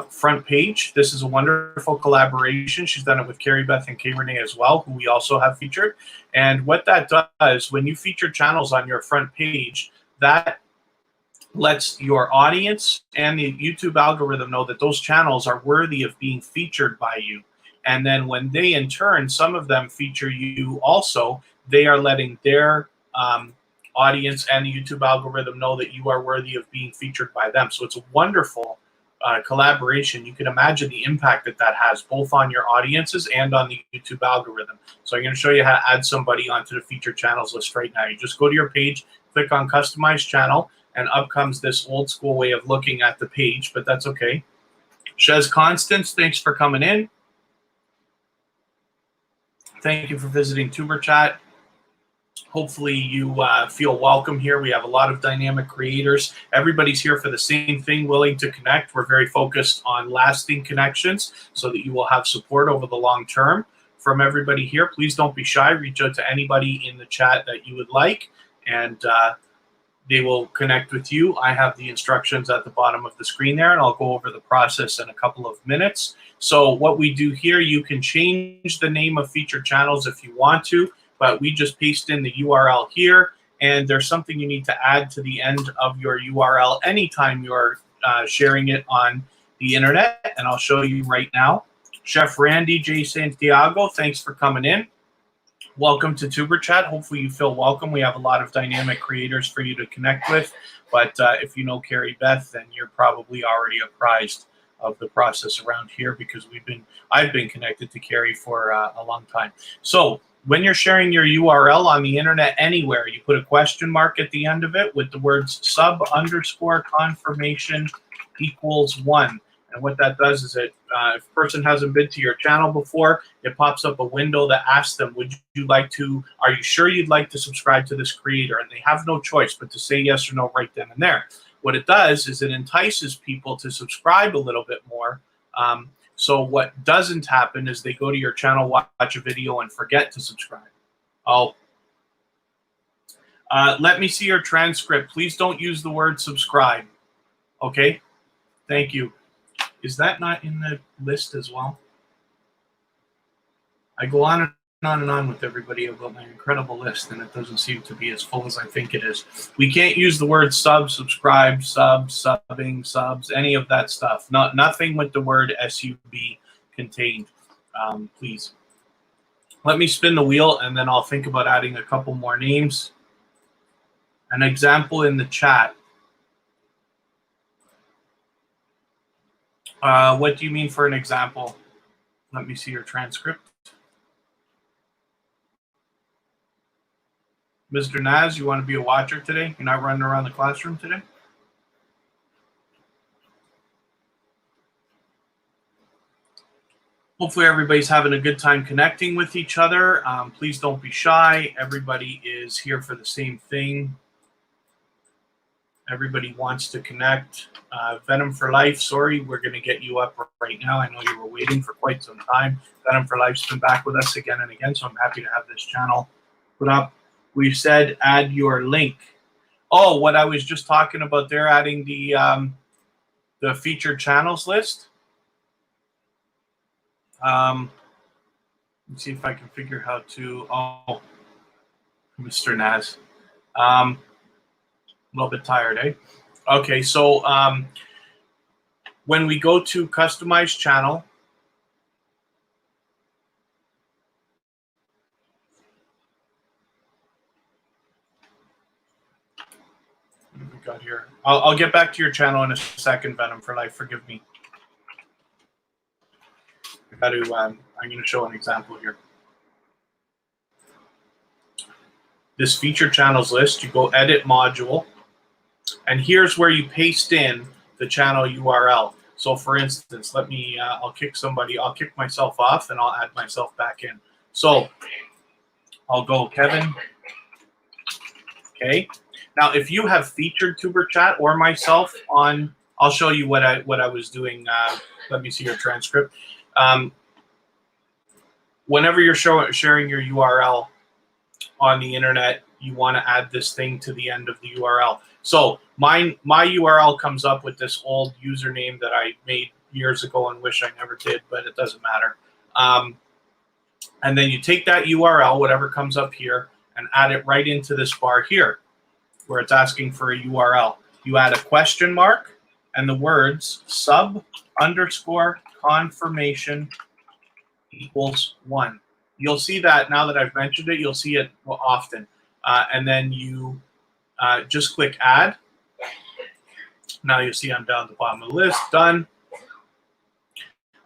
front page. This is a wonderful collaboration. She's done it with Carrie Beth and Kay Renee as well, who we also have featured. And what that does, when you feature channels on your front page, that lets your audience and the YouTube algorithm know that those channels are worthy of being featured by you. And then when they, in turn, some of them feature you also, they are letting their audience and the YouTube algorithm know that you are worthy of being featured by them. So it's a wonderful collaboration. You can imagine the impact that that has both on your audiences and on the YouTube algorithm. So I'm going to show you how to add somebody onto the featured channels list right now. You just go to your page, click on customize channel, and up comes this old school way of looking at the page, but that's okay. Shez Constance, thanks for coming in. Thank you for visiting Tuber Chat. Hopefully you feel welcome here. We have a lot of dynamic creators. Everybody's here for the same thing, willing to connect. We're very focused on lasting connections so that you will have support over the long term from everybody here. Please don't be shy. Reach out to anybody in the chat that you would like, and they will connect with you. I have the instructions at the bottom of the screen there, and I'll go over the process in a couple of minutes. So what we do here, you can change the name of featured channels if you want to, but we just paste in the URL here, and there's something you need to add to the end of your URL anytime you're sharing it on the internet, and I'll show you right now. Chef Randy J. Santiago, thanks for coming in. Welcome to Tuber Chat. Hopefully you feel welcome. We have a lot of dynamic creators for you to connect with, but if you know Carrie Beth, then you're probably already apprised of the process around here because I've been connected to Carrie for a long time. So when you're sharing your URL on the internet anywhere, you put a question mark at the end of it with the words sub_confirmation equals 1. And what that does is if a person hasn't been to your channel before, it pops up a window that asks them, are you sure you'd like to subscribe to this creator? And they have no choice but to say yes or no right then and there. What it does is it entices people to subscribe a little bit more. So what doesn't happen is they go to your channel, watch a video, and forget to subscribe. Let me see your transcript. Please don't use the word subscribe. Okay? Thank you. Is that not in the list as well? I go on and on and on with everybody about my incredible list, and it doesn't seem to be as full as I think it is. We can't use the word sub, subscribe, subbing, subs, any of that stuff. Nothing with the word SUB contained, please. Let me spin the wheel, and then I'll think about adding a couple more names. An example in the chat. What do you mean for an example? Let me see your transcript. Mr. Naz, you want to be a watcher today? You're not running around the classroom today? Hopefully everybody's having a good time connecting with each other. Please don't be shy. Everybody is here for the same thing. Everybody wants to connect. Venom for Life, sorry, we're going to get you up right now. I know you were waiting for quite some time. Venom for Life's been back with us again and again, so I'm happy to have this channel put up. We've said add your link. Oh, what I was just talking about there, adding the featured channels list. Let's see if I can figure how to. Oh, Mr. Naz. A little bit tired, eh? Okay, so when we go to customize channel, what have we got here? I'll get back to your channel in a second, Venom for Life. Forgive me. I got to. I'm going to show an example here. This feature channels list, you go edit module, and here's where you paste in the channel URL. So for instance, let me, I'll kick myself off and I'll add myself back in. So I'll go Kevin. Okay. Now, if you have featured Tuber Chat or myself on, I'll show you what I was doing. Let me see your transcript. Whenever you're sharing your URL on the internet, you want to add this thing to the end of the URL. So my URL comes up with this old username that I made years ago and wish I never did, but it doesn't matter. And then you take that URL, whatever comes up here, and add it right into this bar here, where it's asking for a URL. You add a question mark and the words sub_confirmation equals 1. You'll see that now that I've mentioned it, you'll see it often. And then you just click add. Now you'll see I'm down at the bottom of the list, done.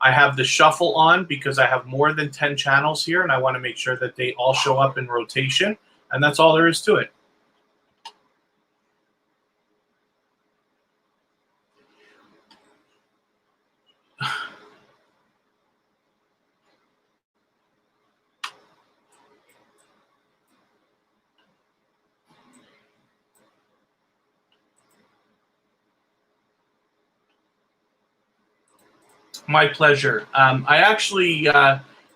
I have the shuffle on because I have more than 10 channels here and I want to make sure that they all show up in rotation. And that's all there is to it. My pleasure. I actually,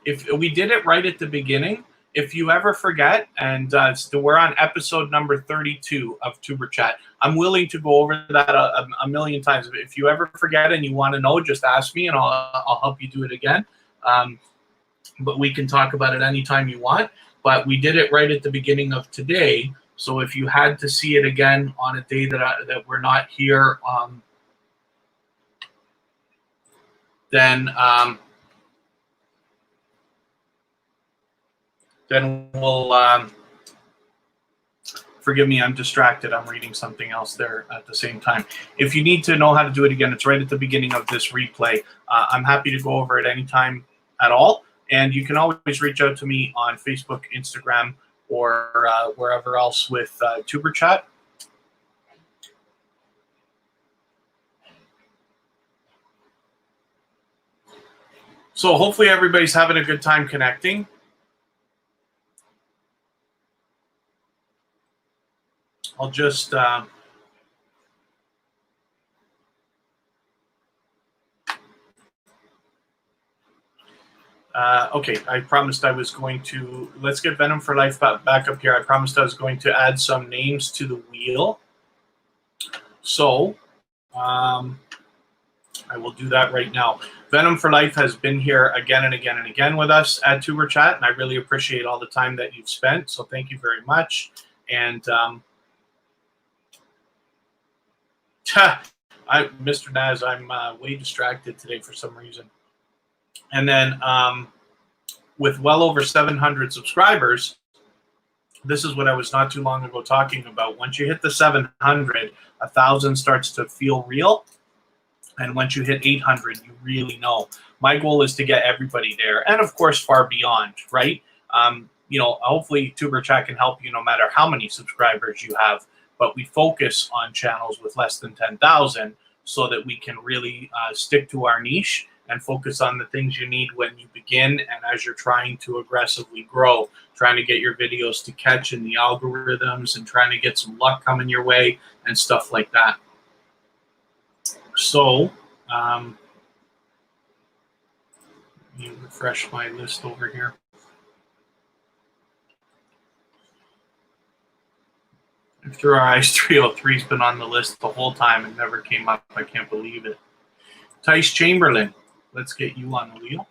if we did it right at the beginning, if you ever forget, and we're on episode number 32 of Tuber Chat. I'm willing to go over that a million times. If you ever forget and you want to know, just ask me and I'll help you do it again. But we can talk about it anytime you want. But we did it right at the beginning of today. So if you had to see it again on a day that we're not here, then we'll forgive me, I'm distracted. I'm reading something else there at the same time. If you need to know how to do it again, it's right at the beginning of this replay. I'm happy to go over it anytime at all. And you can always reach out to me on Facebook, Instagram, or wherever else with Tuber Chat. So hopefully everybody's having a good time connecting. I'll just okay, I promised I was going to, let's get Venom for Life back up here. I promised I was going to add some names to the wheel. So I will do that right now. Venom for Life has been here again and again and again with us at Tuber Chat, and I really appreciate all the time that you've spent. So thank you very much. And Mr. Naz, I'm way distracted today for some reason. And then with well over 700 subscribers, this is what I was not too long ago talking about. Once you hit the 700, 1,000 starts to feel real. And once you hit 800, you really know. My goal is to get everybody there, and of course, far beyond, right? You know, hopefully Tuber Chat can help you no matter how many subscribers you have, but we focus on channels with less than 10,000 so that we can really stick to our niche and focus on the things you need when you begin and as you're trying to aggressively grow, trying to get your videos to catch in the algorithms and trying to get some luck coming your way and stuff like that. So, let me refresh my list over here. Through Our Eyes 303's been on the list the whole time and never came up. I can't believe it. Tice Chamberlain, let's get you on the wheel.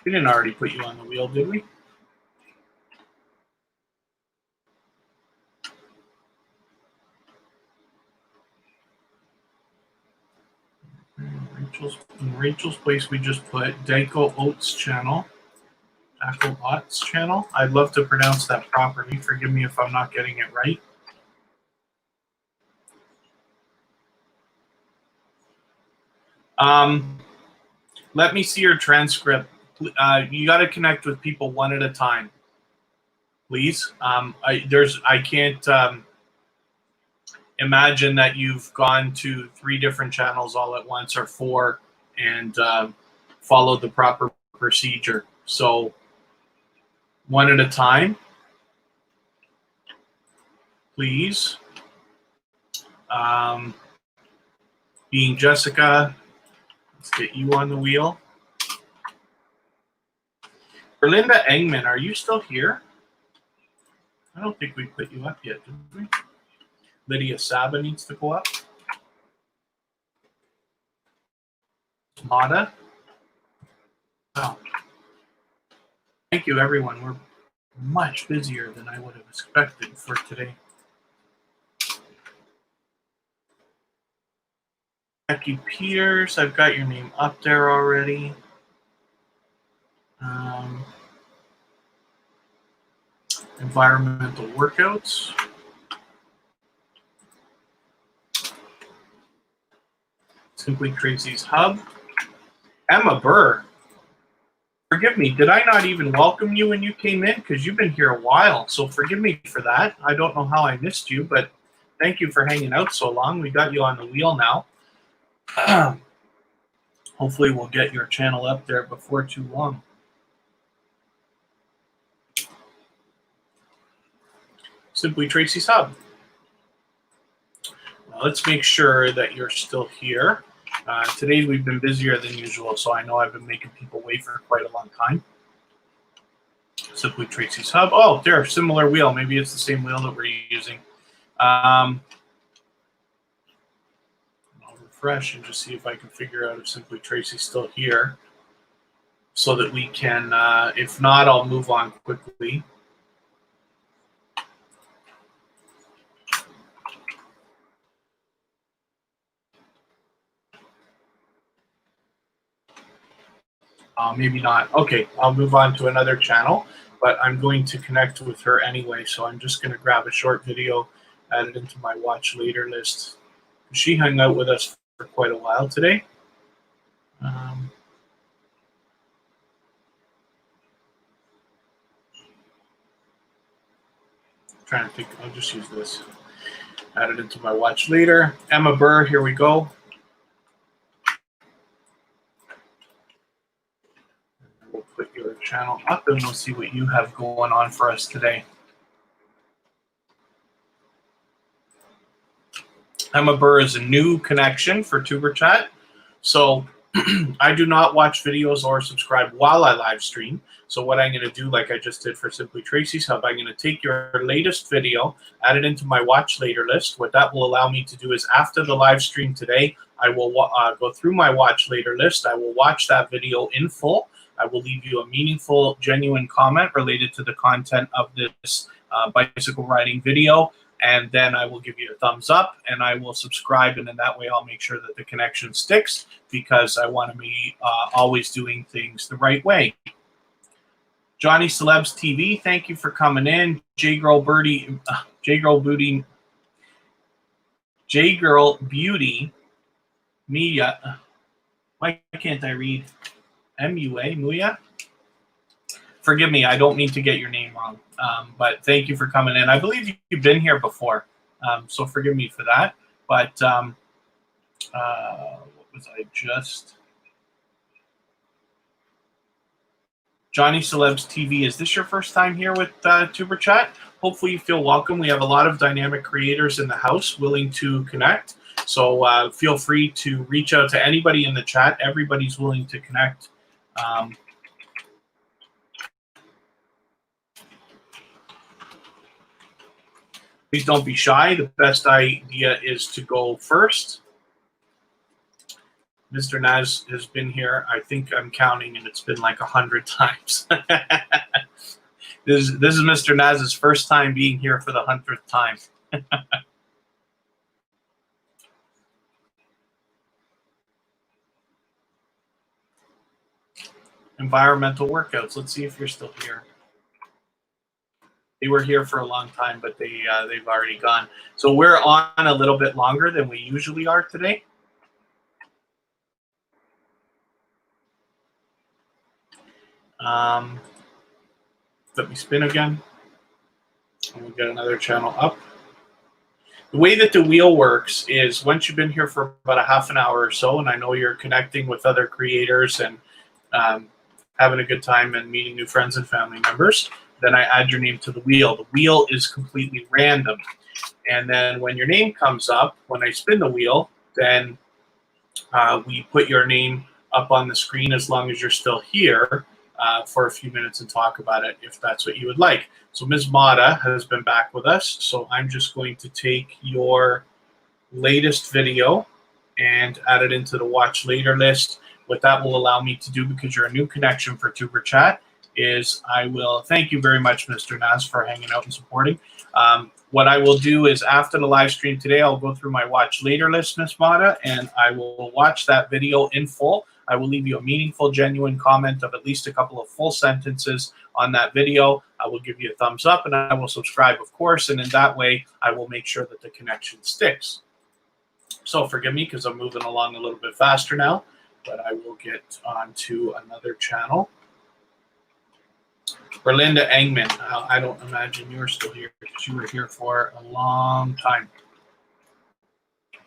We didn't already put you on the wheel, did we? In Rachel's place, we just put Daco Oats channel. Daco Oats channel. I'd love to pronounce that properly. Forgive me if I'm not getting it right. Let me see your transcript. You got to connect with people one at a time, please. I can't imagine that you've gone to 3 different channels all at once or 4 and followed the proper procedure. So one at a time, please. Being Jessica, let's get you on the wheel. Berlinda Engman, are you still here? I don't think we put you up yet, did we? Lydia Saba needs to go up. Mata. Oh. Thank you, everyone. We're much busier than I would have expected for today. Becky Peters, I've got your name up there already. Environmental workouts. Simply Tracy's Hub. Emma Burr. Forgive me, did I not even welcome you when you came in? Because you've been here a while, so forgive me for that. I don't know how I missed you, but thank you for hanging out so long. We got you on the wheel now. Hopefully we'll get your channel up there before too long. Simply Tracy's Hub. Well, let's make sure that you're still here. Today we've been busier than usual, so I know I've been making people wait for quite a long time. Simply Tracy's Hub. Oh, there, similar wheel. Maybe it's the same wheel that we're using. I'll refresh and just see if I can figure out if Simply Tracy's still here so that we can, if not, I'll move on quickly. Maybe not. Okay, I'll move on to another channel, but I'm going to connect with her anyway, so I'm just going to grab a short video, add it into my watch later list. She hung out with us for quite a while today. Trying to think, I'll just use this. Add it into my watch later. Emma Burr, here we go. We'll put your channel up and we'll see what you have going on for us today. Emma Burr is a new connection for Tuber Chat. So I do not watch videos or subscribe while I live stream. So what I'm going to do, like I just did for Simply Tracy's Hub, I'm going to take your latest video, add it into my watch later list. What that will allow me to do is after the live stream today, I will go through my watch later list. I will watch that video in full. I will leave you a meaningful, genuine comment related to the content of this bicycle riding video. And then I will give you a thumbs up and I will subscribe. And in that way, I'll make sure that the connection sticks because I want to be always doing things the right way. Johnny Celebs TV, thank you for coming in. J-Girl Booty, J Girl Beauty Mia. Why can't I read? MUA Muya. Forgive me, I don't mean to get your name wrong, but thank you for coming in. I believe you've been here before, so forgive me for that. But what was I just? Johnny Celebs TV, is this your first time here with Tuber Chat? Hopefully you feel welcome. We have a lot of dynamic creators in the house willing to connect. So feel free to reach out to anybody in the chat. Everybody's willing to connect. Please don't be shy. The best idea is to go first. Mr. Naz has been here. I think I'm counting, and it's been like 100 times. This is Mr. Naz's first time being here for the 100th time. Environmental workouts. Let's see if you're still here. They were here for a long time, but they've already gone. So we're on a little bit longer than we usually are today. Let me spin again. And we'll get another channel up. The way that the wheel works is once you've been here for about a half an hour or so, and I know you're connecting with other creators and having a good time and meeting new friends and family members, then I add your name to the wheel. The wheel is completely random. And then when your name comes up, when I spin the wheel, then we put your name up on the screen as long as you're still here for a few minutes and talk about it if that's what you would like. So Ms. Mata has been back with us. So I'm just going to take your latest video and add it into the watch later list. What that will allow me to do, because you're a new connection for Tuber Chat, is I will thank you very much, Mr. Nas, for hanging out and supporting. What I will do is after the live stream today, I'll go through my watch later list, Ms. Mata, and I will watch that video in full. I will leave you a meaningful, genuine comment of at least a couple of full sentences on that video. I will give you a thumbs up, and I will subscribe, of course, and in that way, I will make sure that the connection sticks. So forgive me because I'm moving along a little bit faster now, but I will get on to another channel. Berlinda Engman, I don't imagine you're still here because you were here for a long time.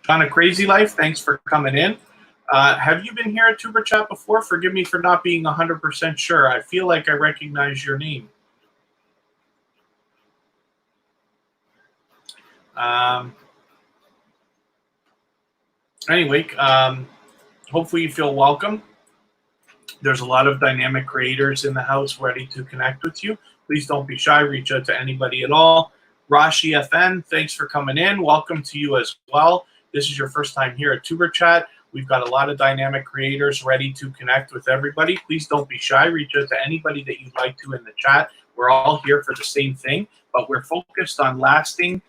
Kind of crazy life, thanks for coming in. Have you been here at Tuber Chat before? Forgive me for not being 100% sure. I feel like I recognize your name. Anyway, hopefully you feel welcome. There's a lot of dynamic creators in the house ready to connect with you. Please don't be shy. Reach out to anybody at all. Rashi FN, thanks for coming in. Welcome to you as well. This is your first time here at Tuber Chat. We've got a lot of dynamic creators ready to connect with everybody. Please don't be shy. Reach out to anybody that you'd like to in the chat. We're all here for the same thing, but we're focused on lasting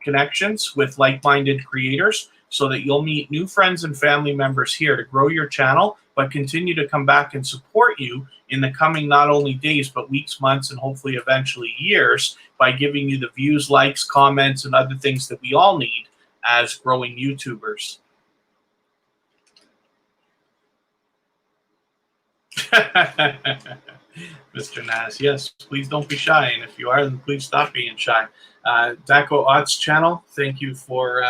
connections with like-minded creators so that you'll meet new friends and family members here to grow your channel, but continue to come back and support you in the coming not only days, but weeks, months, and hopefully eventually years by giving you the views, likes, comments, and other things that we all need as growing YouTubers. Mr. Nas, yes, please don't be shy. And if you are, then please stop being shy. Daco Ott's channel, thank you for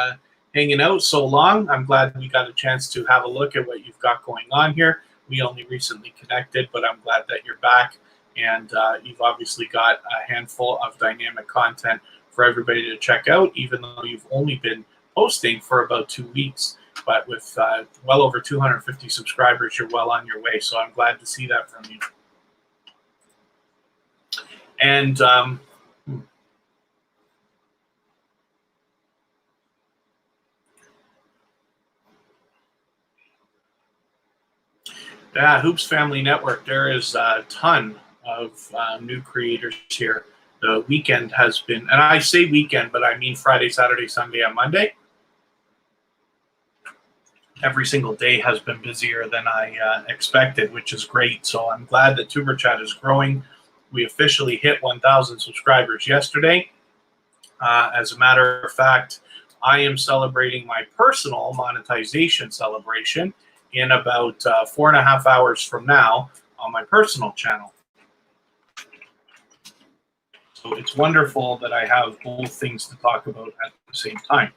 hanging out so long. I'm glad we got a chance to have a look at what you've got going on here. We only recently connected, but I'm glad that you're back. And you've obviously got a handful of dynamic content for everybody to check out, even though you've only been posting for about 2 weeks. But with well over 250 subscribers, you're well on your way. So I'm glad to see that from you. And yeah, Hoops Family Network, there is a ton of new creators here. The weekend has been, and I say weekend, but I mean Friday, Saturday, Sunday, and Monday. Every single day has been busier than I expected, which is great. So I'm glad that Tuber Chat is growing. We officially hit 1,000 subscribers yesterday. As a matter of fact, I am celebrating my personal monetization celebration in about 4.5 hours from now on my personal channel. So it's wonderful that I have both things to talk about at the same time.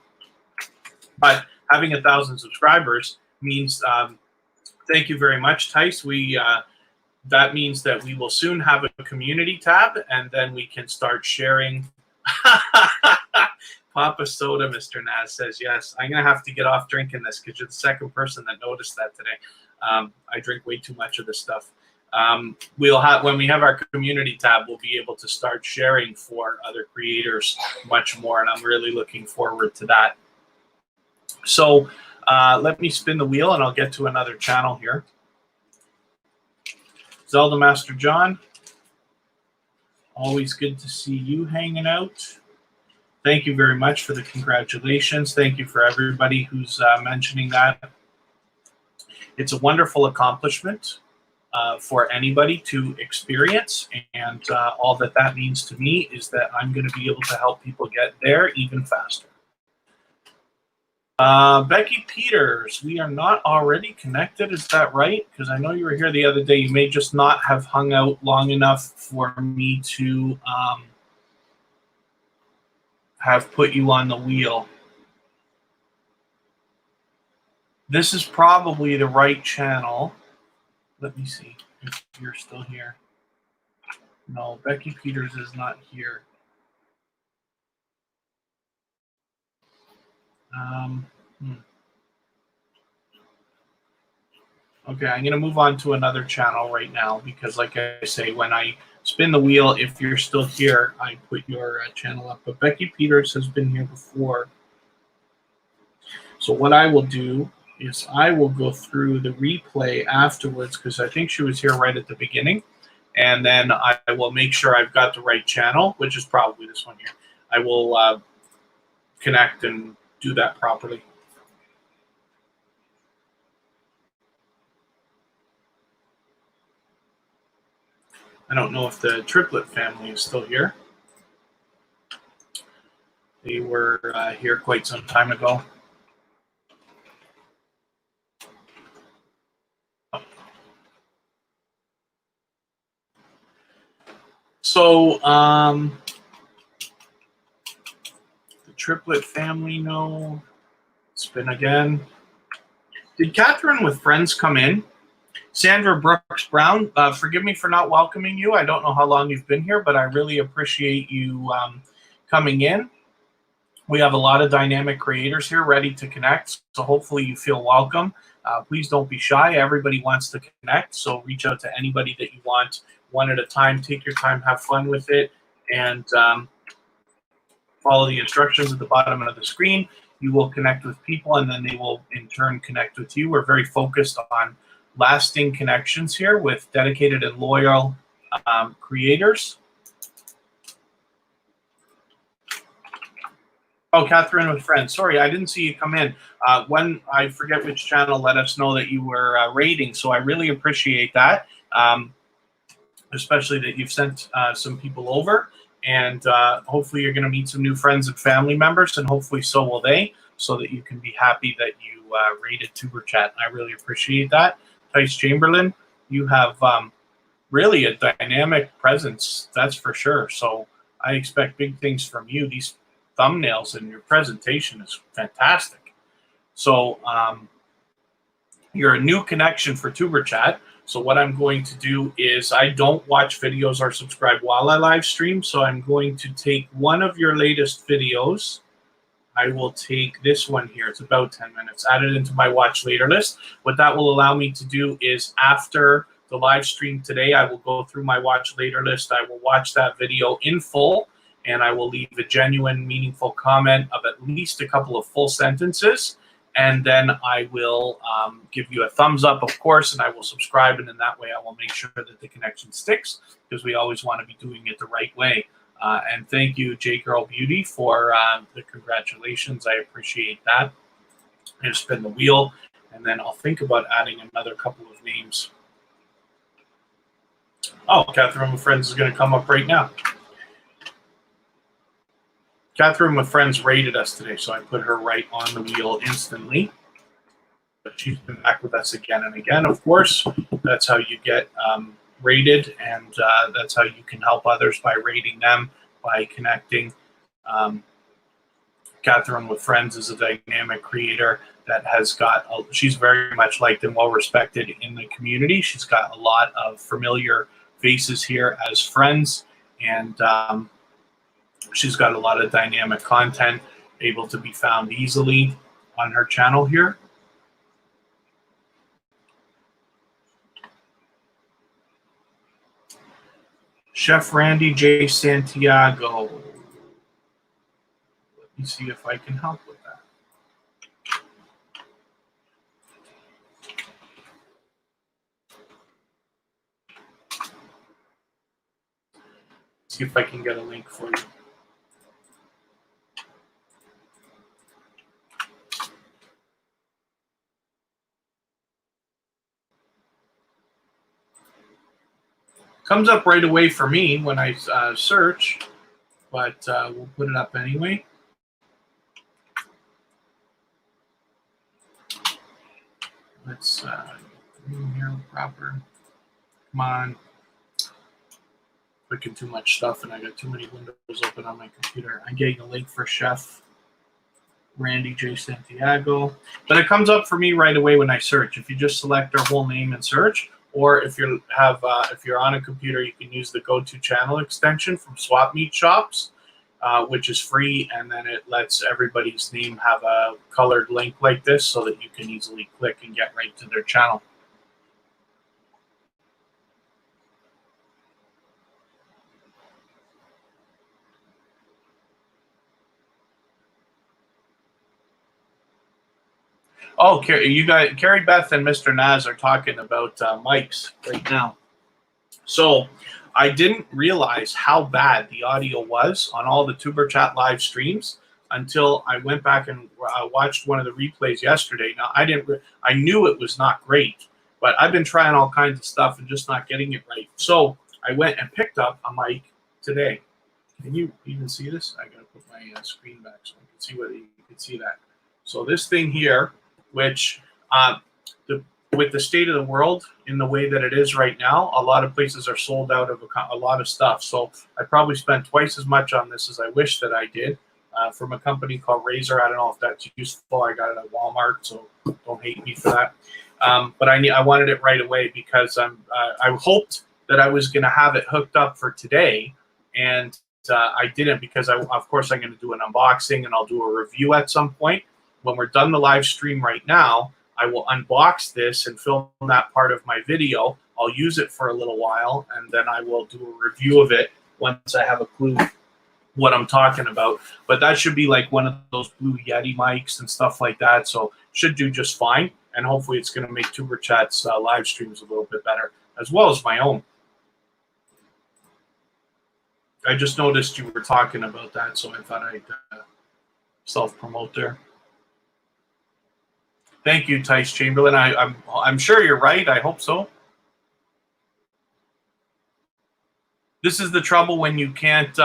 But having 1,000 subscribers means, thank you very much, Tice. That means that we will soon have a community tab, and then we can start sharing. Papa Soda, Mr. Naz says, yes. I'm going to have to get off drinking this because you're the second person that noticed that today. I drink way too much of this stuff. When we have our community tab, we'll be able to start sharing for other creators much more, and I'm really looking forward to that. So let me spin the wheel, and I'll get to another channel here. Zelda Master John, always good to see you hanging out. Thank you very much for the congratulations. Thank you for everybody who's mentioning that. It's a wonderful accomplishment for anybody to experience, and all that means to me is that I'm going to be able to help people get there even faster. Becky Peters, we are not already connected, is that right? Because I know you were here the other day. You may just not have hung out long enough for me to have put you on the wheel. This is probably the right channel. Let me see if you're still here. No, Becky Peters is not here. Okay, I'm going to move on to another channel right now because, like I say, when I spin the wheel, if you're still here, I put your channel up. But Becky Peters has been here before. So what I will do is I will go through the replay afterwards because I think she was here right at the beginning. And then I will make sure I've got the right channel, which is probably this one here. I will connect and do that properly. I don't know if the Triplet family is still here. They were here quite some time ago. So the Triplet family, no. Spin again. Did Catherine with Friends come in? Sandra Brooks Brown, forgive me for not welcoming you. I don't know how long you've been here, but I really appreciate you coming in. We have a lot of dynamic creators here ready to connect, so hopefully you feel welcome. Please don't be shy. Everybody wants to connect, so reach out to anybody that you want one at a time. Take your time, have fun with it, and follow the instructions at the bottom of the screen. You will connect with people, and then they will, in turn, connect with you. We're very focused on lasting connections here with dedicated and loyal creators. Oh, Catherine with Friends. Sorry, I didn't see you come in. When I forget which channel, let us know that you were rating. So I really appreciate that, especially that you've sent some people over. And hopefully you're going to meet some new friends and family members, and hopefully so will they, so that you can be happy that you rated Tuber Chat. I really appreciate that. Tice Chamberlain, you have really a dynamic presence, that's for sure. So I expect big things from you. These thumbnails and your presentation is fantastic. So you're a new connection for Tuber Chat. So what I'm going to do is I don't watch videos or subscribe while I live stream. So I'm going to take one of your latest videos. I will take this one here. It's about 10 minutes. Add it into my watch later list. What that will allow me to do is after the live stream today, I will go through my watch later list. I will watch that video in full, and I will leave a genuine, meaningful comment of at least a couple of full sentences. And then I will give you a thumbs up, of course, and I will subscribe. And in that way, I will make sure that the connection sticks, because we always want to be doing it the right way. And thank you, J Girl Beauty, for the congratulations. I appreciate that. I'm going to spin the wheel, and then I'll think about adding another couple of names. Oh, Catherine with Friends is going to come up right now. Catherine with Friends rated us today, so I put her right on the wheel instantly. But she's been back with us again and again. Of course, that's how you get rated, and that's how you can help others by rating them, by connecting. Catherine with Friends is a dynamic creator that has got, she's very much liked and well respected in the community. She's got a lot of familiar faces here as friends, and she's got a lot of dynamic content able to be found easily on her channel here. Chef Randy J. Santiago. Let me see if I can help with that. See if I can get a link for you. Comes up right away for me when I search, but we'll put it up anyway. Let's in here proper. Come on. Clicking too much stuff, and I got too many windows open on my computer. I'm getting a link for Chef Randy J. Santiago, but it comes up for me right away when I search. If you just select our whole name and search, or if you have, if you're on a computer, you can use the Go-To Channel extension from Swap Meet Shops, which is free, and then it lets everybody's name have a colored link like this, so that you can easily click and get right to their channel. Oh, you guys, Carrie Beth and Mr. Naz are talking about mics right now. So I didn't realize how bad the audio was on all the Tuber Chat live streams until I went back and watched one of the replays yesterday. Now I knew it was not great, but I've been trying all kinds of stuff and just not getting it right. So I went and picked up a mic today. Can you even see this? I gotta put my screen back so I can see whether you can see that. So this thing here, which with the state of the world in the way that it is right now, a lot of places are sold out of a lot of stuff. So I probably spent twice as much on this as I wish that I did, from a company called Razer. I don't know if that's useful. I got it at Walmart, so don't hate me for that. But I wanted it right away because I hoped that I was going to have it hooked up for today, and I didn't, because of course I'm going to do an unboxing and I'll do a review at some point. When we're done the live stream right now, I will unbox this and film that part of my video. I'll use it for a little while, and then I will do a review of it once I have a clue what I'm talking about. But that should be like one of those Blue Yeti mics and stuff like that, so should do just fine. And hopefully it's going to make Tuber Chat's live streams a little bit better, as well as my own. I just noticed you were talking about that, so I thought I'd self-promote there. Thank you, Tice Chamberlain. I'm sure you're right. I hope so. This is the trouble when you can't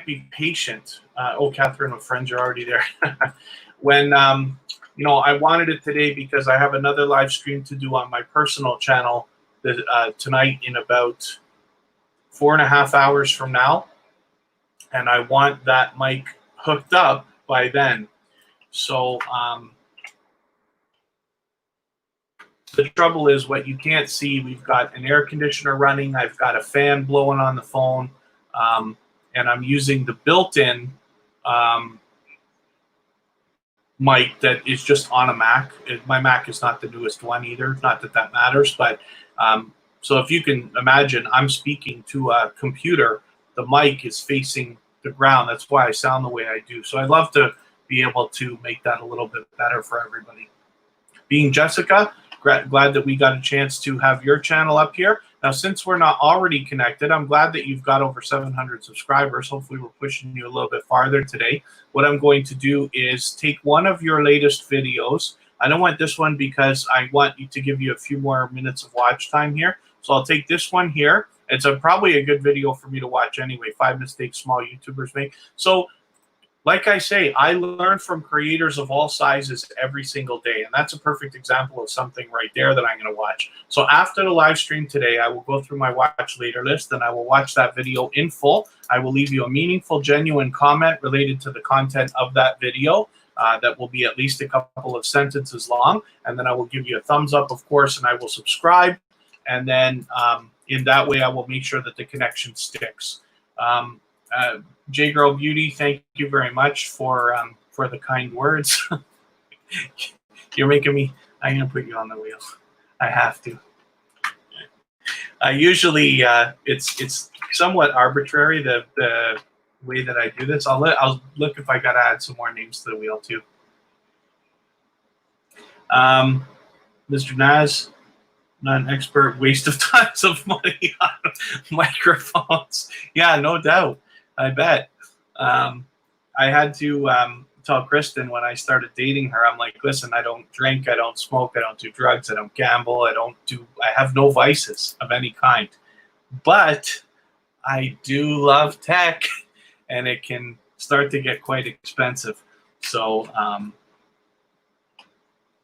be patient. Oh, Catherine with Friends, you're already there. When you know, I wanted it today because I have another live stream to do on my personal channel tonight in about 4.5 hours from now, and I want that mic hooked up by then. So the trouble is, what you can't see, we've got an air conditioner running, I've got a fan blowing on the phone, and I'm using the built-in mic that is just on a Mac. My Mac is not the newest one either, not that that matters, but so if you can imagine, I'm speaking to a computer, the mic is facing the ground. That's why I sound the way I do. So I'd love to be able to make that a little bit better for everybody. Being Jessica, glad that we got a chance to have your channel up here. Now, since we're not already connected, I'm glad that you've got over 700 subscribers. Hopefully we're pushing you a little bit farther today. What I'm going to do is take one of your latest videos. I don't want this one because I want to give you a few more minutes of watch time here. So I'll take this one here. It's probably a good video for me to watch anyway. 5 mistakes small YouTubers make. So, like I say, I learn from creators of all sizes every single day, and that's a perfect example of something right there that I'm going to watch. So after the live stream today, I will go through my watch later list, and I will watch that video in full. I will leave you a meaningful, genuine comment related to the content of that video that will be at least a couple of sentences long, and then I will give you a thumbs up, of course, and I will subscribe, and then in that way, I will make sure that the connection sticks. J Girl Beauty, thank you very much for the kind words. You're making me. I'm gonna put you on the wheel. I have to. Usually, it's somewhat arbitrary the way that I do this. I'll look if I gotta add some more names to the wheel too. Mr. Naz, not an expert. Waste of tons of money on microphones. Yeah, no doubt. I bet. I had to tell Kristen when I started dating her, I'm like, listen, I don't drink, I don't smoke, I don't do drugs, I don't gamble, I have no vices of any kind. But I do love tech, and it can start to get quite expensive. So,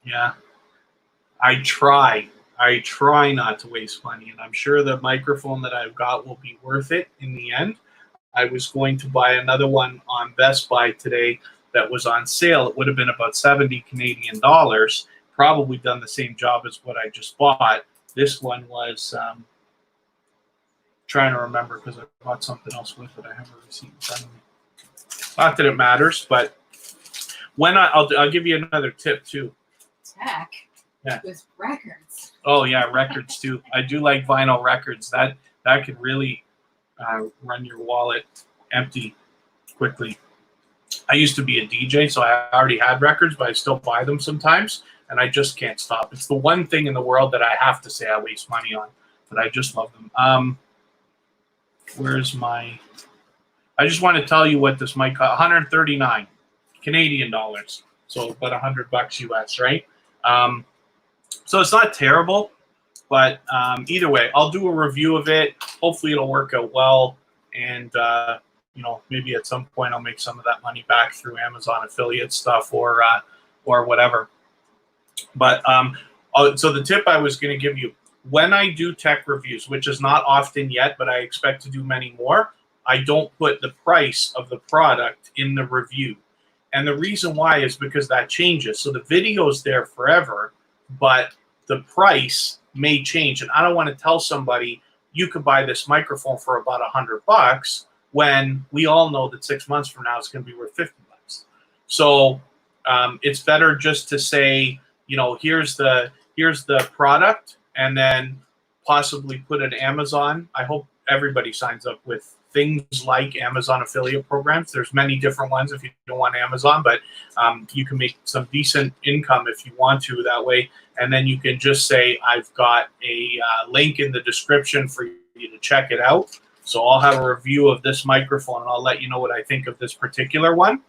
yeah, I try not to waste money, and I'm sure the microphone that I've got will be worth it in the end. I was going to buy another one on Best Buy today that was on sale. It would have been about 70 Canadian dollars, probably done the same job as what I just bought. This one was, trying to remember because I bought something else with it. I have a receipt in front of me. Not that it matters, but when I'll give you another tip too. Tech? Yeah. With records. Oh yeah, records too. I do like vinyl records. That could really run your wallet empty quickly. I used to be a DJ, so I already had records, but I still buy them sometimes, and I just can't stop. It's the one thing in the world that I have to say I waste money on, but I just love them. Where's my... I just want to tell you what this might cost. 139 Canadian dollars, so about $100 US, right? So it's not terrible, but either way, I'll do a review of it. Hopefully it'll work out well, and maybe at some point I'll make some of that money back through Amazon affiliate stuff or whatever. But so the tip I was going to give you, when I do tech reviews, which is not often yet, but I expect to do many more, I don't put the price of the product in the review. And the reason why is because that changes. So the video's there forever, but the price may change. And I don't want to tell somebody you could buy this microphone for about $100 when we all know that 6 months from now it's going to be worth $50. So it's better just to say, here's the product, and then possibly put an Amazon. I hope everybody signs up with things like Amazon affiliate programs. There's many different ones if you don't want Amazon, but you can make some decent income if you want to that way. And then you can just say, I've got a link in the description for you to check it out. So I'll have a review of this microphone, and I'll let you know what I think of this particular one.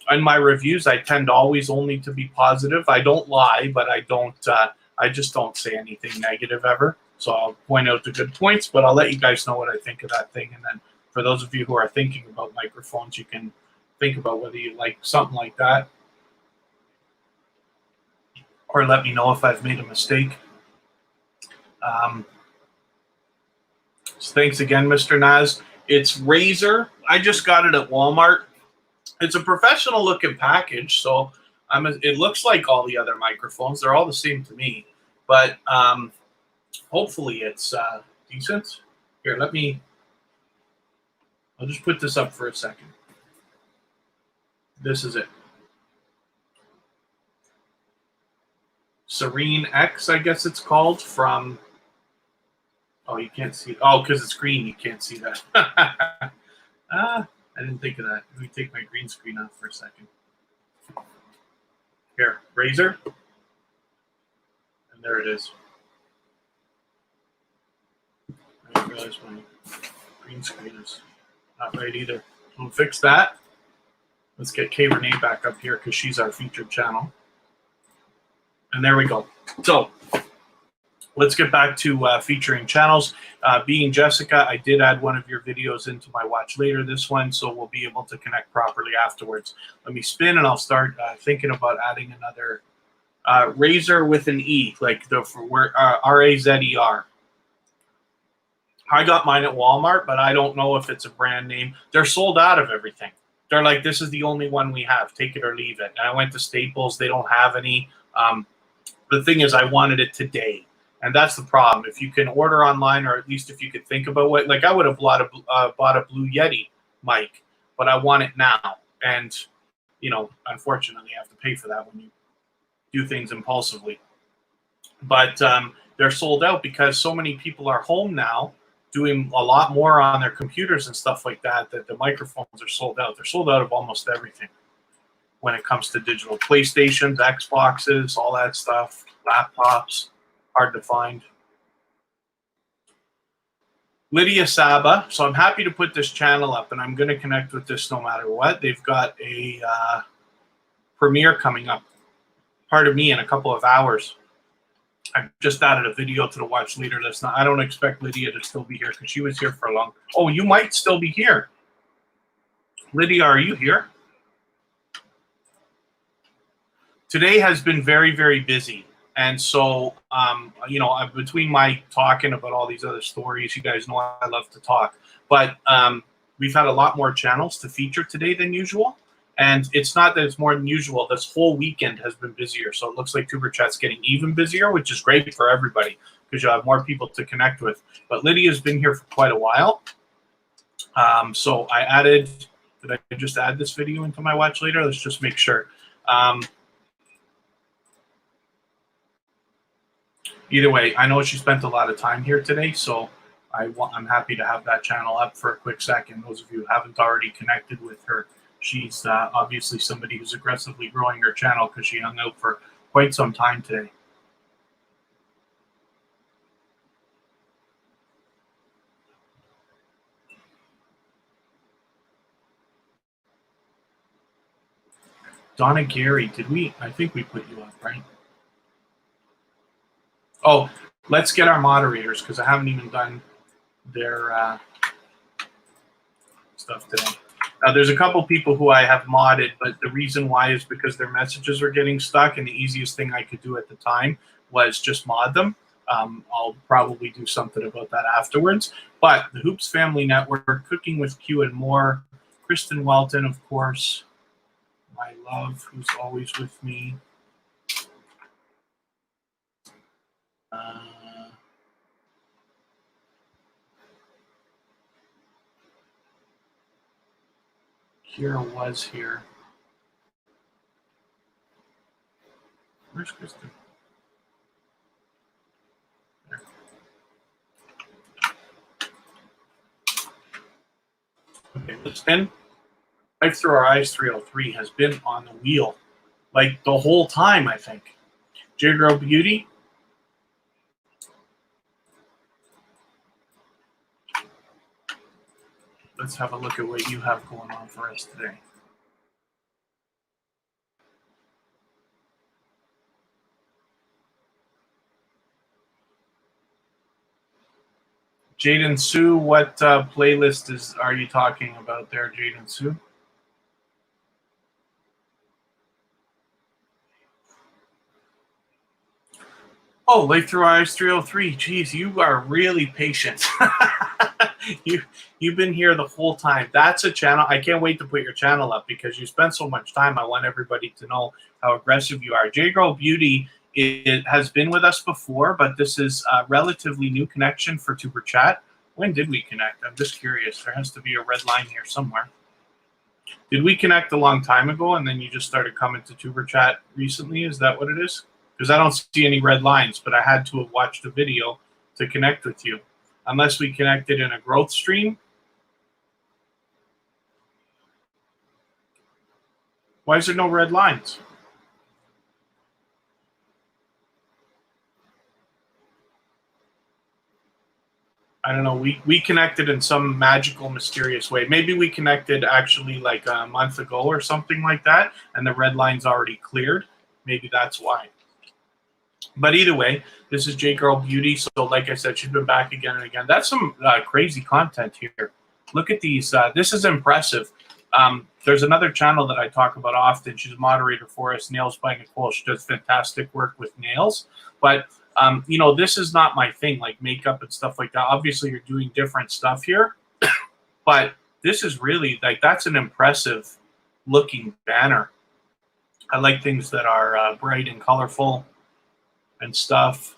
In my reviews, I tend always only to be positive. I don't lie, but I just don't say anything negative ever. So I'll point out the good points, but I'll let you guys know what I think of that thing. And then for those of you who are thinking about microphones, you can think about whether you like something like that. Or let me know if I've made a mistake. So thanks again, Mr. Naz. It's Razer. I just got it at Walmart. It's a professional looking package, so it looks like all the other microphones. They're all the same to me, but hopefully it's decent. Here, I'll just put this up for a second. This is it. Serene X, I guess it's called, from... Oh, you can't see... Oh, because it's green, you can't see that. I didn't think of that. Let me take my green screen off for a second. Here, Razer. And there it is. I didn't realize my green screen is not right either. We'll fix that. Let's get Kay Renee back up here because she's our featured channel. And there we go. So let's get back to featuring channels. Being Jessica, I did add one of your videos into my watch later, this one, so we'll be able to connect properly afterwards. Let me spin, and I'll start thinking about adding another razor with an E, like the R-A-Z-E-R. I got mine at Walmart, but I don't know if it's a brand name. They're sold out of everything. They're like, this is the only one we have. Take it or leave it. And I went to Staples. They don't have any. The thing is, I wanted it today. And that's the problem. If you can order online, or at least if you could think about what, like I would have bought a Blue Yeti mic, but I want it now. And, you know, unfortunately, you have to pay for that when you do things impulsively. But they're sold out because so many people are home now doing a lot more on their computers and stuff like that, that the microphones are sold out. They're sold out of almost everything when it comes to digital. PlayStations, Xboxes, all that stuff, laptops, hard to find. Lydia Saba. So I'm happy to put this channel up, and I'm going to connect with this no matter what. They've got a premiere coming up, pardon me, in a couple of hours. I've just added a video to the watch later list. Now, I don't expect Lydia to still be here because she was here for a long. Oh, you might still be here. Lydia, are you here? Today has been very, very busy. And so, you know, between my talking about all these other stories, you guys know I love to talk. But we've had a lot more channels to feature today than usual. And it's not that it's more than usual. This whole weekend has been busier. So it looks like Tuber Chat's getting even busier, which is great for everybody because you'll have more people to connect with. But Lydia's been here for quite a while. So I added, did I just add this video into my watch later? Let's just make sure. Either way, I know she spent a lot of time here today, so I'm happy to have that channel up for a quick second. Those of you who haven't already connected with her, she's obviously somebody who's aggressively growing her channel because she hung out for quite some time today. Donna Gary, did we? I think we put you up, right? Oh, let's get our moderators because I haven't even done their stuff today. There's a couple people who I have modded, but the reason why is because their messages are getting stuck, and the easiest thing I could do at the time was just mod them. I'll probably do something about that afterwards. But the Hoops Family Network, Cooking with Q and More, Kristen Welton, of course, my love, who's always with me. Kira was here. Where's Kristen? There. Okay, let's spin. Life Through Our Eyes 303 has been on the wheel like the whole time, I think. J-Girl Beauty. Let's have a look at what you have going on for us today. Jaden Sue, what playlist are you talking about there, Jaden Sue? Oh, Life Through Eyes 303. Geez, you are really patient. You've been here the whole time. That's a channel. I can't wait to put your channel up because you spent so much time. I want everybody to know how aggressive you are. J-Girl Beauty has been with us before, but this is a relatively new connection for Tuber Chat. When did we connect? I'm just curious. There has to be a red line here somewhere. Did we connect a long time ago and then you just started coming to Tuber Chat recently? Is that what it is? Because I don't see any red lines, but I had to have watched a video to connect with you. Unless we connected in a growth stream. Why is there no red lines? I don't know. We connected in some magical, mysterious way. Maybe we connected actually like a month ago or something like that, and the red line's already cleared. Maybe that's why. But either way, this is J Girl Beauty. So like I said, she's been back again and again. That's some crazy content here. Look at these. This is impressive. There's another channel that I talk about often. She's a moderator for us, Nails by Nicole. She does fantastic work with nails. But, you know, this is not my thing, like makeup and stuff like that. Obviously, you're doing different stuff here. But this is really, like, that's an impressive looking banner. I like things that are bright and colorful and stuff.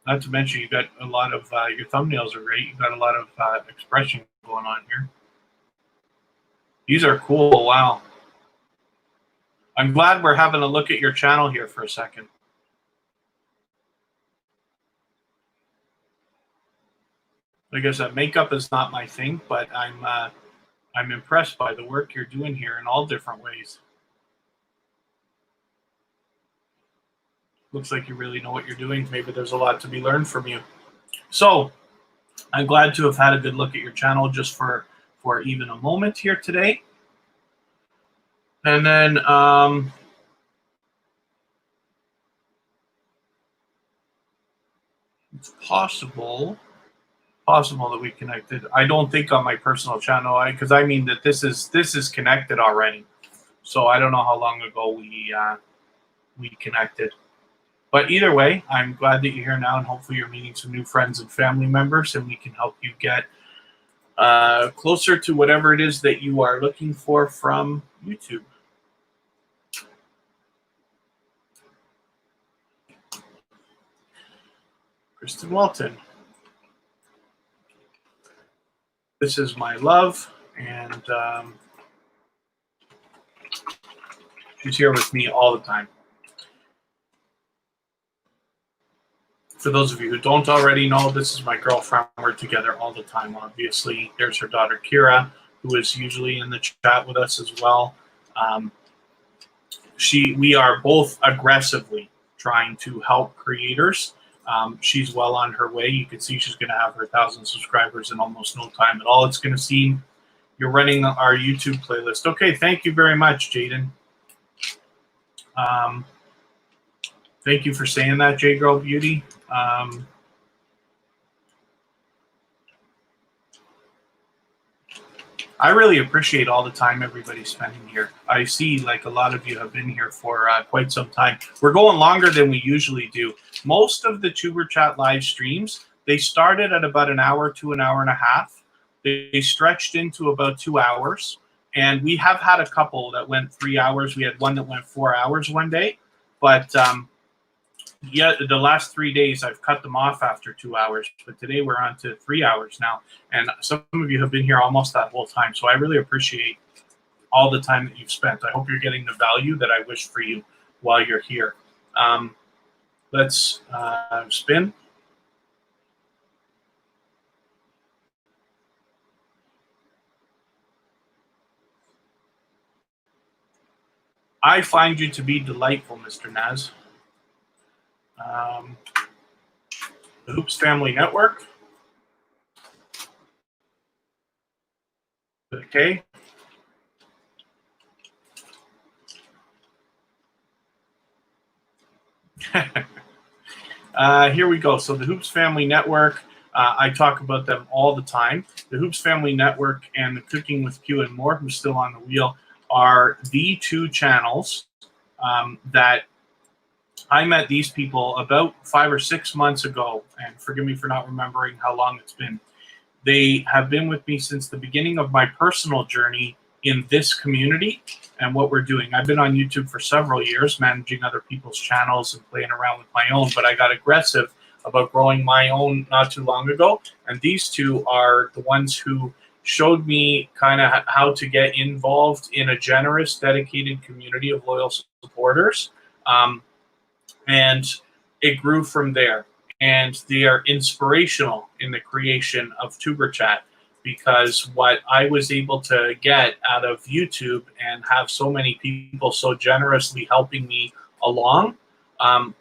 Not to mention, you got a lot of your thumbnails are great. You got a lot of expression going on here. These are cool. Wow. I'm glad we're having a look at your channel here for a second. Like I said, makeup is not my thing, but I'm impressed by the work you're doing here in all different ways. Looks like you really know what you're doing. Maybe there's a lot to be learned from you. So I'm glad to have had a good look at your channel just for even a moment here today. And then it's possible that we connected. I don't think on my personal channel, because I mean that this is connected already. So I don't know how long ago we connected. But either way, I'm glad that you're here now, and hopefully you're meeting some new friends and family members, and we can help you get closer to whatever it is that you are looking for from YouTube. Kristen Walton. This is my love, and she's here with me all the time. For those of you who don't already know, this is my girlfriend. We're together all the time, obviously. There's her daughter, Kira, who is usually in the chat with us as well. We are both aggressively trying to help creators. She's well on her way. You can see she's going to have her 1,000 subscribers in almost no time at all. It's going to seem you're running our YouTube playlist. Okay, thank you very much, Jaden. Thank you for saying that, J Girl Beauty. I really appreciate all the time everybody's spending here. I see like a lot of you have been here for quite some time. We're going longer than we usually do. Most of the Tuber Chat live streams, they started at about an hour to an hour and a half. They stretched into about 2 hours. And we have had a couple that went 3 hours. We had one that went 4 hours one day. But yeah, the last 3 days I've cut them off after 2 hours, but today we're on to 3 hours now. And some of you have been here almost that whole time. So I really appreciate all the time that you've spent. I hope you're getting the value that I wish for you while you're here. Let's spin. I find you to be delightful, Mr. Naz. The Hoops Family Network. Okay. Here we go. So the Hoops Family Network, I talk about them all the time. The Hoops Family Network and the Cooking with Q and More, who's still on the wheel, are the two channels that I met these people about 5 or 6 months ago, and forgive me for not remembering how long it's been. They have been with me since the beginning of my personal journey in this community and what we're doing. I've been on YouTube for several years, managing other people's channels and playing around with my own, but I got aggressive about growing my own not too long ago. And these two are the ones who showed me kind of how to get involved in a generous, dedicated community of loyal supporters. And it grew from there. And they are inspirational in the creation of Tuber Chat, because what I was able to get out of YouTube and have so many people so generously helping me along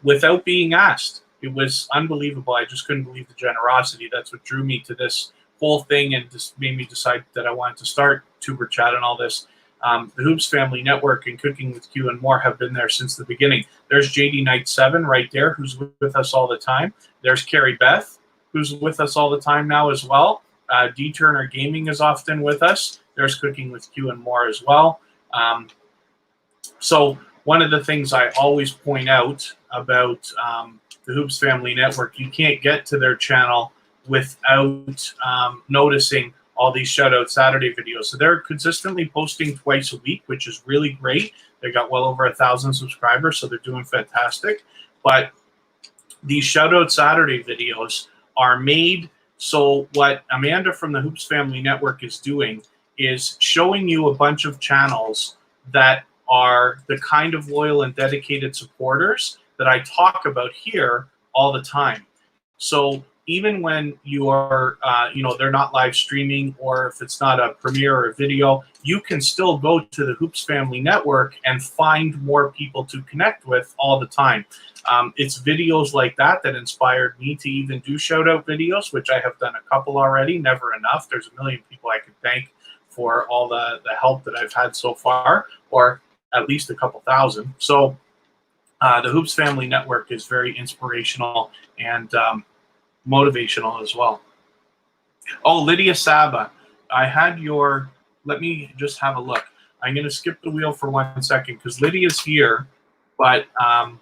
without being asked, it was unbelievable. I just couldn't believe the generosity. That's what drew me to this whole thing and just made me decide that I wanted to start Tuber Chat and all this. The Hoops Family Network and Cooking with Q and More have been there since the beginning. There's JD Knight 7 right there, who's with us all the time. There's Carrie Beth, who's with us all the time now as well. D Turner Gaming is often with us. There's Cooking with Q and More as well. So one of the things I always point out about the Hoops Family Network, you can't get to their channel without noticing all these Shoutout Saturday videos. So they're consistently posting twice a week, which is really great. They got well over 1,000 subscribers, so they're doing fantastic. But these Shoutout Saturday videos are made, so what Amanda from the Hoops Family Network is doing is showing you a bunch of channels that are the kind of loyal and dedicated supporters that I talk about here all the time. So even when you are, they're not live streaming, or if it's not a premiere or a video, you can still go to the Hoops Family Network and find more people to connect with all the time. It's videos like that that inspired me to even do shout-out videos, which I have done a couple already, never enough. There's a million people I could thank for all the help that I've had so far, or at least a couple thousand. So the Hoops Family Network is very inspirational and motivational as well. Oh, Lydia Saba, I had your, let me just have a look. I'm going to skip the wheel for 1 second because Lydia's here, but yeah,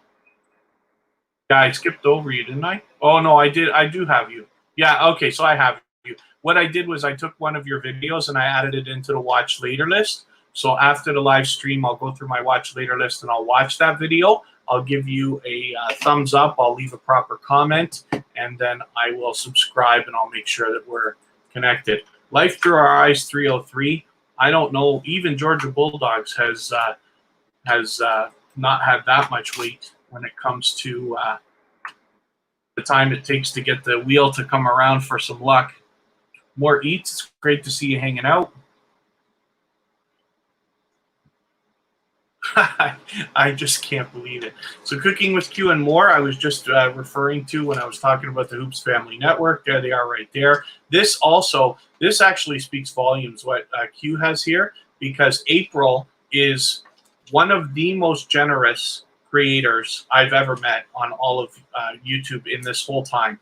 I skipped over you, didn't I? Oh, no, I did. I do have you. Yeah, okay, so I have you. What I did was I took one of your videos and I added it into the watch later list. So after the live stream, I'll go through my watch later list and I'll watch that video. I'll give you a thumbs up. I'll leave a proper comment, and then I will subscribe, and I'll make sure that we're connected. Life Through Our Eyes 303. I don't know. Even Georgia Bulldogs has not had that much weight when it comes to the time it takes to get the wheel to come around for some luck. More eats. It's great to see you hanging out. I just can't believe it. So Cooking with Q and More, I was just referring to when I was talking about the Hoops Family Network. There they are right there. This actually speaks volumes what Q has here, because April is one of the most generous creators I've ever met on all of YouTube in this whole time.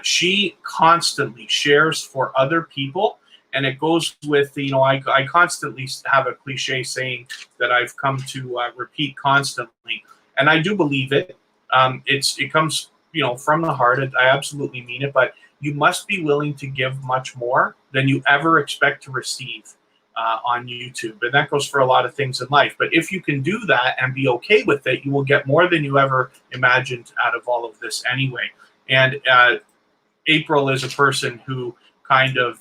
She constantly shares for other people. And it goes with, I constantly have a cliche saying that I've come to repeat constantly. And I do believe it. It comes, from the heart. I absolutely mean it. But you must be willing to give much more than you ever expect to receive on YouTube. And that goes for a lot of things in life. But if you can do that and be okay with it, you will get more than you ever imagined out of all of this anyway. And April is a person who kind of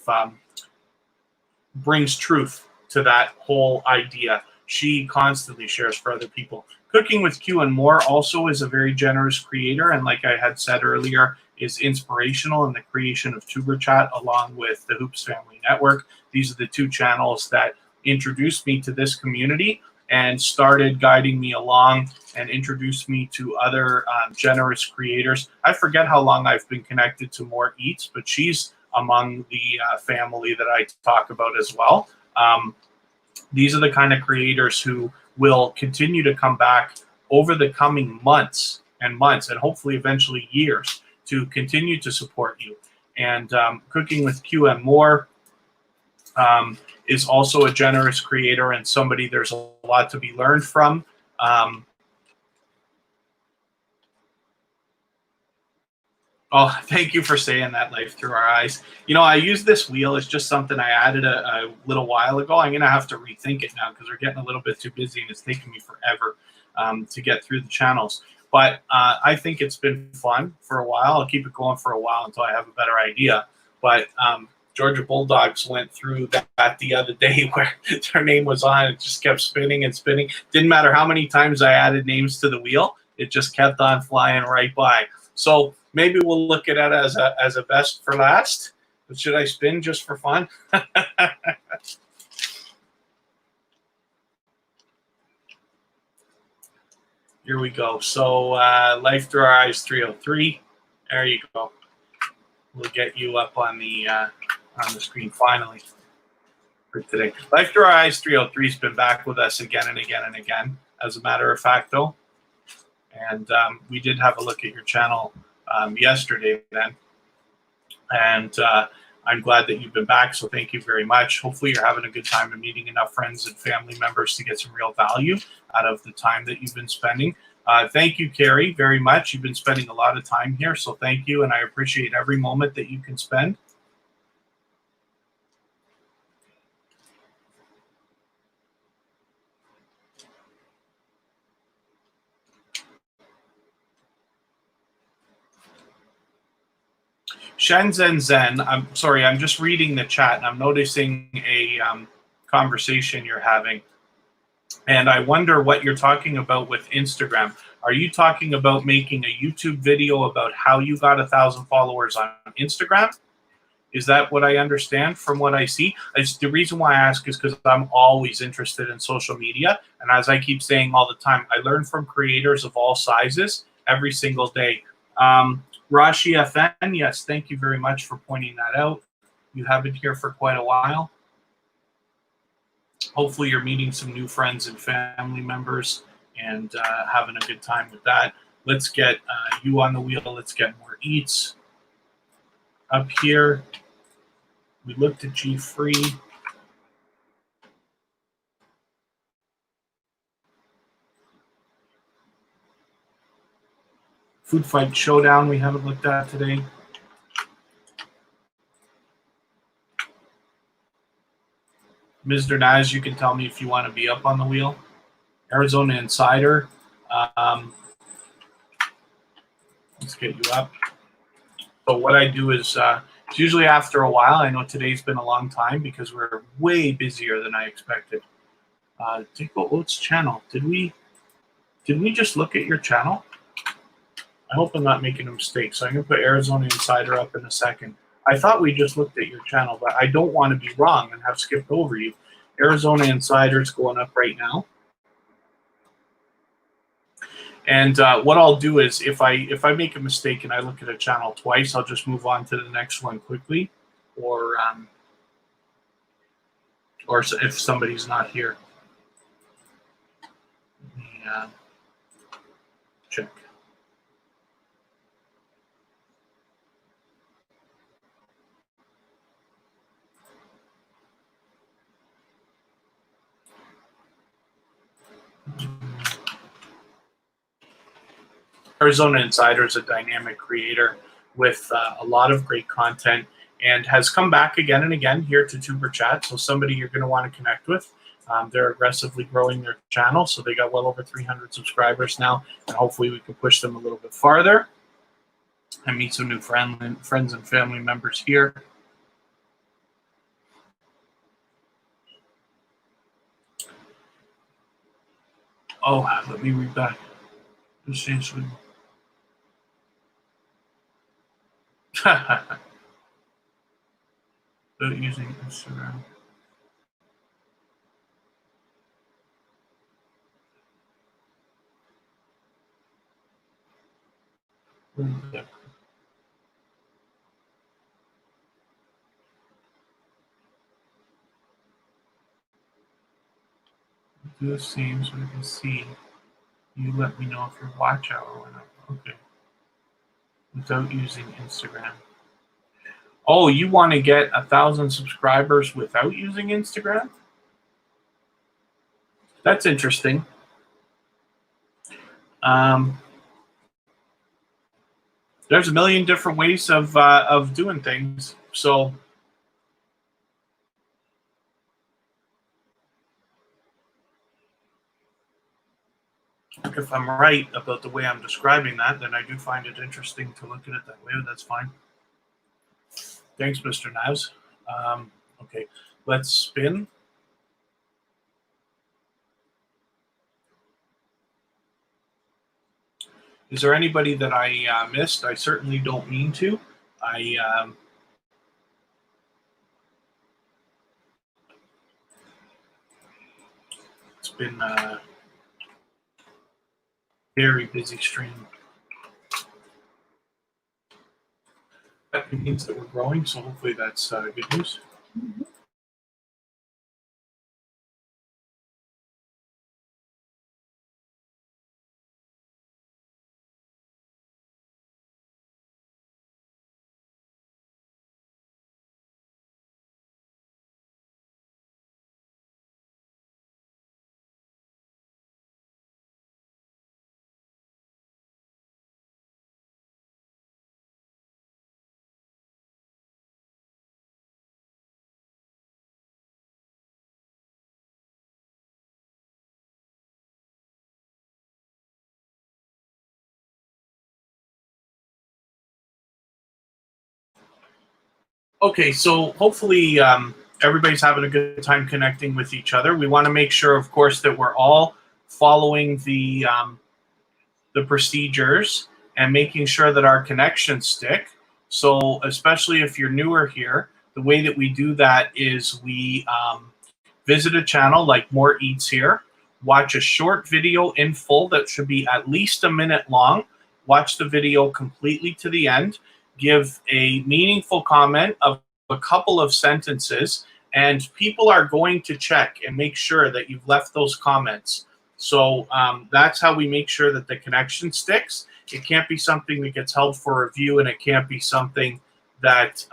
brings truth to that whole idea. She constantly shares for other people. Cooking with Q and More also is a very generous creator, and like I had said earlier, is inspirational in the creation of Tuber Chat along with the Hoops Family Network. These are the two channels that introduced me to this community and started guiding me along and introduced me to other generous creators. I forget how long I've been connected to More Eats, but she's among the family that I talk about as well. These are the kind of creators who will continue to come back over the coming months and hopefully eventually years to continue to support you. And Cooking with Q and More is also a generous creator and somebody there's a lot to be learned from. Oh, thank you for saying that, Life Through Our Eyes. I use this wheel. It's just something I added a little while ago. I'm going to have to rethink it now because we're getting a little bit too busy and it's taking me forever to get through the channels. But I think it's been fun for a while. I'll keep it going for a while until I have a better idea. But Georgia Bulldogs went through that the other day where their name was on. It just kept spinning and spinning. Didn't matter how many times I added names to the wheel. It just kept on flying right by. So maybe we'll look at it as a best for last. But should I spin just for fun? Here we go. So Life Through Our Eyes 303. There you go. We'll get you up on the screen finally. for today. Life Through Our Eyes 303 has been back with us again and again and again, as a matter of fact, though. And we did have a look at your channel yesterday then. And I'm glad that you've been back, so thank you very much. Hopefully you're having a good time and meeting enough friends and family members to get some real value out of the time that you've been spending. Thank you, Carrie, very much. You've been spending a lot of time here, so thank you, and I appreciate every moment that you can spend. Shenzhen Zen, I'm sorry, I'm just reading the chat and I'm noticing a conversation you're having. And I wonder what you're talking about with Instagram. Are you talking about making a YouTube video about how you got 1,000 followers on Instagram? Is that what I understand from what I see? The reason why I ask is because I'm always interested in social media. And as I keep saying all the time, I learn from creators of all sizes every single day. Rashi FN, yes, thank you very much for pointing that out. You have been here for quite a while. Hopefully you're meeting some new friends and family members and having a good time with that. Let's get you on the wheel. Let's get more eats up here. We looked at G-Free. Food Fight Showdown we haven't looked at today. Mr. Naz, you can tell me if you want to be up on the wheel. Arizona Insider. Let's get you up. So what I do is it's usually after a while. I know today's been a long time because we're way busier than I expected. Tickle Oats channel. Did we just look at your channel? I hope I'm not making a mistake. So I'm going to put Arizona Insider up in a second. I thought we just looked at your channel, but I don't want to be wrong and have skipped over you. Arizona Insider's going up right now. And what I'll do is if I make a mistake and I look at a channel twice, I'll just move on to the next one quickly, or if somebody's not here. Let me check. Arizona Insider is a dynamic creator with a lot of great content and has come back again and again here to Tuber Chat. So somebody you're going to want to connect with. They're aggressively growing their channel, so they got well over 300 subscribers now, and hopefully we can push them a little bit farther and meet some new friends and family members here. Oh, let me read back. Essentially. Using Instagram. Do the same so we can see. You let me know if your watch hour went up. Okay. Without using Instagram. Oh, you want to get 1,000 subscribers without using Instagram? That's interesting. There's a million different ways of doing things. So if I'm right about the way I'm describing that, then I do find it interesting to look at it that way. That's fine. Thanks, Mr. Naz. Okay, let's spin. Is there anybody that I missed? I certainly don't mean to. It's been a very busy stream. That means that we're growing, so hopefully that's good news. Okay, so hopefully everybody's having a good time connecting with each other. We want to make sure, of course, that we're all following the procedures and making sure that our connections stick. So especially if you're newer here, the way that we do that is we visit a channel like More Eats here, watch a short video in full that should be at least a minute long, watch the video completely to the end, give a meaningful comment of a couple of sentences, and people are going to check and make sure that you've left those comments. So that's how we make sure that the connection sticks. It can't be something that gets held for review, and it can't be something that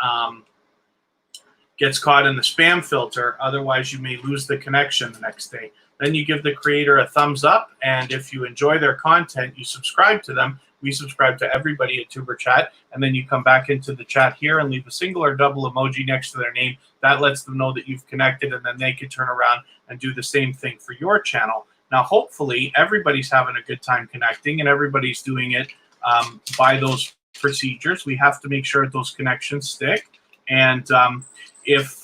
gets caught in the spam filter. Otherwise, you may lose the connection the next day. Then you give the creator a thumbs up, and if you enjoy their content, you subscribe to them. We subscribe to everybody at Tuber Chat, and then you come back into the chat here and leave a single or double emoji next to their name. That lets them know that you've connected, and then they can turn around and do the same thing for your channel. Now, hopefully, everybody's having a good time connecting, and everybody's doing it by those procedures. We have to make sure that those connections stick. And if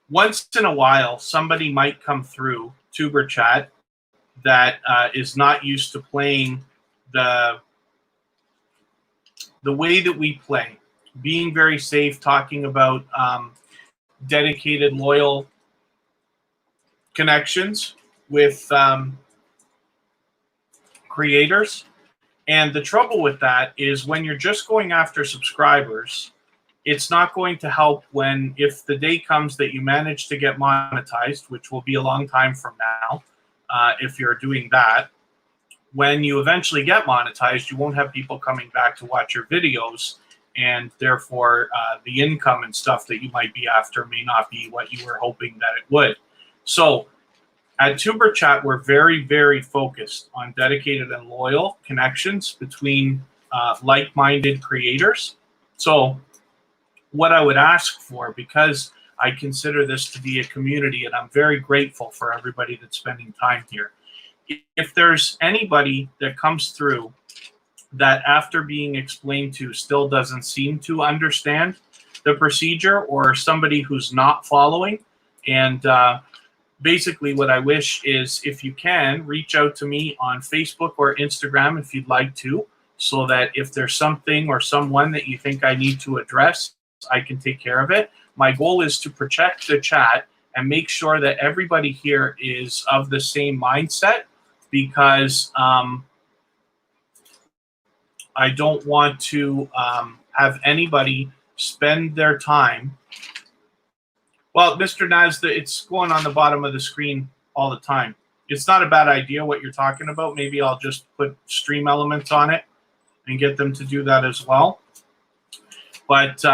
once in a while somebody might come through Tuber Chat that is not used to playing the way that we play, being very safe, talking about dedicated, loyal connections with creators. And the trouble with that is when you're just going after subscribers, it's not going to help if the day comes that you manage to get monetized, which will be a long time from now, if you're doing that. When you eventually get monetized, you won't have people coming back to watch your videos, and therefore the income and stuff that you might be after may not be what you were hoping that it would. So at Tuber Chat, we're very, very focused on dedicated and loyal connections between like-minded creators. So what I would ask for, because I consider this to be a community, and I'm very grateful for everybody that's spending time here, if there's anybody that comes through that after being explained to still doesn't seem to understand the procedure, or somebody who's not following, and basically what I wish is, if you can, reach out to me on Facebook or Instagram if you'd like to, so that if there's something or someone that you think I need to address, I can take care of it. My goal is to protect the chat and make sure that everybody here is of the same mindset, because I don't want to have anybody spend their time. Well, Mr. Naz, it's going on the bottom of the screen all the time. It's not a bad idea what you're talking about. Maybe I'll just put stream elements on it and get them to do that as well. But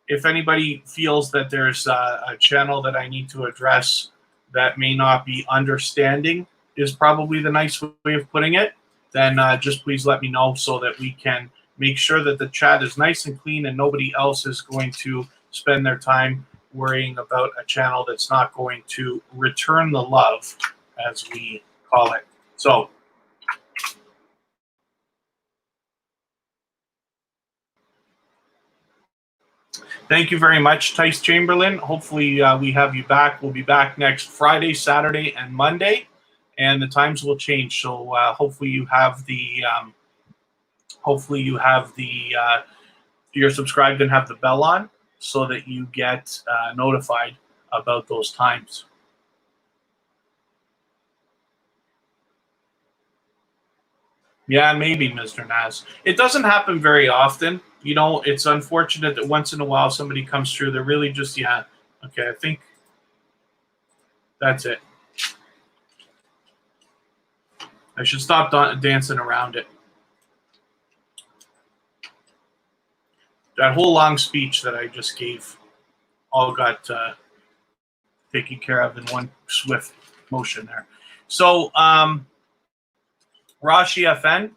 if anybody feels that there's a channel that I need to address that may not be understanding, is probably the nice way of putting it, then just please let me know, so that we can make sure that the chat is nice and clean and nobody else is going to spend their time worrying about a channel that's not going to return the love, as we call it. So thank you very much, Tice Chamberlain. Hopefully we have you back. We'll be back next Friday, Saturday, and Monday, and the times will change. So hopefully you have the you're subscribed and have the bell on, so that you get notified about those times. Yeah, maybe, Mr. Naz. It doesn't happen very often. You know, it's unfortunate that once in a while somebody comes through. They're really just, yeah. Okay, I think that's it. I should stop dancing around it. That whole long speech that I just gave all got taken care of in one swift motion there. So, Rashi FN,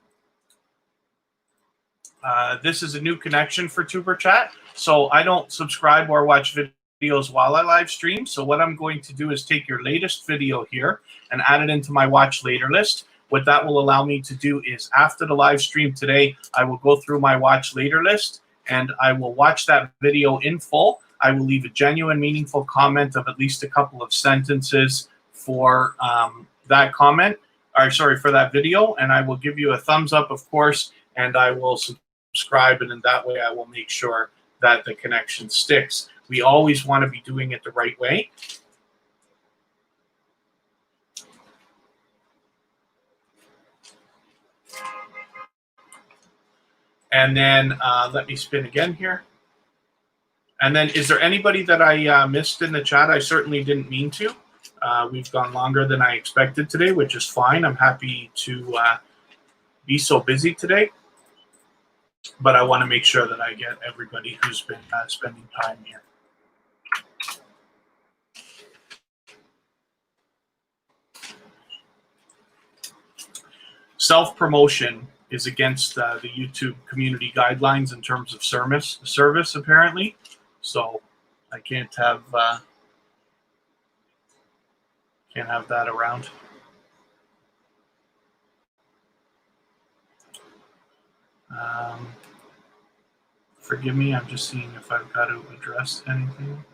this is a new connection for Tuber Chat. So I don't subscribe or watch videos while I live stream. So what I'm going to do is take your latest video here and add it into my watch later list. what that will allow me to do is after the live stream today, I will go through my watch later list and I will watch that video in full. I will leave a genuine, meaningful comment of at least a couple of sentences for that comment, or sorry, for that video, and I will give you a thumbs up, of course, and I will subscribe, and in that way I will make sure that the connection sticks. We always want to be doing it the right way. And then let me spin again here. And then is there anybody that I missed in the chat? I certainly didn't mean to. We've gone longer than I expected today, which is fine. I'm happy to be so busy today. But I want to make sure that I get everybody who's been spending time here. Self-promotion is against the YouTube community guidelines in terms of service apparently. So I can't have that around. Forgive me, I'm just seeing if I've got to address anything.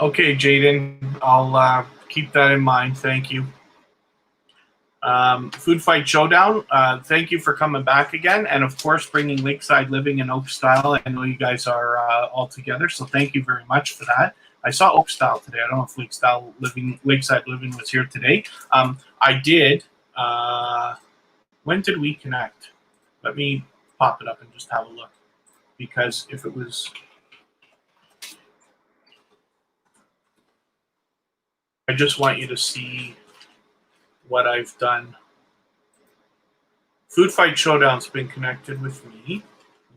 Okay, Jaden, I'll keep that in mind. Thank you. Food Fight Showdown, thank you for coming back again. And of course, bringing Lakeside Living and Oak Style. I know you guys are all together, so thank you very much for that. I saw Oak Style today. I don't know if Lakeside Living was here today. I did. When did we connect? Let me pop it up and just have a look. Because if it was... I just want you to see what I've done. Food Fight Showdown's been connected with me.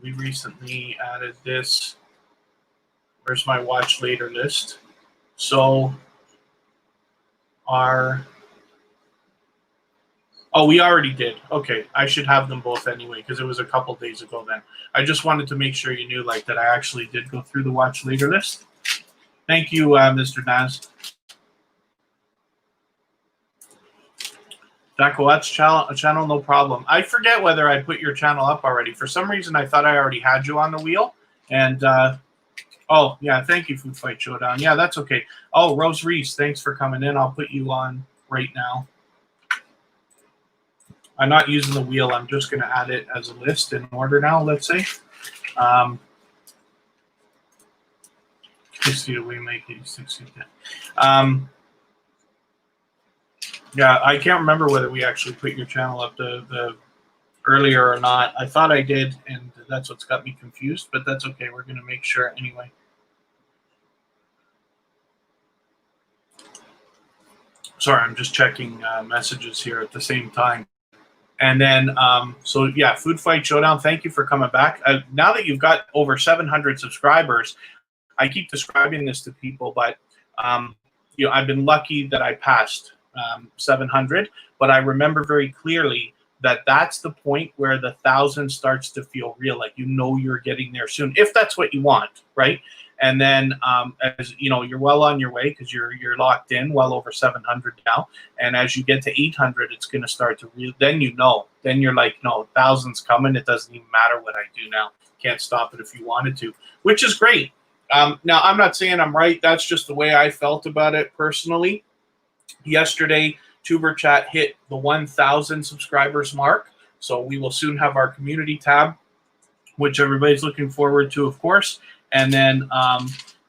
We recently added this. Where's my watch later list? So we already did. Okay, I should have them both anyway because it was a couple days ago then. I just wanted to make sure you knew that I actually did go through the watch later list. Thank you, Mr. Naz. Jackowat's channel, no problem. I forget whether I put your channel up already. For some reason, I thought I already had you on the wheel. And, oh, yeah, thank you, Food Fight Showdown. Yeah, that's okay. Oh, Rose Reese, thanks for coming in. I'll put you on right now. I'm not using the wheel. I'm just going to add it as a list in order now, let's say. Let's see the way make 86 again. Yeah, I can't remember whether we actually put your channel up the earlier or not. I thought I did, and that's what's got me confused, but that's okay. We're going to make sure anyway. Sorry, I'm just checking messages here at the same time. And then, so yeah, Food Fight Showdown, thank you for coming back. Now that you've got over 700 subscribers, I keep describing this to people, but you know, I've been lucky that I passed 700, but I remember very clearly that that's the point where the 1,000 starts to feel real, like you know you're getting there soon, if that's what you want, right? And then, as you know, you're well on your way because you're locked in, well over 700 now. And as you get to 800, it's going to start to then you're like, no, 1,000's coming. It doesn't even matter what I do now. Can't stop it if you wanted to, which is great. Now, I'm not saying I'm right. That's just the way I felt about it personally. Yesterday, Tuber Chat hit the 1,000 subscribers mark. So we will soon have our community tab, which everybody's looking forward to, of course. And then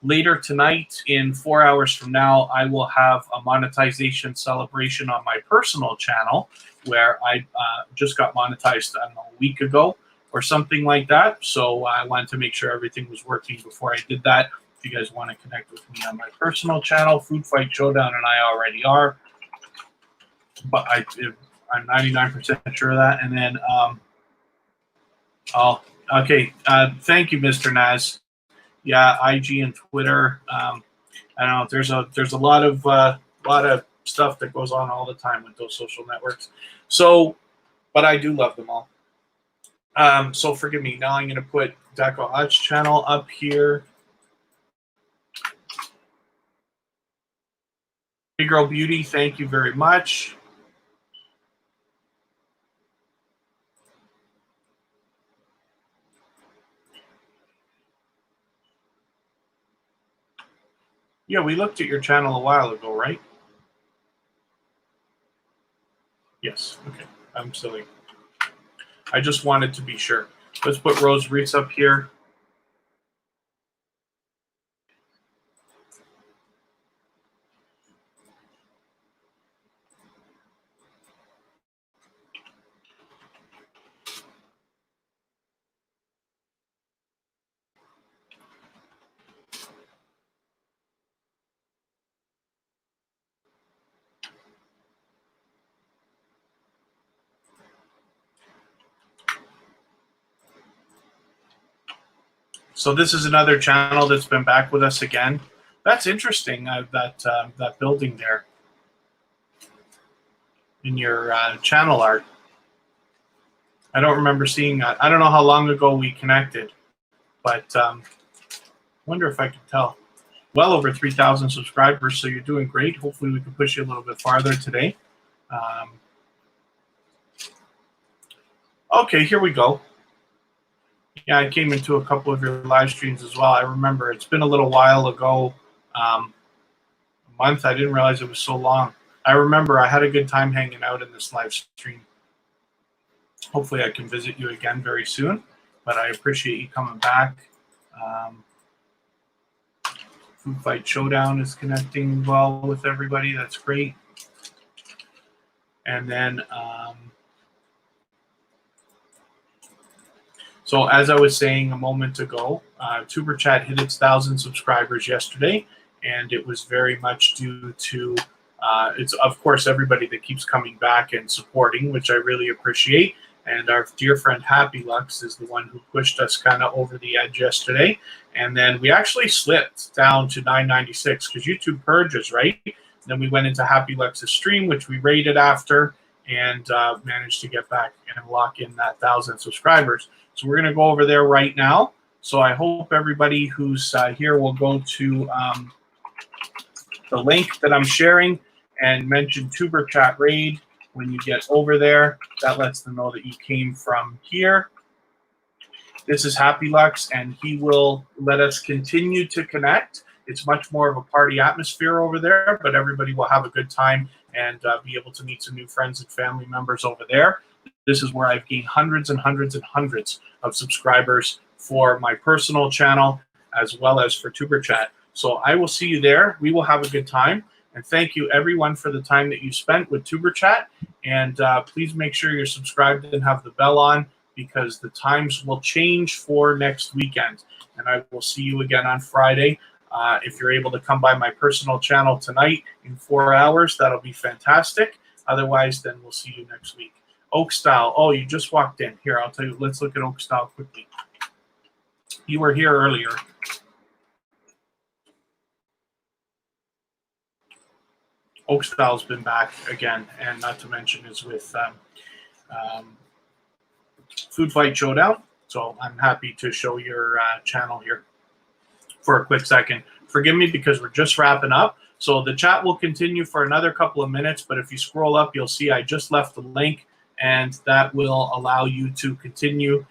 later tonight, in 4 hours from now, I will have a monetization celebration on my personal channel where I just got monetized a week ago or something like that. So I wanted to make sure everything was working before I did that. If you guys want to connect with me on my personal channel, Food Fight Showdown and I already are. But I'm 99% sure of that. And then Oh, okay. Thank you, Mr. Naz. Yeah, IG and Twitter. I don't know. There's a lot of stuff that goes on all the time with those social networks. So, but I do love them all. So forgive me. Now I'm going to put Deco Hutch channel up here. Big Girl Beauty, thank you very much. Yeah, we looked at your channel a while ago, right? Yes. Okay. I'm silly. I just wanted to be sure. Let's put Rose Reese up here. So this is another channel that's been back with us again. That's interesting, that building there in your channel art. I don't remember seeing that. I don't know how long ago we connected, but wonder if I could tell. Well over 3,000 subscribers, so you're doing great. Hopefully we can push you a little bit farther today. Okay, here we go. Yeah, I came into a couple of your live streams as well. I remember it's been a little while ago, a month. I didn't realize it was so long. I remember I had a good time hanging out in this live stream. Hopefully I can visit you again very soon, but I appreciate you coming back. Food Fight Showdown is connecting well with everybody. That's great. And then, so as I was saying a moment ago, Tuber Chat hit its 1,000 subscribers yesterday, and it was very much due to, it's of course everybody that keeps coming back and supporting, which I really appreciate. And our dear friend Happy Lux is the one who pushed us kind of over the edge yesterday. And then we actually slipped down to 996 because YouTube purges, right? Then we went into Happy Lux's stream, which we rated after, and managed to get back and lock in that 1,000 subscribers. So we're going to go over there right now. So I hope everybody who's here will go to the link that I'm sharing and mention Tuber Chat Raid when you get over there. That lets them know that you came from here. This is Happy Lux, and he will let us continue to connect. It's much more of a party atmosphere over there, but everybody will have a good time and be able to meet some new friends and family members over there. This is where I've gained hundreds and hundreds and hundreds of subscribers for my personal channel as well as for Tuber Chat. So I will see you there. We will have a good time. And thank you, everyone, for the time that you spent with Tuber Chat. And please make sure you're subscribed and have the bell on, because the times will change for next weekend. And I will see you again on Friday. If you're able to come by my personal channel tonight in 4 hours, that'll be fantastic. Otherwise, then we'll see you next week. Oak Style. Oh, you just walked in. Here, I'll tell you. Let's look at Oak Style quickly. You were here earlier. Oak Style's been back again, and not to mention is with Food Fight Showdown. So I'm happy to show your channel here for a quick second. Forgive me because we're just wrapping up. So the chat will continue for another couple of minutes, but if you scroll up, you'll see I just left the link, and that will allow you to continue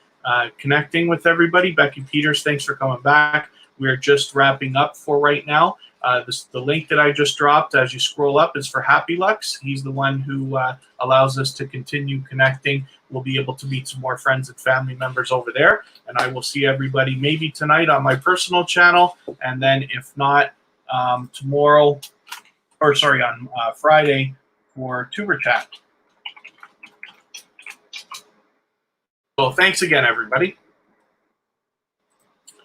connecting with everybody. Becky Peters, thanks for coming back. We're just wrapping up for right now. The link that I just dropped as you scroll up is for Happy Lux. He's the one who allows us to continue connecting. We'll be able to meet some more friends and family members over there. And I will see everybody maybe tonight on my personal channel. And then if not, tomorrow, or sorry, on Friday for Tuber Chat. So thanks again, everybody.